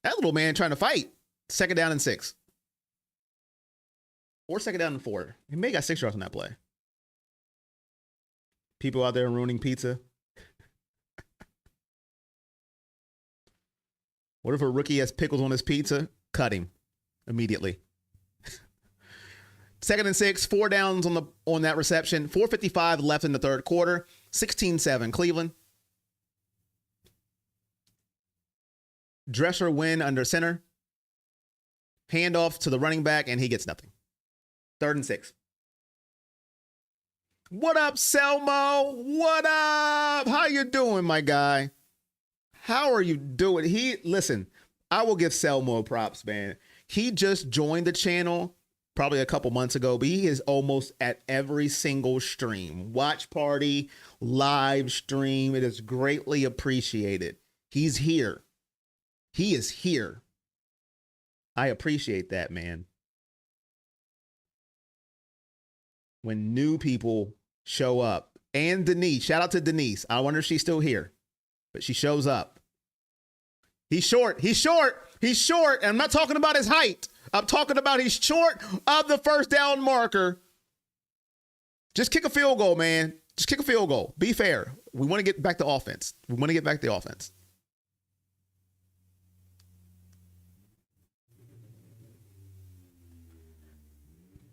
That little man trying to fight. 2nd down and 6. Or 2nd down and 4. He may have got 6 yards on that play. People out there ruining pizza. What if a rookie has pickles on his pizza? Cut him immediately. 2nd and 6, 4 downs on that reception. 4:55 left in the third quarter. 16-7 Cleveland. Dresser win under center. Handoff to the running back, and he gets nothing. 3rd and 6. What up, Selmo? What up? How you doing, my guy? How are you doing? Listen, I will give Selmo props, man. He just joined the channel probably a couple months ago, but he is almost at every single stream. Watch party, live stream. It is greatly appreciated. He's here. He is here. I appreciate that, man. When new people show up. And Denise. Shout out to Denise. I wonder if she's still here. But she shows up. He's short. He's short. He's short. And I'm not talking about his height. I'm talking about he's short of the first down marker. Just kick a field goal, man. Just kick a field goal. Be fair. We want to get back to offense. We want to get back to offense.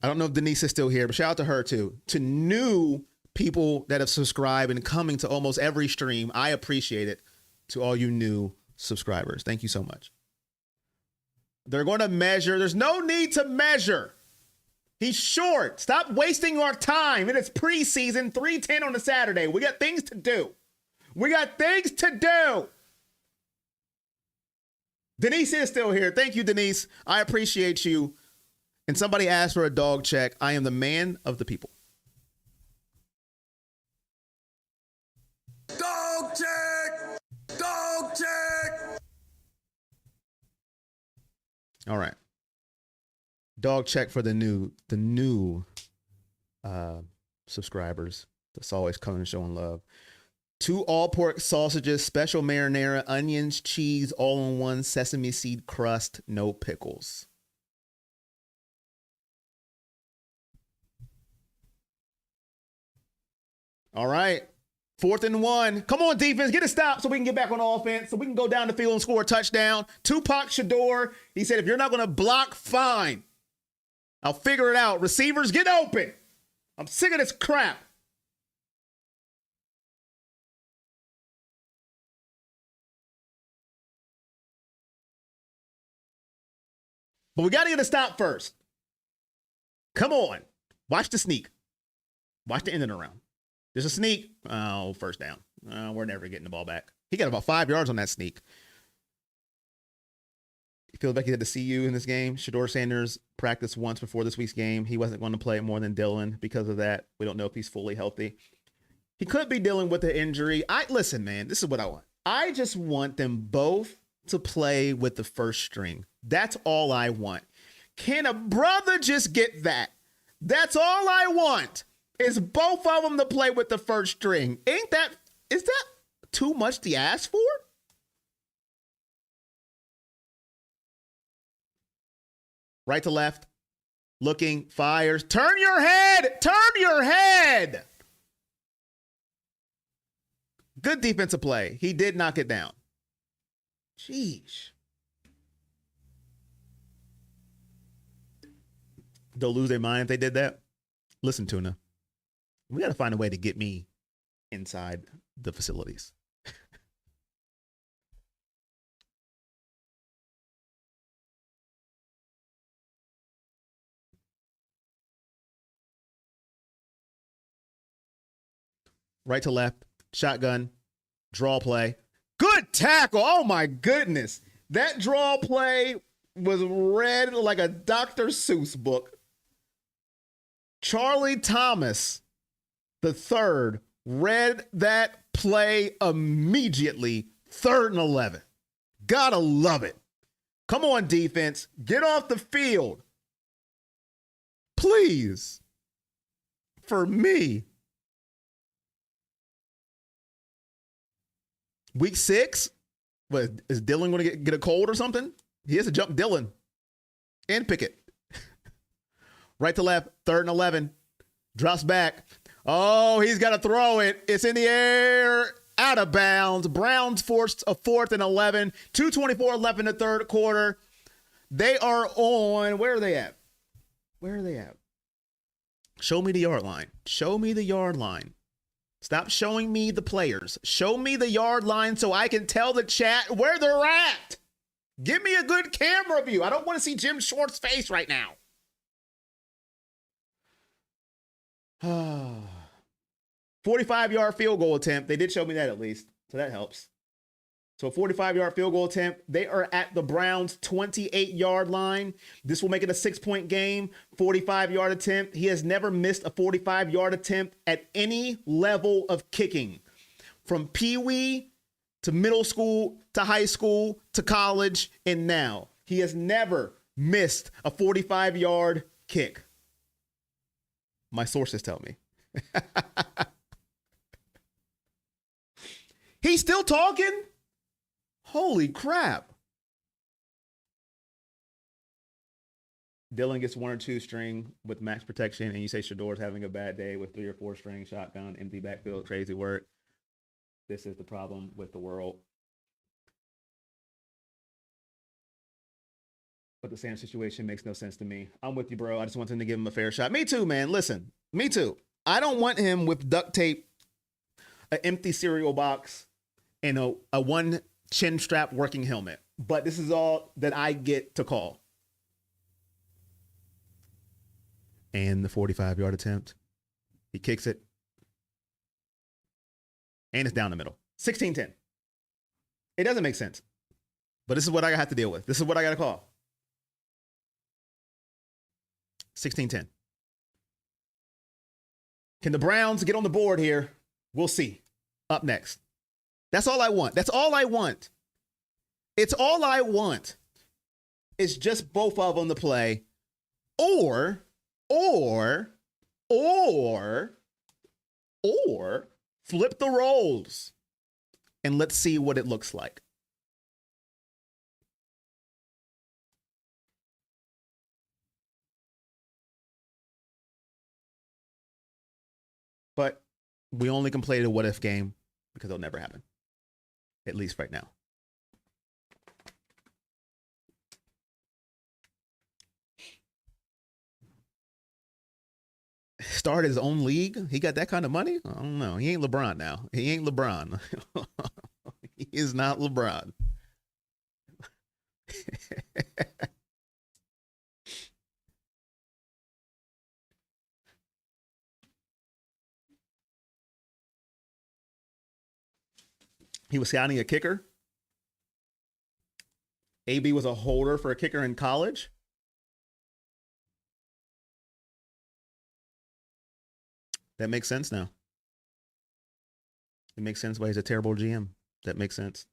I don't know if Denise is still here, but shout out to her too. To new people that have subscribed and coming to almost every stream. I appreciate it. To all you new subscribers, thank you so much. They're going to measure. There's no need to measure. He's short. Stop wasting our time. And it's preseason, 3:10 on a Saturday. We got things to do. Denise is still here. Thank you, Denise. I appreciate you. And somebody asked for a dog check. I am the man of the people. Dog check! Dog check! All right. Dog check for the new subscribers. That's always coming and showing love. 2 all-pork sausages, special marinara, onions, cheese, all-in-one, sesame seed crust, no pickles. All right. 4th and 1. Come on, defense. Get a stop so we can get back on offense, so we can go down the field and score a touchdown. Tupac Shedeur, he said, if you're not going to block, fine. I'll figure it out. Receivers, get open. I'm sick of this crap. But we got to get a stop first. Come on. Watch the sneak. Watch the end of the round. There's a sneak. Oh, first down. We're never getting the ball back. He got about 5 yards on that sneak. You feel like he had to see you in this game? Shedeur Sanders practiced once before this week's game. He wasn't going to play more than Dylan because of that. We don't know if he's fully healthy. He could be dealing with the injury. Listen, man, this is what I want. I just want them both to play with the first string. That's all I want. Can a brother just get that? That's all I want. Is both of them to play with the first string. Is that too much to ask for? Right to left. Looking, fires. Turn your head. Turn your head. Good defensive play. He did knock it down. Jeez. They'll lose their mind if they did that. Listen, Tuna. We got to find a way to get me inside the facilities. Right to left, shotgun, draw play. Good tackle. Oh, my goodness. That draw play was read like a Dr. Seuss book. Charlie Thomas the third read that play immediately. 3rd and 11. Gotta love it. Come on, defense. Get off the field. Please. For me. Week 6. What, is Dylan going to get a cold or something? He has to jump Dylan and Pickett. Right to left. 3rd and 11. Drops back. Oh, he's got to throw it. It's in the air, out of bounds. Browns forced a 4th and 11. 2:24 left in the third quarter. They are on. Where are they at? Show me the yard line. Show me the yard line. Stop showing me the players. Show me the yard line so I can tell the chat where they're at. Give me a good camera view. I don't want to see Jim Short's face right now. 45-yard field goal attempt. They did show me that at least, so that helps. So a 45-yard field goal attempt. They are at the Browns' 28-yard line. This will make it a 6-point game. 45-yard attempt. He has never missed a 45-yard attempt at any level of kicking. From peewee to middle school to high school to college and now. He has never missed a 45-yard kick. My sources tell me. He's still talking? Holy crap. Dylan gets 1 or 2 string with max protection, and you say Shedeur's having a bad day with 3 or 4 string shotgun, empty backfield, crazy work. This is the problem with the world. But the Sanders situation makes no sense to me. I'm with you, bro. I just want them to give him a fair shot. Me too, man. Listen, me too. I don't want him with duct tape, an empty cereal box, and a one chin strap working helmet. But this is all that I get to call. And the 45-yard attempt. He kicks it. And it's down the middle. 16-10. It doesn't make sense. But this is what I have to deal with. This is what I got to call. 16-10. Can the Browns get on the board here? We'll see. Up next. That's all I want. That's all I want. It's all I want. It's just both of them to play. Or flip the roles. And let's see what it looks like. But we only can play the what if game because it'll never happen. At least right now. Start his own league? He got that kind of money? I don't know. He ain't LeBron now. He ain't LeBron. He is not LeBron. He was scouting a kicker. AB was a holder for a kicker in college. That makes sense now. It makes sense why he's a terrible GM. That makes sense.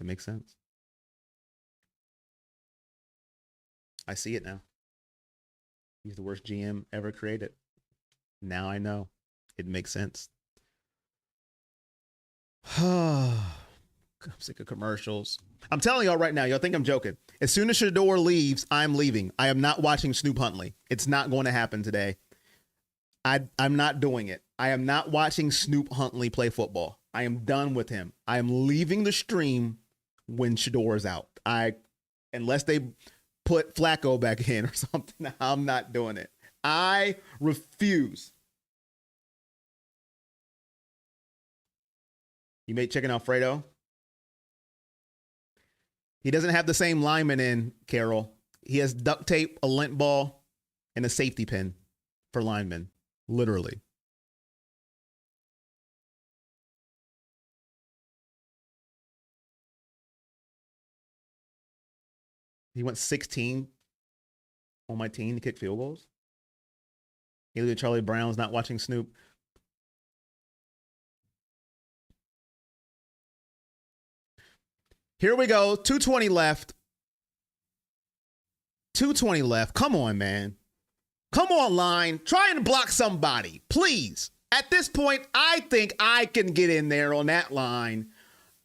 It makes sense. I see it now. He's the worst GM ever created. Now I know. It makes sense. I'm sick of commercials. I'm telling y'all right now, y'all think I'm joking. As soon as Shedeur leaves, I'm leaving. I am not watching Snoop Huntley. It's not going to happen today. I'm not doing it. I am not watching Snoop Huntley play football. I am done with him. I am leaving the stream when Shedeur is out. Unless they put Flacco back in or something, I'm not doing it. I refuse. You made chicken Alfredo? He doesn't have the same lineman in, Carol. He has duct tape, a lint ball, and a safety pin for linemen. Literally. He went 16 on my team to kick field goals. Either Charlie Brown's not watching Snoop. Here we go. 2:20 left. 2:20 left. Come on, man. Come on, line. Try and block somebody, please. At this point, I think I can get in there on that line.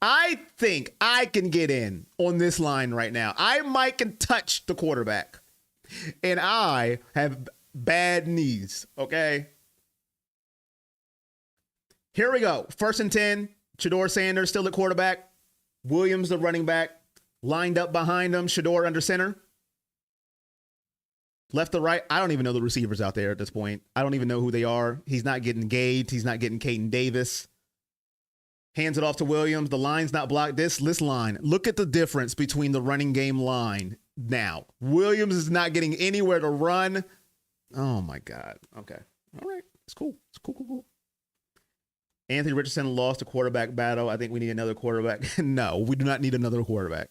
I think I can get in on this line right now. I might can touch the quarterback. And I have bad knees, okay? Here we go. 1st and 10. Shedeur Sanders still at quarterback. Williams, the running back, lined up behind him. Shedeur under center. Left to right. I don't even know the receivers out there at this point. I don't even know who they are. He's not getting Gage. He's not getting Caden Davis. Hands it off to Williams. The line's not blocked. This line. Look at the difference between the running game line now. Williams is not getting anywhere to run. Oh, my God. Okay. All right. It's cool. It's cool. Anthony Richardson lost a quarterback battle. I think we need another quarterback. No, we do not need another quarterback.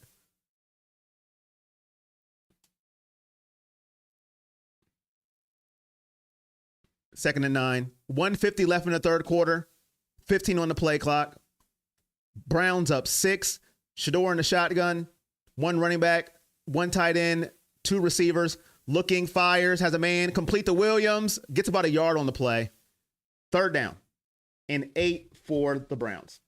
Second and 9. 1:50 left in the third quarter. 15 on the play clock. Browns up 6. Shedeur in the shotgun. 1 running back. 1 tight end. 2 receivers. Looking, fires, has a man. Complete to Williams. Gets about a yard on the play. Third down. And 8 for the Browns.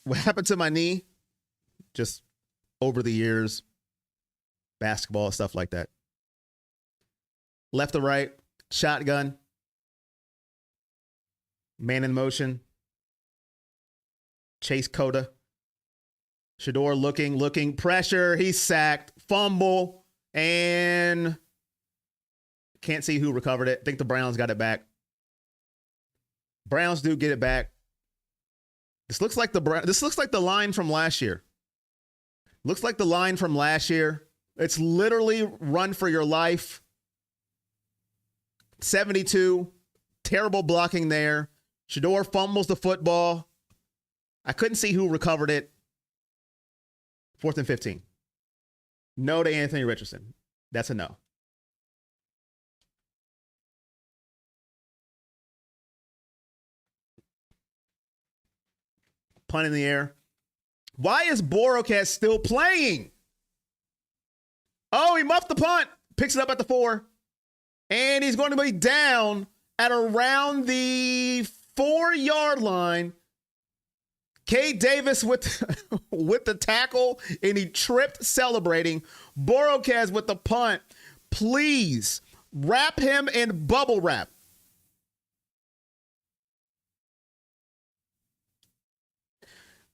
What happened to my knee? Just over the years, basketball, stuff like that. Left to right. Shotgun. Man in motion. Chase Coda. Shedeur looking. Pressure. He's sacked. Fumble. And can't see who recovered it. I think the Browns got it back. Browns do get it back. This looks like the line from last year. Looks like the line from last year. It's literally run for your life. 72. Terrible blocking there. Shedeur fumbles the football. I couldn't see who recovered it. 4th and 15. No to Anthony Richardson. That's a no. Punt in the air. Why is Borocast still playing? Oh, he muffed the punt. Picks it up at the 4. And he's going to be down at around the 4-yard line. Cade Davis with, with the tackle, and he tripped celebrating. Borocast with the punt. Please wrap him in bubble wrap.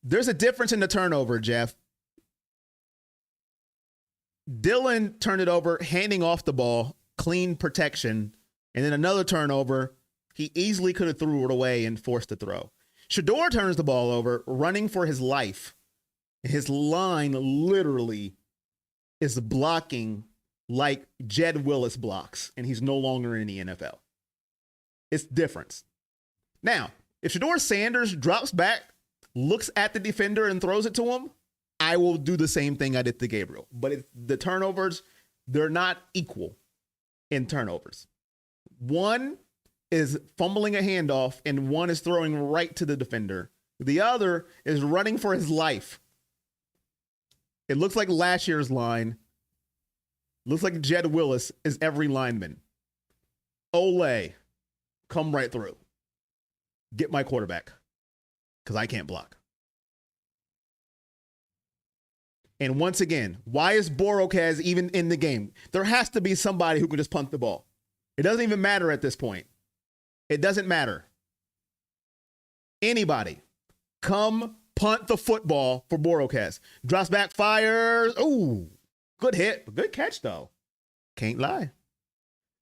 There's a difference in the turnover, Jeff. Dylan turned it over, handing off the ball, clean protection, and then another turnover. He easily could have threw it away and forced the throw. Shedeur turns the ball over, running for his life. His line literally is blocking like Jed Willis blocks, and he's no longer in the NFL. It's difference. Now, if Shedeur Sanders drops back, looks at the defender and throws it to him, I will do the same thing I did to Gabriel. But the turnovers, they're not equal in turnovers. One is fumbling a handoff, and one is throwing right to the defender. The other is running for his life. It looks like last year's line. Looks like Jed Willis is every lineman. Ole, come right through. Get my quarterback, because I can't block. And once again, why is Borocast even in the game? There has to be somebody who can just punt the ball. It doesn't even matter at this point. It doesn't matter. Anybody, come punt the football for Borocast. Drops back, fires. Ooh, good hit. Good catch, though. Can't lie.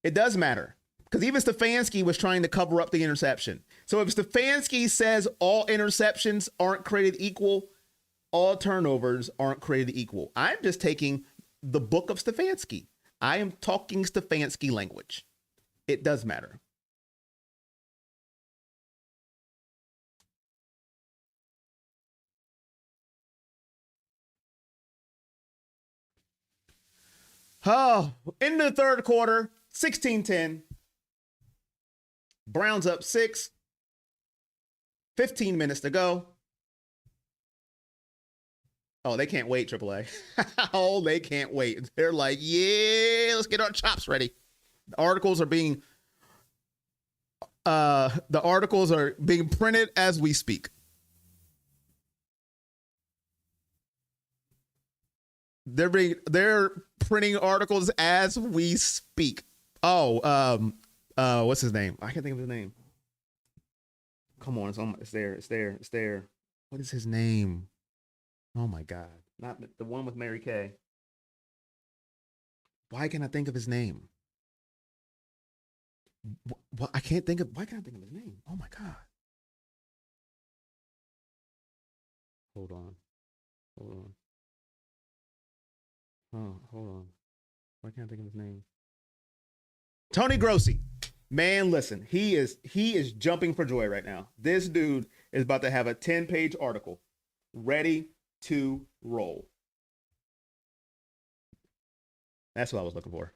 It does matter. Because even Stefanski was trying to cover up the interception. So if Stefanski says all interceptions aren't created equal, all turnovers aren't created equal. I'm just taking the book of Stefanski. I am talking Stefanski language. It does matter. Oh, into the third quarter, 16-10. Browns up 6. 15 minutes to go. Oh, they can't wait, AAA. Oh, they can't wait. They're like, yeah, let's get our chops ready. The articles are being printed as we speak. They're printing articles as we speak. Oh, what's his name? I can't think of his name. Come on, it's there. What is his name? Oh my God. Not the one with Mary Kay. Why can't I think of his name? Why can't I think of his name? Oh my God. Hold on. Oh, hold on. Why can't I think of his name? Tony Grossi. Man, listen, he is jumping for joy right now. This dude is about to have a 10-page article ready to roll. That's what I was looking for.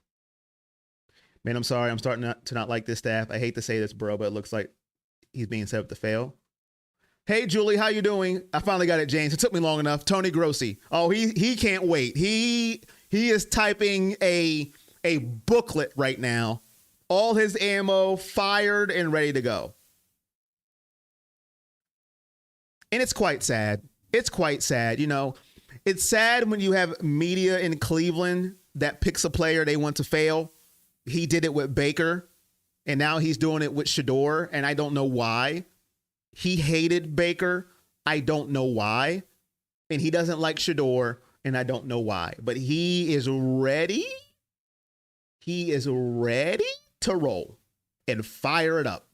Man, I'm sorry. I'm starting to not like this staff. I hate to say this, bro, but it looks like he's being set up to fail. Hey, Julie, how you doing? I finally got it, James. It took me long enough. Tony Grossi. Oh, he can't wait. He is typing a booklet right now. All his ammo fired and ready to go. And it's quite sad. It's quite sad. You know, it's sad when you have media in Cleveland that picks a player they want to fail He did it with Baker, and now he's doing it with Shedeur, and I don't know why. He hated Baker. I don't know why. And he doesn't like Shedeur, and I don't know why. But he is ready. He is ready to roll and fire it up.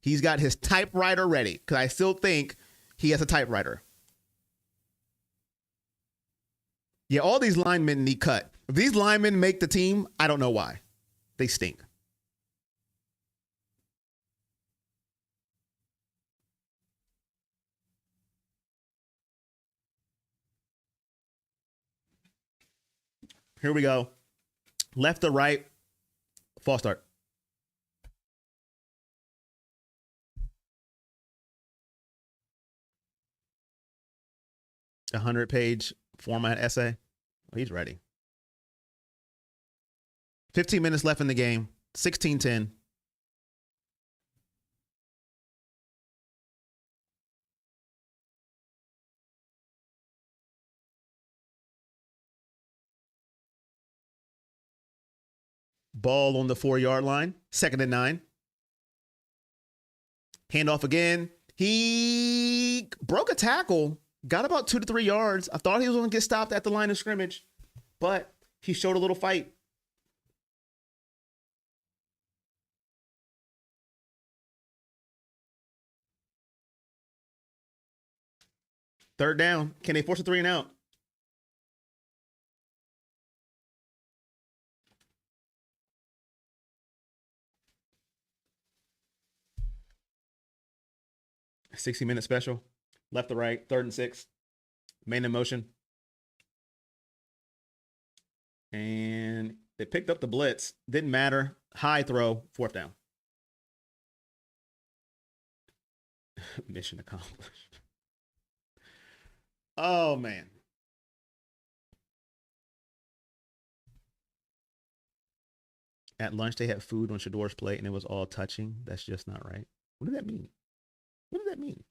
He's got his typewriter ready because I still think he has a typewriter. Yeah, all these linemen need cut. If these linemen make the team, I don't know why. They stink. Here we go. Left to right. False start. A 100-page format essay. Oh, he's ready. 15 minutes left in the game. 16-10. Ball on the 4-yard line. 2nd and 9. Handoff again. He broke a tackle. Got about 2 to 3 yards. I thought he was going to get stopped at the line of scrimmage, but he showed a little fight. Third down. Can they force a 3 and out? A 60-minute special. Left to right. 3rd and 6. Man in motion. And they picked up the blitz. Didn't matter. High throw. 4th down. Mission accomplished. Oh, man. At lunch, they had food on Shedeur's plate, and it was all touching. That's just not right. What does that mean? What does that mean?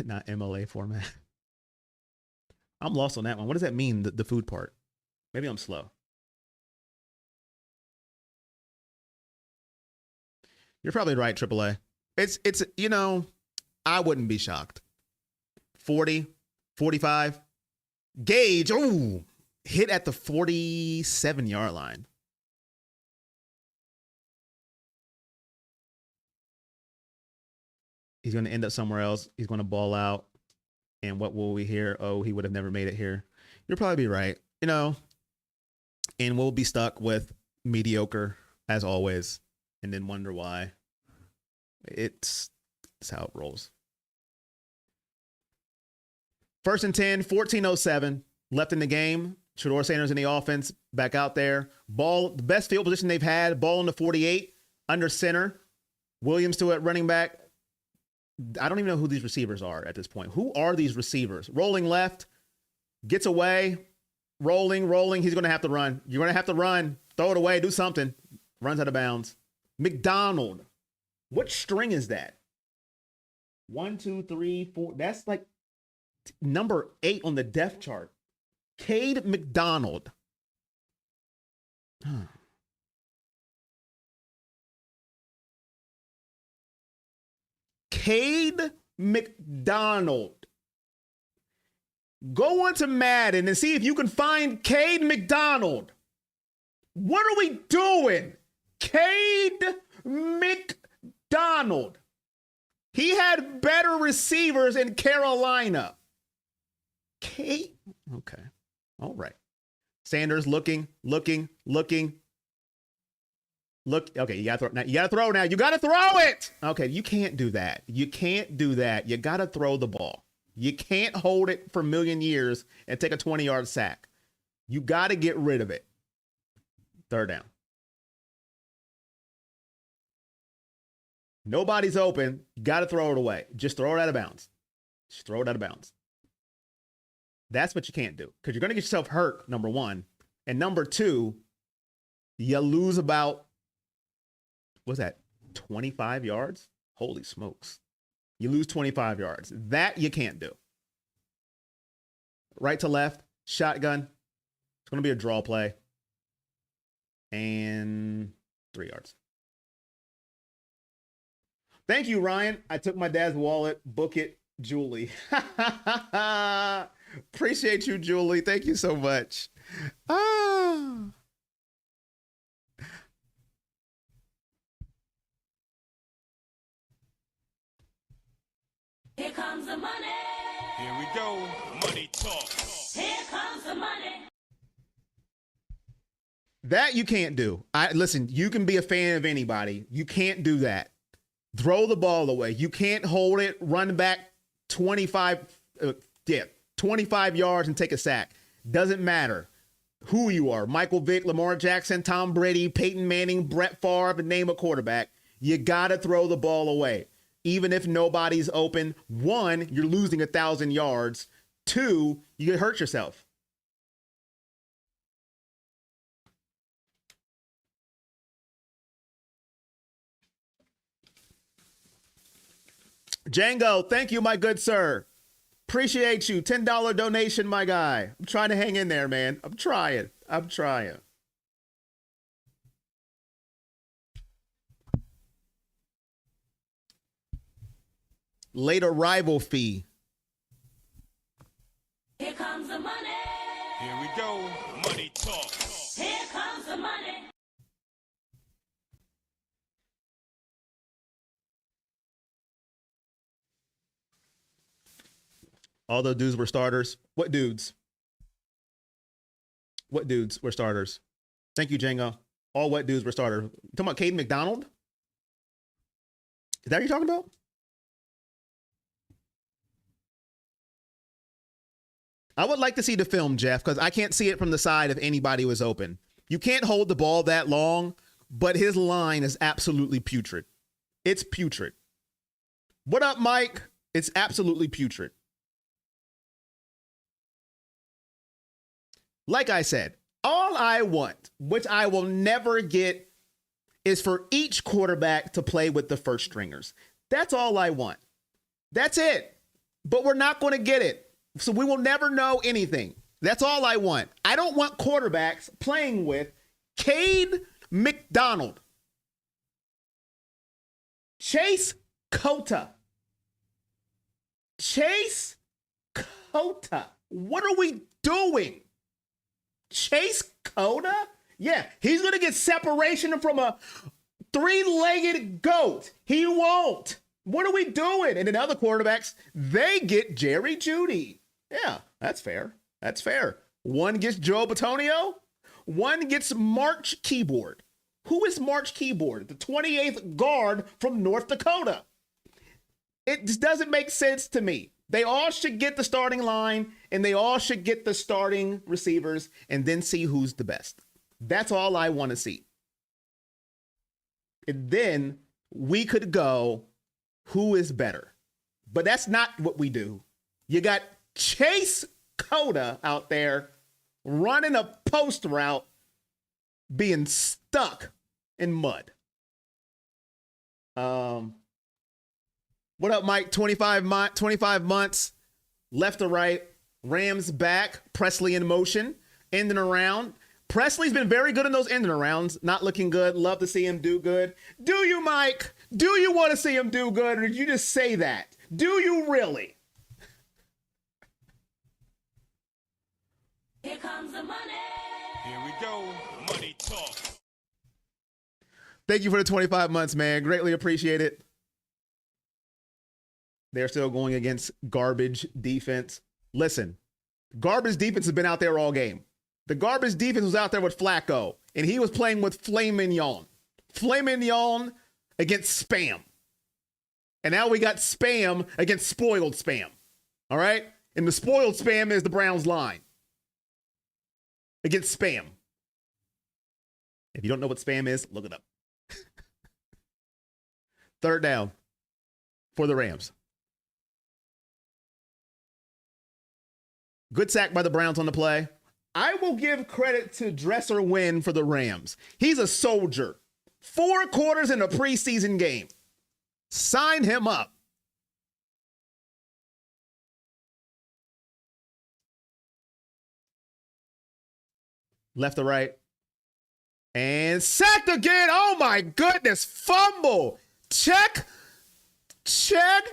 Not MLA format. I'm lost on that one. What does that mean, the food part? Maybe I'm slow. You're probably right, AAA. It's you know, I wouldn't be shocked. 40, 45. Gage, ooh, hit at the 47-yard line. He's going to end up somewhere else. He's going to ball out. And what will we hear? Oh, he would have never made it here. You'll probably be right. You know, and we'll be stuck with mediocre as always and then wonder why. It's how it rolls. 1st and 10, 14:07 left in the game. Shedeur Sanders in the offense, back out there. Ball, the best field position they've had, ball on the 48, under center. Williams to it, running back. I don't even know who these receivers are at this point. Who are these receivers? Rolling left, gets away, rolling. He's going to have to run. You're going to have to run. Throw it away, do something. Runs out of bounds. McDonald. What string is that? 1, 2, 3, 4. That's like number 8 on the depth chart. Cade McDonald. Cade McDonald. Go on to Madden and see if you can find Cade McDonald. What are we doing? Cade McDonald. He had better receivers in Carolina. Cade. Okay. All right. Sanders looking. Look. Okay, you gotta throw now. You gotta throw now. You gotta throw it. Okay, you can't do that. You gotta throw the ball. You can't hold it for a million years and take a 20-yard sack. You gotta get rid of it. 3rd down. Nobody's open. You gotta throw it away. Just throw it out of bounds. That's what you can't do because you're gonna get yourself hurt. Number 1, and number 2, you lose about. What's that? 25 yards? Holy smokes. You lose 25 yards. That you can't do. Right to left. Shotgun. It's going to be a draw play. And 3 yards. Thank you, Ryan. I took my dad's wallet. Book it, Julie. Appreciate you, Julie. Thank you so much. Here comes the money. Here we go. Money talk. Here comes the money. That you can't do. Listen, you can be a fan of anybody. You can't do that. Throw the ball away. You can't hold it, run back 25 yards and take a sack. Doesn't matter who you are. Michael Vick, Lamar Jackson, Tom Brady, Peyton Manning, Brett Favre, name a quarterback. You got to throw the ball away. Even if nobody's open. 1, you're losing 1,000 yards. 2, you could hurt yourself. Django, thank you, my good sir. Appreciate you. $10 donation, my guy. I'm trying to hang in there, man. I'm trying. Late arrival fee. Here comes the money. Here we go. Money talk. Here comes the money. All the dudes were starters. What dudes? What dudes were starters? Thank you, Django. All what dudes were starters. You talking about Caden McDonald? Is that what you're talking about? I would like to see the film, Jeff, because I can't see it from the side if anybody was open. You can't hold the ball that long, but his line is absolutely putrid. It's putrid. What up, Mike? It's absolutely putrid. Like I said, all I want, which I will never get, is for each quarterback to play with the first stringers. That's all I want. That's it. But we're not going to get it. So we will never know anything. That's all I want. I don't want quarterbacks playing with Cade McDonald, Chase Cota. Chase Cota. What are we doing? Chase Cota? Yeah, he's going to get separation from a 3-legged goat. He won't. What are we doing? And then other quarterbacks, they get Jerry Jeudy. Yeah, that's fair. That's fair. One gets Joe Batonio. One gets March Keyboard. Who is March Keyboard? The 28th guard from North Dakota. It just doesn't make sense to me. They all should get the starting line, and they all should get the starting receivers, and then see who's the best. That's all I want to see. And then we could go, who is better? But that's not what we do. You got Chase Cota out there running a post route, being stuck in mud. What up, Mike? 25 months, left to right. Rams back. Presley in motion. Ending around. Presley's been very good in those ending arounds. Not looking good. Love to see him do good. Do you, Mike? Do you want to see him do good, or did you just say that? Do you really? Here comes the money. Here we go. Money talk. Thank you for the 25 months, man. Greatly appreciate it. They're still going against garbage defense. Listen, garbage defense has been out there all game. The garbage defense was out there with Flacco, and he was playing with Filet Mignon. Filet Mignon against Spam. And now we got Spam against spoiled Spam. All right? And the spoiled Spam is the Browns line against Spam. If you don't know what Spam is, look it up. 3rd down for the Rams. Good sack by the Browns on the play. I will give credit to Dresser Wynn for the Rams. He's a soldier. 4 quarters in a preseason game. Sign him up. left to right. And sacked again. Oh my goodness. Fumble. Check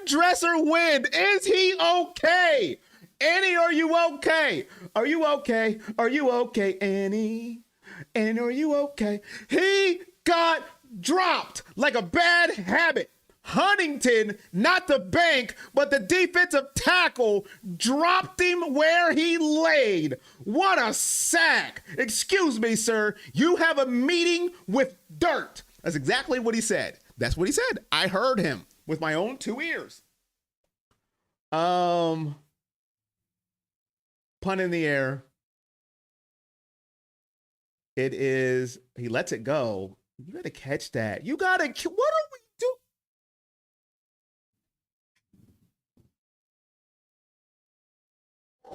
Dresser win. Is he okay? Annie, are you okay? Are you okay? Are you okay, Annie? Annie, are you okay? He got dropped like a bad habit. Huntington, not the bank, but the defensive tackle, dropped him where he laid. What a sack. Excuse me, sir. You have a meeting with dirt. That's exactly what he said. That's what he said. I heard him with my own 2 ears. Punt in the air. It is, he lets it go. You got to catch that. You got to, what are we doing?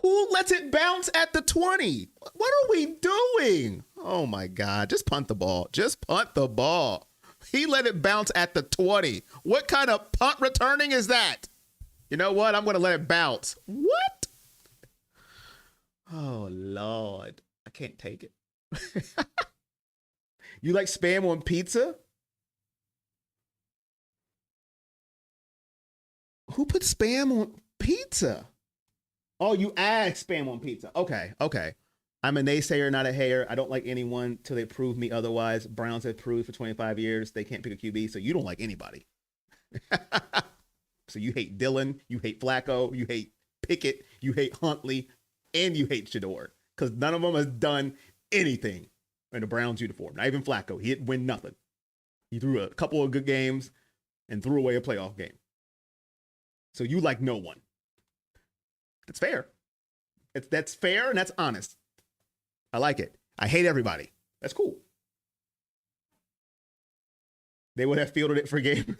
Who lets it bounce at the 20? What are we doing? Oh my God. Just punt the ball. Just punt the ball. He let it bounce at the 20. What kind of punt returning is that? You know what? I'm going to let it bounce. What? Oh, Lord. I can't take it. You like Spam on pizza? Who put Spam on pizza? Oh, you add Spam on pizza. Okay. I'm a naysayer, not a hater. I don't like anyone till they prove me otherwise. Browns have proved for 25 years they can't pick a QB, so you don't like anybody. So you hate Dillon, you hate Flacco, you hate Pickett, you hate Huntley, and you hate Sheduer, because none of them has done anything in the Browns uniform. Not even Flacco. He didn't win nothing. He threw a couple of good games and threw away a playoff game. So you like no one. That's fair. That's fair and that's honest. I like it. I hate everybody. That's cool. They would have fielded it for game.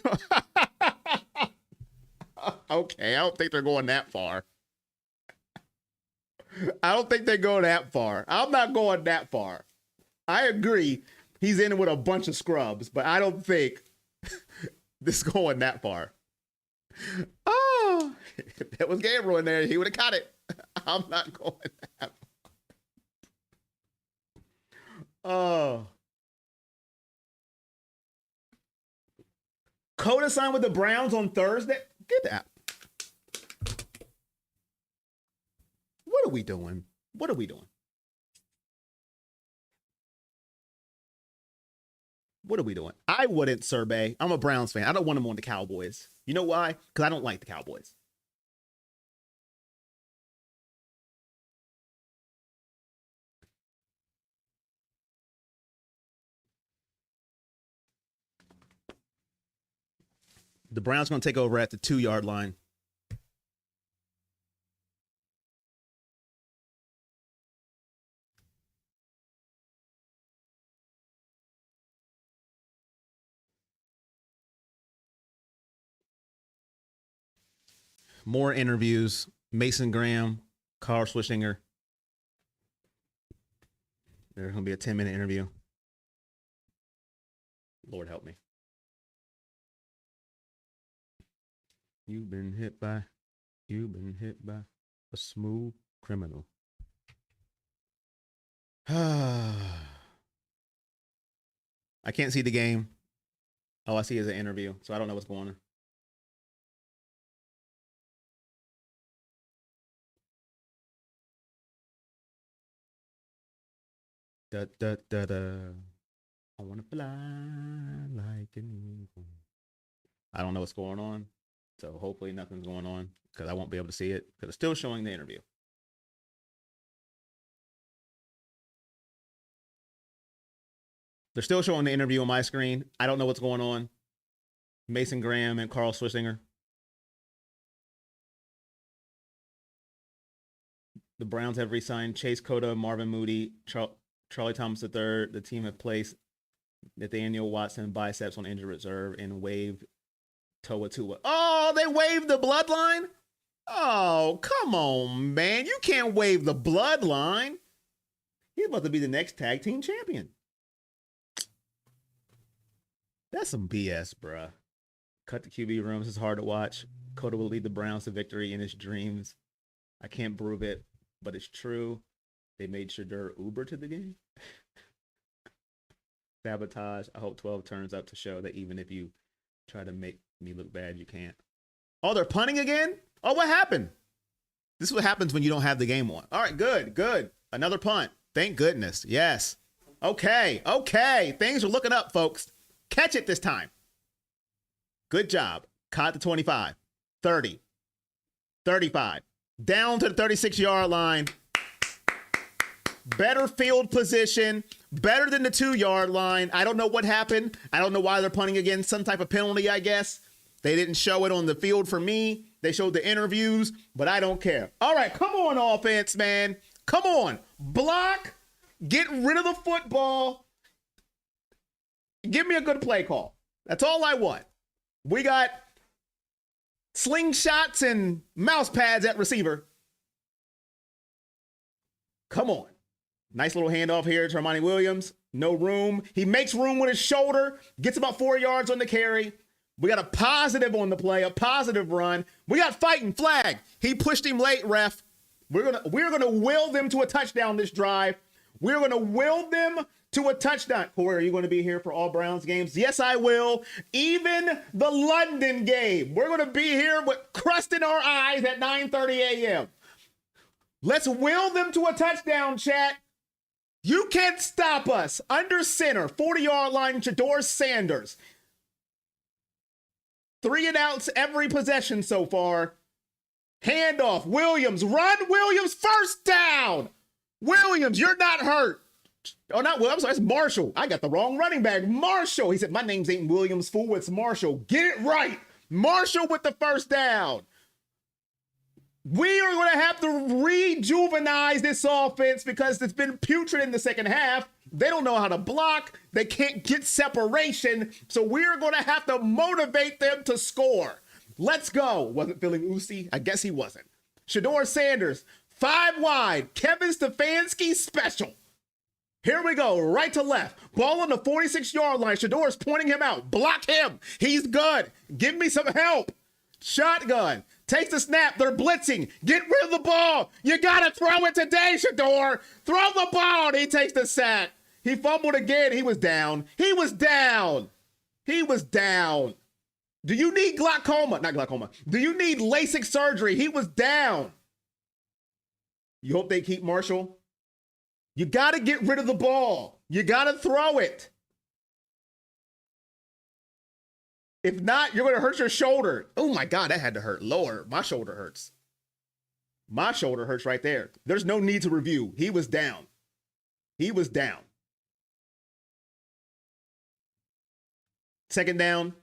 Okay, I don't think they're going that far. I don't think they go that far. I'm not going that far. I agree. He's in with a bunch of scrubs, but I don't think this is going that far. Oh, if that was Gabriel in there, he would have caught it. I'm not going that far. Oh. Coda signed with the Browns on Thursday. Get that. What are we doing? What are we doing? What are we doing? I wouldn't, Survey. I'm a Browns fan. I don't want him on the Cowboys. You know why? Because I don't like the Cowboys. The Browns going to take over at the 2-yard line. More interviews. Mason Graham, Carl Schwarzenegger. There's going to be a 10-minute interview. Lord help me. You've been hit by a smooth criminal. I can't see the game. All I see is an interview, so I don't know what's going on. Da, da, da, da. I want to fly like an eagle. I don't know what's going on, so hopefully nothing's going on because I won't be able to see it because it's still showing the interview. They're still showing the interview on my screen. I don't know what's going on. Mason Graham and Carl Schwarzenegger. The Browns have re-signed Chase Cota, Marvin Moody, Charlie Thomas III. The team have placed Nathaniel Watson biceps on injured reserve and waived Toa Tua. Oh, they waived the bloodline? Oh, come on, man. You can't waive the bloodline. He's about to be the next tag team champion. That's some BS, bruh. Cut the QB rooms. It's hard to watch. Cota will lead the Browns to victory in his dreams. I can't prove it, but it's true. They made Shedeur Uber to the game. Sabotage. I hope 12 turns up to show that even if you try to make me look bad, you can't. Oh, they're punting again? Oh, what happened? This is what happens when you don't have the game on. All right, good, good. Another punt. Thank goodness. Yes. Okay, okay. Things are looking up, folks. Catch it this time. Good job. Caught the 25, 30, 35. Down to the 36-yard line. Better field position. Better than the 2-yard line. I don't know what happened. I don't know why they're punting again. Some type of penalty, I guess. They didn't show it on the field for me. They showed the interviews, but I don't care. All right, come on, offense, man. Come on. Block. Get rid of the football. Give me a good play call. That's all I want. We got slingshots and mouse pads at receiver. Come on. Nice little handoff here to Armani Williams. No room. He makes room with his shoulder. Gets about 4 yards on the carry. We got a positive on the play, a positive run. We got fighting flag. He pushed him late, ref. We're gonna will them to a touchdown this drive. We're gonna will them to a touchdown. Corey, are you going to be here for all Browns games? Yes, I will. Even the London game. We're going to be here with crust in our eyes at 9:30 a.m. Let's will them to a touchdown, chat. You can't stop us. Under center, 40-yard line, Shedeur Sanders. 3 and outs every possession so far. Handoff, Williams, run, Williams, first down. Williams, you're not hurt. Oh, not Williams, that's Marshall. I got the wrong running back. Marshall. He said, my name's ain't Williams, fool, it's Marshall. Get it right. Marshall with the first down. We are going to have to rejuvenize this offense because it's been putrid in the second half. They don't know how to block. They can't get separation. So we're going to have to motivate them to score. Let's go. Wasn't feeling Uzi? I guess he wasn't. Shedeur Sanders, 5 wide. Kevin Stefanski special. Here we go, right to left. Ball on the 46-yard line. Shedeur is pointing him out. Block him. He's good. Give me some help. Shotgun. Takes the snap. They're blitzing. Get rid of the ball. You got to throw it today, Shedeur. Throw the ball. And he takes the sack. He fumbled again. He was down. He was down. He was down. Do you need glaucoma? Not glaucoma. Do you need LASIK surgery? He was down. You hope they keep Marshall? You got to get rid of the ball. You got to throw it. If not, you're going to hurt your shoulder. Oh my God, that had to hurt. Lower. My shoulder hurts. My shoulder hurts right there. There's no need to review. He was down. He was down. Second down.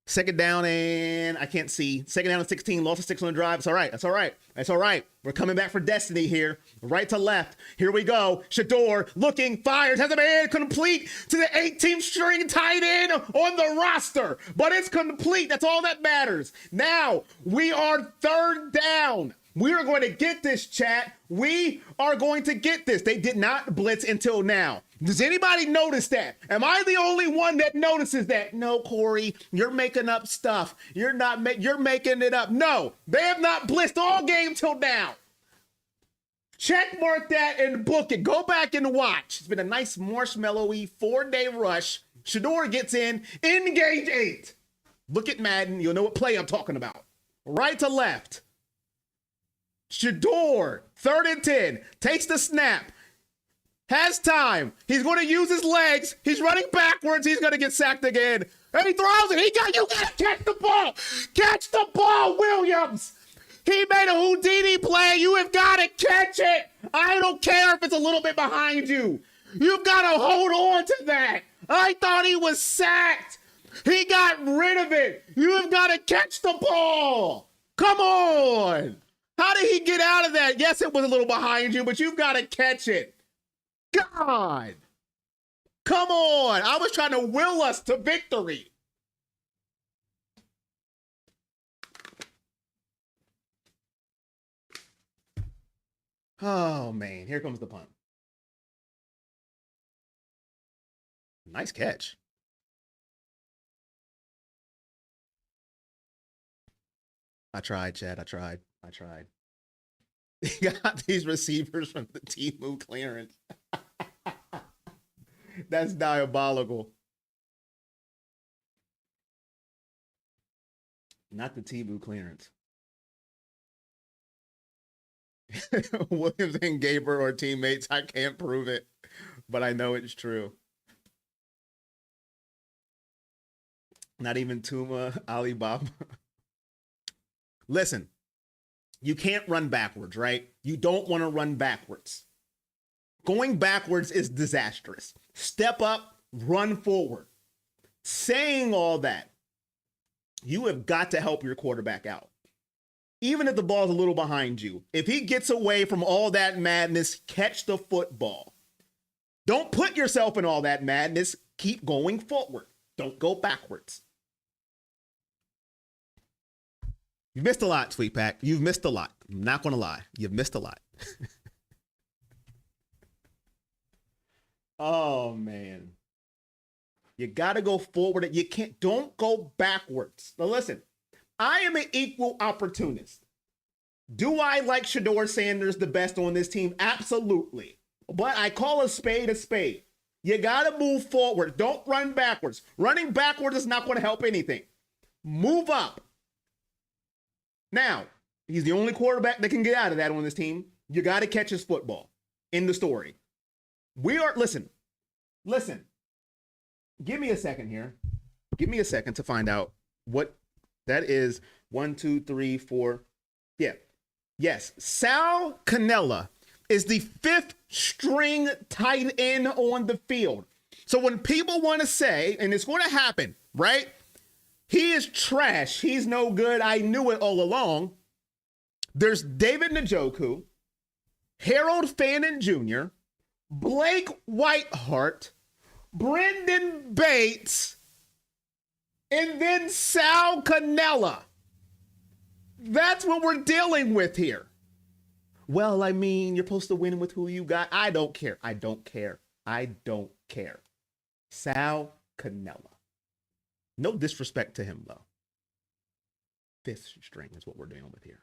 Second down and I can't see. Second down and 16. Lost a 6 on the drive. It's all right. That's all right. That's all right. We're coming back for destiny here. Right to left. Here we go. Shedeur looking, fires, has a man complete to the 18th string tight end on the roster. But it's complete. That's all that matters. Now we are third down. We are going to get this, chat. We are going to get this. They did not blitz until now. Does anybody notice that? Am I the only one that notices that? No, Corey, you're making up stuff. You're making it up. No, they have not blitzed all game till now. Check mark that and book it. Go back and watch. It's been a nice marshmallowy 4-day rush. Shedeur gets in gauge 8. Look at Madden. You'll know what play I'm talking about. Right to left. Shedeur, 3rd and 10, takes the snap, has time. He's going to use his legs. He's running backwards. He's going to get sacked again. And he throws it. You got to catch the ball. Catch the ball, Williams. He made a Houdini play. You have got to catch it. I don't care if it's a little bit behind you. You've got to hold on to that. I thought he was sacked. He got rid of it. You have got to catch the ball. Come on. How did he get out of that? Yes, it was a little behind you, but you've got to catch it. God. Come on. I was trying to will us to victory. Oh, man. Here comes the punt. Nice catch. I tried, Chad. I tried. He got these receivers from the Temu clearance. That's diabolical. Not the Temu clearance. Williams and Gabriel are teammates. I can't prove it, but I know it's true. Not even Tuma, Alibaba. Listen, you can't run backwards, right? You don't want to run backwards. Going backwards is disastrous. Step up, run forward. Saying all that, you have got to help your quarterback out. Even if the ball's a little behind you, if he gets away from all that madness, catch the football. Don't put yourself in all that madness. Keep going forward. Don't go backwards. You've missed a lot, Sweet Pack. You've missed a lot. I'm not going to lie. You've missed a lot. Oh, man. You got to go forward. You can't. Don't go backwards. Now, listen. I am an equal opportunist. Do I like Shedeur Sanders the best on this team? Absolutely. But I call a spade a spade. You got to move forward. Don't run backwards. Running backwards is not going to help anything. Move up. Now, he's the only quarterback that can get out of that on this team. You got to catch his football. In the story. Listen. Give me a second here. Give me a second to find out what that is. 1, 2, 3, 4. Yeah. Yes. Sal Cannella is the 5th string tight end on the field. So when people want to say, and it's going to happen, right? He is trash. He's no good. I knew it all along. There's David Njoku, Harold Fannin Jr., Blake Whiteheart, Brendan Bates, and then Sal Cannella. That's what we're dealing with here. Well, I mean, you're supposed to win with who you got. I don't care. I don't care. I don't care. Sal Cannella. No disrespect to him, though. 5th string is what we're dealing with here.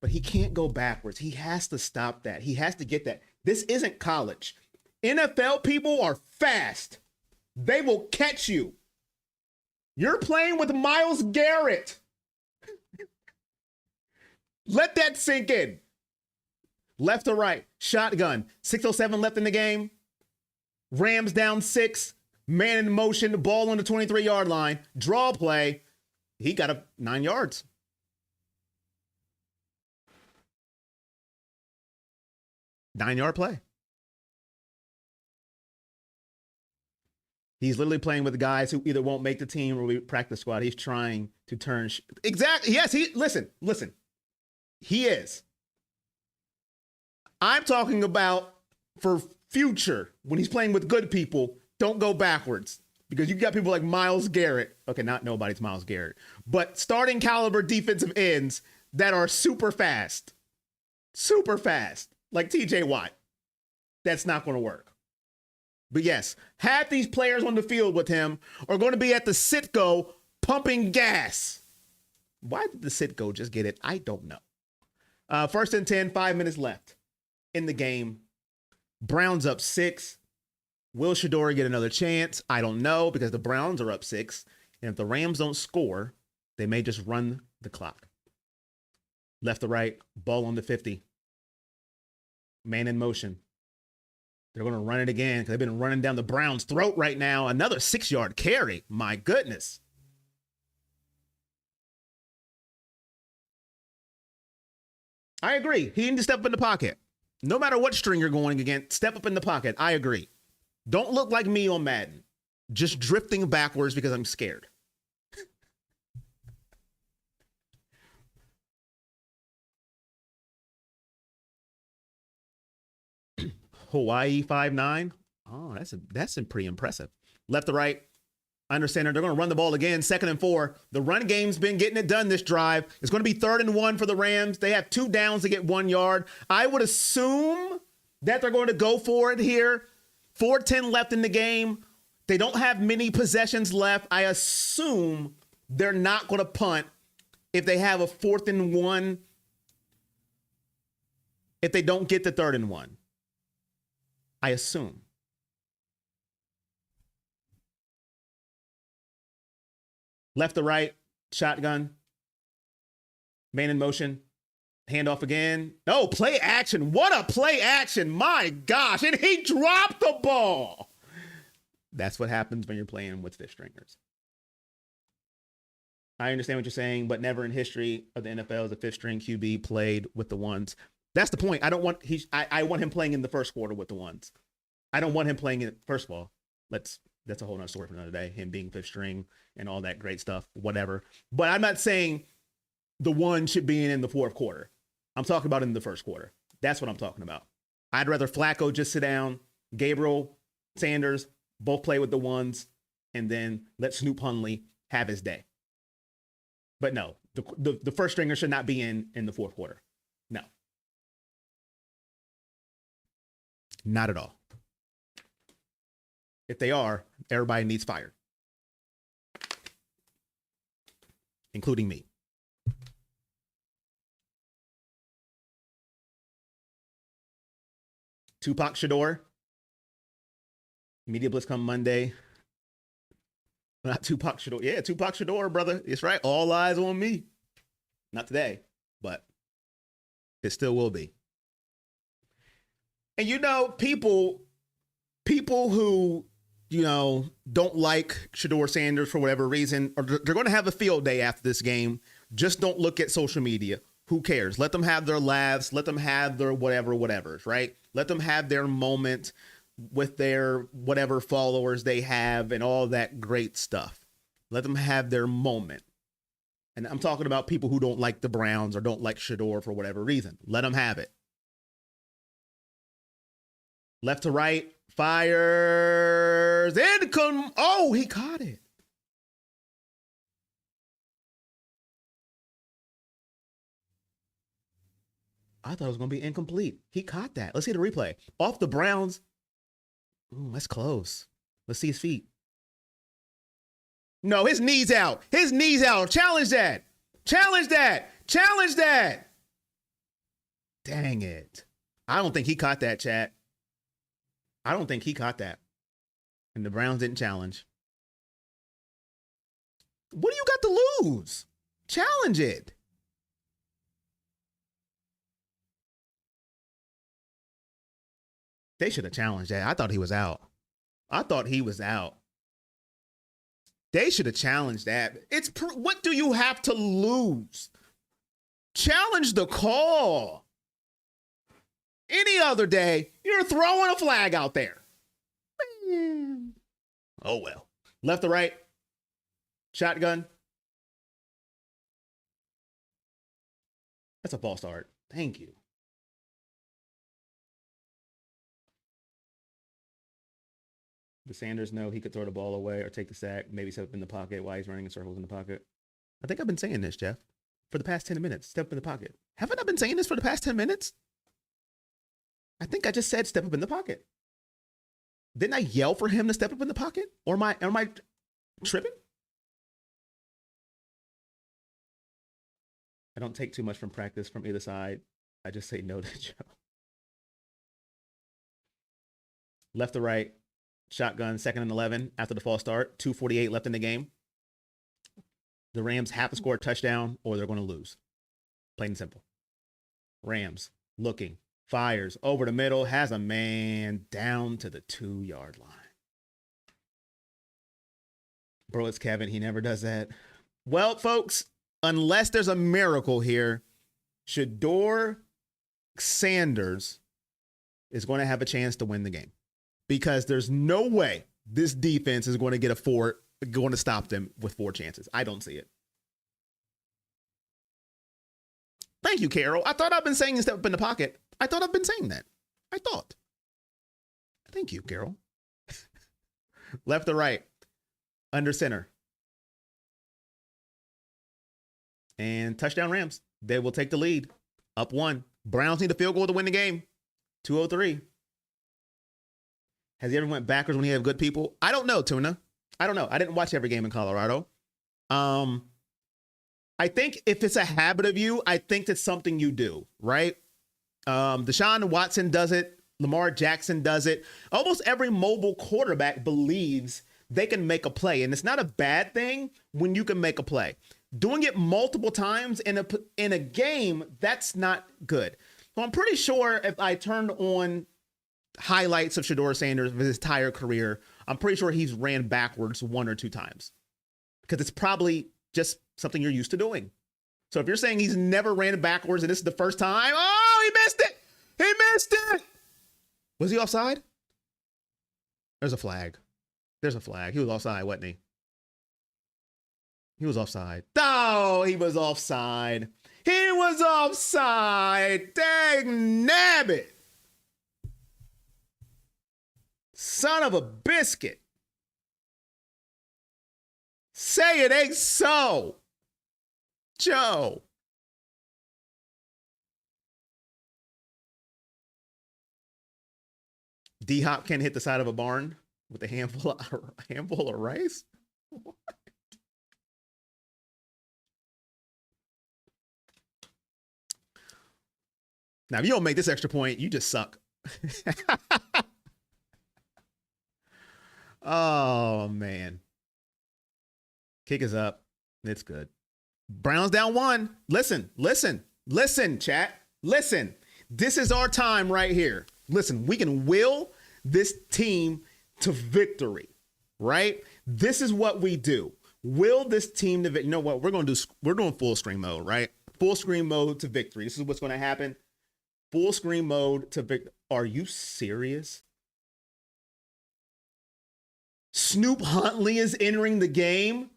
But he can't go backwards. He has to stop that. He has to get that. This isn't college. NFL people are fast. They will catch you. You're playing with Myles Garrett. Let that sink in. Left to right, shotgun. 6:07 left in the game. Rams down 6. Man in motion, ball on the 23-yard line. Draw play. He got up 9 yards. Nine-yard play. He's literally playing with guys who either won't make the team or we practice squad. He's trying to turn. Exactly. Yes. Listen. He is. I'm talking about for future when he's playing with good people. Don't go backwards because you got people like Myles Garrett. Okay, not nobody's Myles Garrett, but starting caliber defensive ends that are super fast, like TJ Watt. That's not going to work. But yes, half these players on the field with him are going to be at the Citgo pumping gas. Why did the Citgo just get it? I don't know. 1st and 10, 5 minutes left in the game. Browns up 6. Will Shedeur get another chance? I don't know because the Browns are up 6. And if the Rams don't score, they may just run the clock. Left to right, ball on the 50. Man in motion. They're going to run it again because they've been running down the Browns' throat right now. Another 6-yard carry. My goodness. I agree. He needs to step up in the pocket. No matter what string you're going against, step up in the pocket. I agree. Don't look like me on Madden. Just drifting backwards because I'm scared. Hawaii 5'9". Oh, that's pretty impressive. Left to right. I understand they're going to run the ball again. 2nd and 4. The run game's been getting it done this drive. It's going to be 3rd and 1 for the Rams. They have 2 downs to get 1 yard. I would assume that they're going to go for it here. 4:10 left in the game. They don't have many possessions left. I assume they're not going to punt. if they have a 4th and 1, if they don't get the 3rd and 1. I assume. Left to right, shotgun, man in motion, handoff again. No, play action. What a play action. My gosh. And he dropped the ball. That's what happens when you're playing with 5th stringers. I understand what you're saying, but never in history of the NFL has a 5th string QB played with the ones. That's the point. I want him playing in the first quarter with the ones. I don't want him playing in, first of all, that's a whole nother story for another day. Him being 5th string and all that great stuff, whatever. But I'm not saying the one should be in the 4th quarter. I'm talking about in the first quarter. That's what I'm talking about. I'd rather Flacco just sit down, Gabriel, Sanders, both play with the ones, and then let Snoop Hundley have his day. But no, the first stringer should not be in the 4th quarter. No. Not at all. If they are, everybody needs fired. Including me. Tupac Shedeur. Media Blitz come Monday. Not Tupac Shedeur. Yeah, Tupac Shedeur, brother. It's right. All eyes on me. Not today, but it still will be. And people who, don't like Shedeur Sanders for whatever reason, or they're going to have a field day after this game. Just don't look at social media. Who cares? Let them have their laughs. Let them have their whatevers, right? Let them have their moment with their whatever followers they have and all that great stuff. Let them have their moment. And I'm talking about people who don't like the Browns or don't like Shedeur for whatever reason. Let them have it. Left to right, fires, income. Oh, he caught it. I thought it was going to be incomplete. He caught that. Let's see the replay. Off the Browns. Ooh, that's close. Let's see his feet. No, his knee's out. His knee's out. Challenge that. Challenge that. Challenge that. Dang it. I don't think he caught that, chat. I don't think he caught that. And the Browns didn't challenge. What do you got to lose? Challenge it. They should have challenged that. I thought he was out. They should have challenged that. What do you have to lose? Challenge the call. Any other day, you're throwing a flag out there. Oh, well. Left to right. Shotgun. That's a false start. Thank you. Does Sanders know he could throw the ball away or take the sack, maybe step up in the pocket while he's running in circles in the pocket? I think I've been saying this, Jeff, for the past 10 minutes. Step up in the pocket. Haven't I been saying this for the past 10 minutes? I think I just said step up in the pocket. Didn't I yell for him to step up in the pocket? Or am I tripping? I don't take too much from practice from either side. I just say no to Joe. Left to right. Shotgun, 2nd and 11 after the false start. 2:48 left in the game. The Rams have to score a touchdown or they're going to lose. Plain and simple. Rams looking, fires over the middle, has a man down to the 2-yard line. Bro, it's Kevin. He never does that. Well, folks, unless there's a miracle here, Shedeur Sanders is going to have a chance to win the game. Because there's no way this defense is going to stop them with 4 chances. I don't see it. Thank you, Carol. I thought I've been saying step up in the pocket. I thought I've been saying that. I thought. Thank you, Carol. Left to right. Under center. And touchdown Rams. They will take the lead. Up 1. Browns need a field goal to win the game. 2:03. Has he ever went backwards when he had good people? I don't know, Tuna. I don't know. I didn't watch every game in Colorado. I think if it's a habit of you, I think that's something you do, right? Deshaun Watson does it. Lamar Jackson does it. Almost every mobile quarterback believes they can make a play. And it's not a bad thing when you can make a play. Doing it multiple times in a game, that's not good. So I'm pretty sure if I turned on highlights of Shedeur Sanders of his entire career, I'm pretty sure he's ran backwards 1 or 2 times. Because it's probably just something you're used to doing. So if you're saying he's never ran backwards and this is the first time, oh, he missed it. He missed it. Was he offside? There's a flag. There's a flag. He was offside, wasn't he? He was offside. Oh, he was offside. He was offside. Dang nabbit. Son of a biscuit. Say it ain't so. Joe. D-Hop can hit the side of a barn with a handful of rice? What? Now, if you don't make this extra point, you just suck. Oh, man. Kick is up. It's good. Browns down 1. Listen, chat. Listen. This is our time right here. Listen, we can will this team to victory, right? This is what we do. Will this team to victory. You know what? We're doing full screen mode, right? Full screen mode to victory. This is what's going to happen. Full screen mode to victory. Are you serious? Snoop Huntley is entering the game.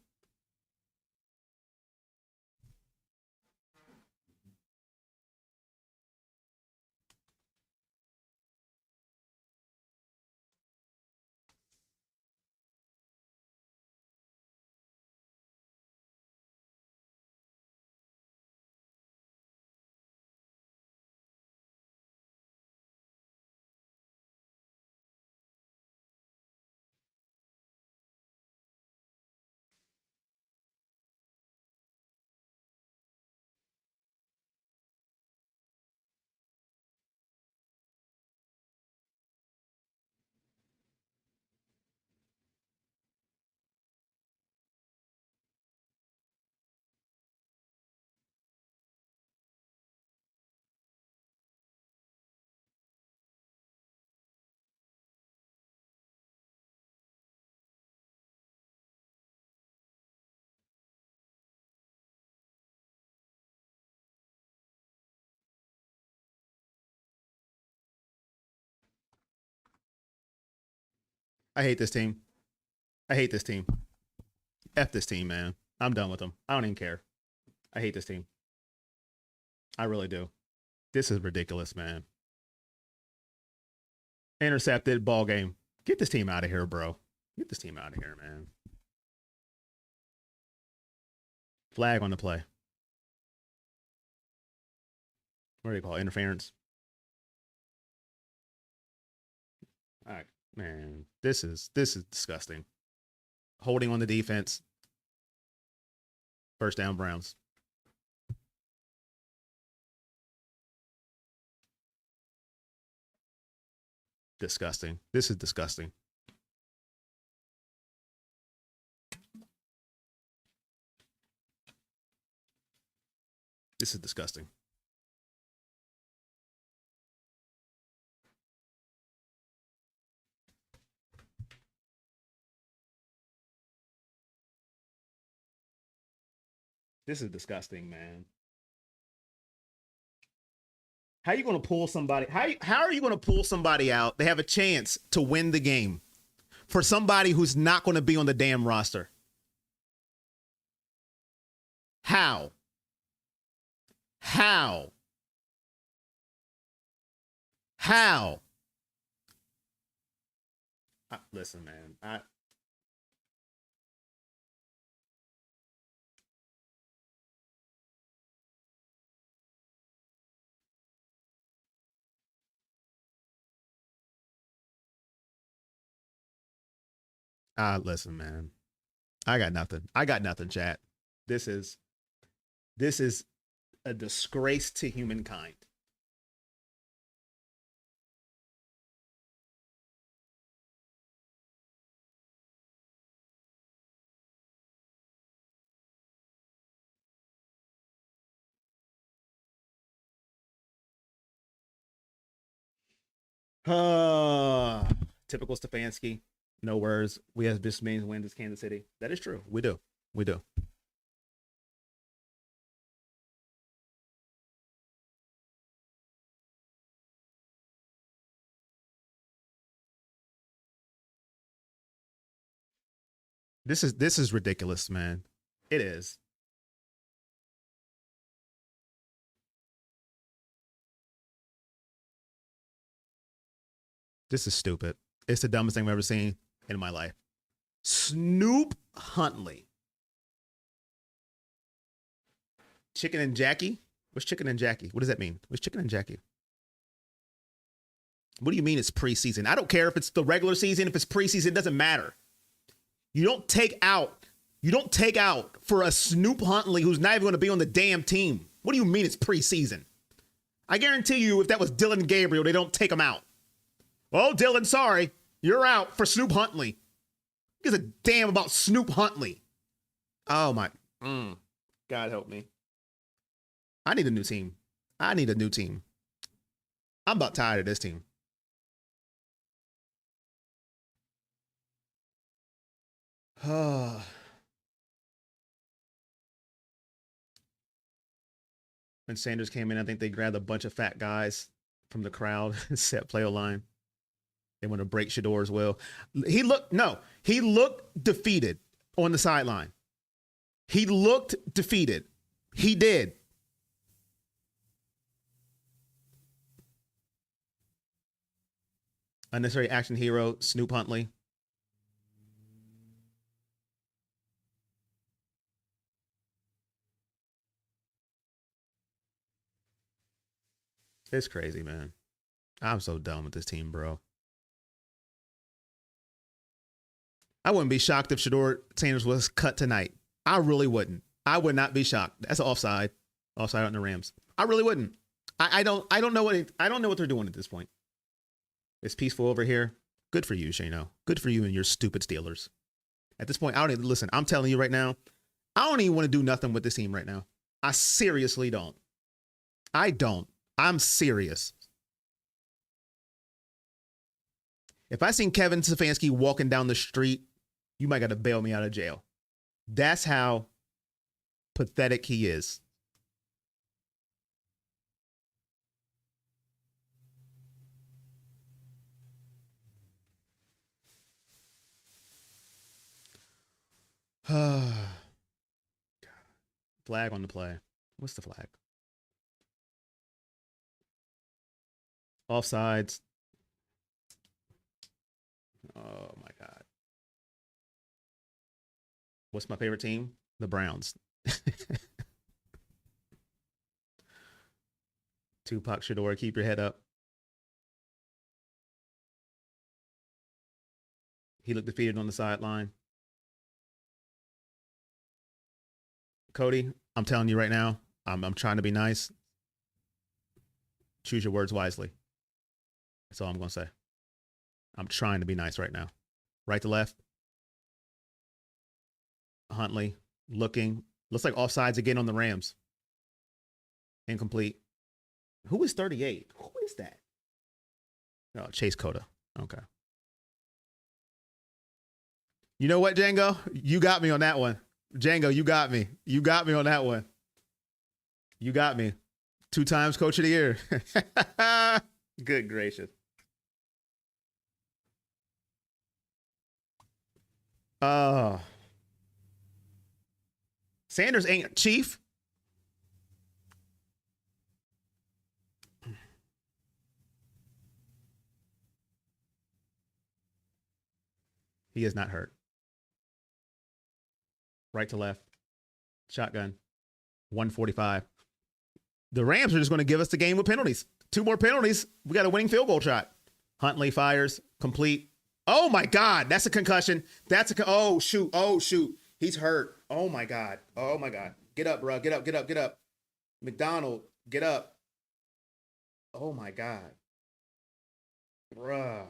I hate this team. I hate this team. F this team, man. I'm done with them. I don't even care. I hate this team. I really do. This is ridiculous, man. Intercepted ball game. Get this team out of here, bro. Get this team out of here, man. Flag on the play. What do you call it? Interference? All right, man. This is disgusting. Holding on the defense. First down, Browns. Disgusting. This is disgusting. This is disgusting. This is disgusting, man. How are you going to pull somebody? How are you going to pull somebody out? They have a chance to win the game for somebody who's not going to be on the damn roster. How? Listen, man. Listen, man. I got nothing, chat. This is This is a disgrace to humankind. Typical Stefanski. No words. We have this means wins as Kansas City. That is true. We do. We do. This is ridiculous, man. It is. This is stupid. It's the dumbest thing I've ever seen in my life. Snoop Huntley. Chicken and Jackie? What's Chicken and Jackie? What does that mean? What's Chicken and Jackie? What do you mean it's preseason? I don't care if it's the regular season, if it's preseason, it doesn't matter. You don't take out for a Snoop Huntley who's not even going to be on the damn team. What do you mean it's preseason? I guarantee you if that was Dylan Gabriel, they don't take him out. Oh, Dylan, sorry. You're out for Snoop Huntley. Who gives a damn about Snoop Huntley? Oh, my. God help me. I need a new team. I'm about tired of this team. When Sanders came in, I think they grabbed a bunch of fat guys from the crowd and set play line. They want to break Shedeur as well. He looked defeated on the sideline. He looked defeated. He did. Unnecessary action hero, Snoop Huntley. It's crazy, man. I'm so done with this team, bro. I wouldn't be shocked if Shedeur Sanders was cut tonight. I really wouldn't. I would not be shocked. That's an offside on the Rams. I really wouldn't. I don't know what they're doing at this point. It's peaceful over here. Good for you, Shano. Good for you and your stupid Steelers. At this point, I don't even listen. I'm telling you right now, I don't even want to do nothing with this team right now. I seriously don't. I don't. I'm serious. If I seen Kevin Stefanski walking down the street, you might got to bail me out of jail. That's how pathetic he is. Flag on the play. What's the flag? Offsides. Oh my God. What's my favorite team? The Browns. Tupac Shedeur, keep your head up. He looked defeated on the sideline. Cody, I'm telling you right now, I'm trying to be nice. Choose your words wisely. That's all I'm going to say. I'm trying to be nice right now. Right to left. Huntley looking. Looks like offsides again on the Rams. Incomplete. Who is 38? Who is that? Oh, Chase Cota. Okay. You know what, Django? You got me on that one. Django, you got me. You got me on that one. You got me. 2 times Coach of the Year. Good gracious. Sanders ain't chief. He is not hurt. Right to left. Shotgun. 145. The Rams are just going to give us the game with penalties. 2 more penalties. We got a winning field goal shot. Huntley fires. Complete. Oh, my God. That's a concussion. Oh, shoot. He's hurt. Oh, my God. Get up, bro. Get up, get up, get up. McDonald, get up. Oh my God. Bruh.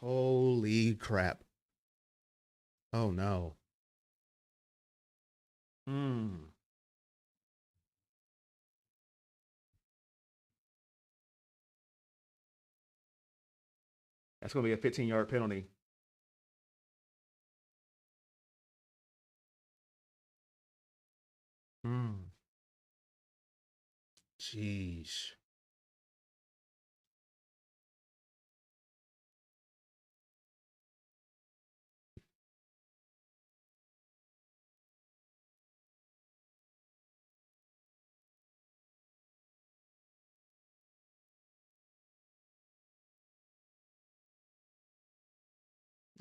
Holy crap. Oh no. That's going to be a 15-yard penalty. Jeez.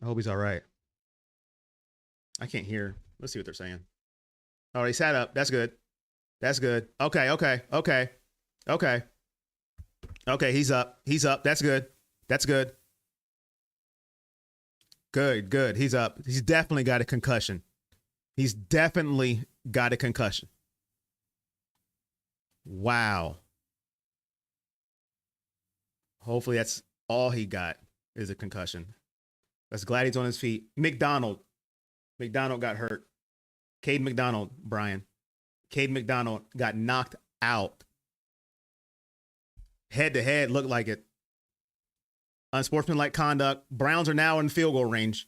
I hope he's all right. I can't hear. Let's see what they're saying. Oh, he sat up. That's good. That's good. Okay, okay, okay, okay. Okay, he's up. He's up. That's good. That's good. Good, good. He's up. He's definitely got a concussion. He's definitely got a concussion. Wow. Hopefully that's all he got is a concussion. That's glad he's on his feet. McDonald got hurt. Cade McDonald, Brian. Cade McDonald got knocked out. Head to head, looked like it. Unsportsmanlike conduct. Browns are now in field goal range.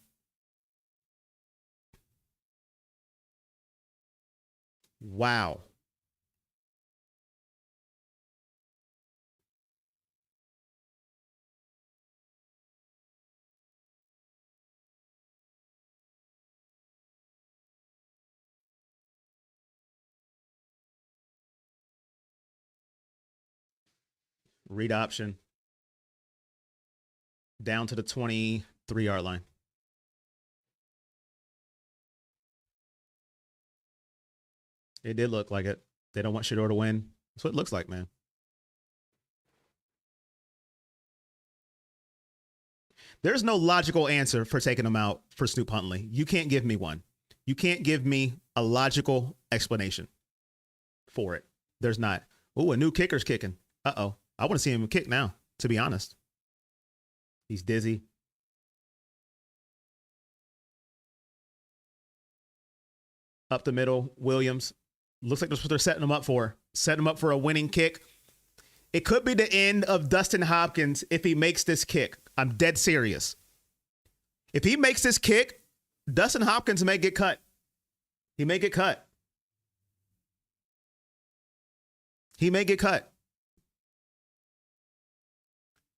Wow. Read option. Down to the 23-yard line. It did look like it. They don't want Shedeur to win. That's what it looks like, man. There's no logical answer for taking him out for Snoop Huntley. You can't give me one. You can't give me a logical explanation for it. There's not. Oh, a new kicker's kicking. Uh-oh. I want to see him kick now, to be honest. He's dizzy. Up the middle, Williams. Looks like that's what they're setting him up for. Setting him up for a winning kick. It could be the end of Dustin Hopkins if he makes this kick. I'm dead serious. If he makes this kick, Dustin Hopkins may get cut. He may get cut. He may get cut.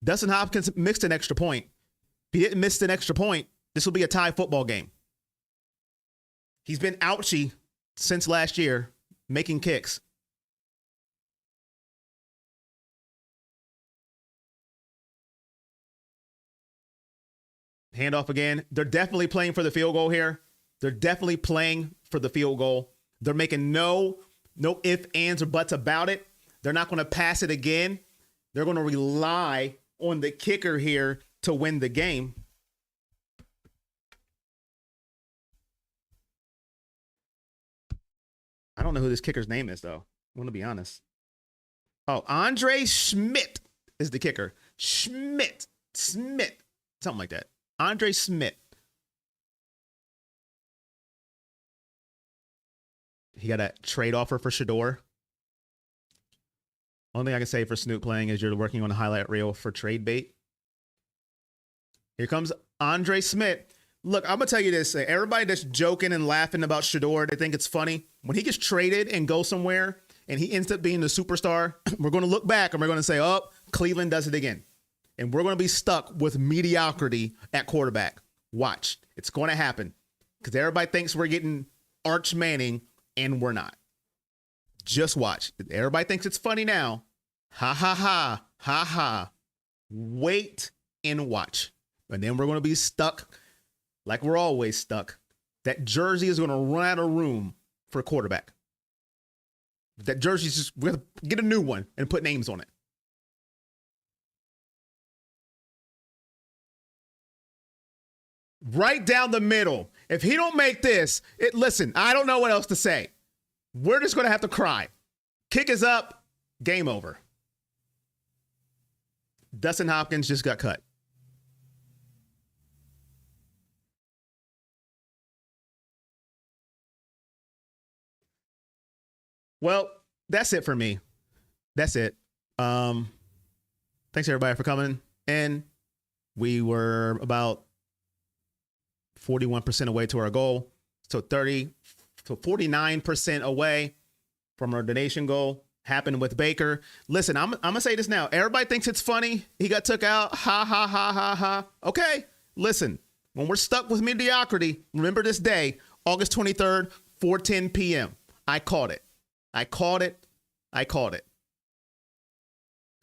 Dustin Hopkins missed an extra point. If he didn't miss an extra point, this will be a tie football game. He's been ouchy since last year, making kicks. Handoff again. They're definitely playing for the field goal here. They're definitely playing for the field goal. They're making no ifs, ands, or buts about it. They're not going to pass it again. They're going to rely on the kicker here to win the game. I don't know who this kicker's name is, though. I want to be honest. Oh, Andre Schmidt is the kicker. Schmidt. Something like that. Andre Schmidt. He got a trade offer for Shedeur. Only thing I can say for Snoop playing is you're working on a highlight reel for trade bait. Here comes Andre Schmidt. Look, I'm going to tell you this. Everybody that's joking and laughing about Shedeur, they think it's funny. When he gets traded and goes somewhere and he ends up being the superstar, we're going to look back and we're going to say, oh, Cleveland does it again. And we're going to be stuck with mediocrity at quarterback. Watch. It's going to happen. Because everybody thinks we're getting Arch Manning, and we're not. Just watch. Everybody thinks it's funny now. Ha, ha, ha. Ha, ha. Wait and watch. And then we're going to be stuck like we're always stuck. That jersey is going to run out of room for a quarterback. That jersey's just, we're going to get a new one and put names on it. Right down the middle. If he don't make this, listen, I don't know what else to say. We're just going to have to cry. Kick is up. Game over. Dustin Hopkins just got cut. Well, that's it for me. That's it. Thanks everybody for coming in. We were about 41% away to our goal. So 49% away from our donation goal. Happened with Baker. Listen, I'm going to say this now. Everybody thinks it's funny. He got took out. Ha, ha, ha, ha, ha. Okay. Listen, when we're stuck with mediocrity, remember this day, August 23rd, 4:10 p.m. I called it. I called it.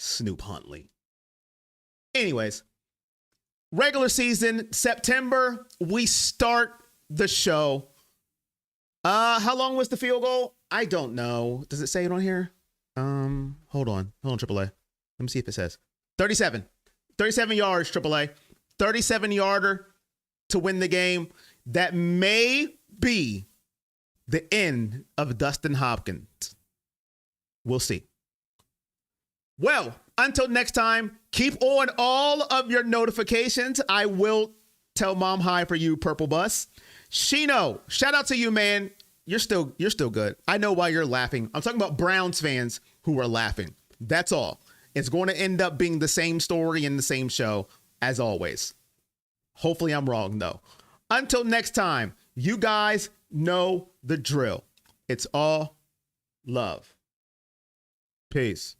Snoop Huntley. Anyways, regular season, September, we start the show. How long was the field goal? I don't know. Does it say it on here? Hold on, AAA. Let me see if it says 37 yards, AAA, 37-yarder to win the game. That may be the end of Dustin Hopkins. We'll see. Well, until next time, keep on all of your notifications. I will tell mom hi for you, Purple Bus. Shino, shout out to you, man. You're still good. I know why you're laughing. I'm talking about Browns fans who are laughing. That's all. It's going to end up being the same story in the same show as always. Hopefully I'm wrong, though. Until next time, you guys know the drill. It's all love. Peace.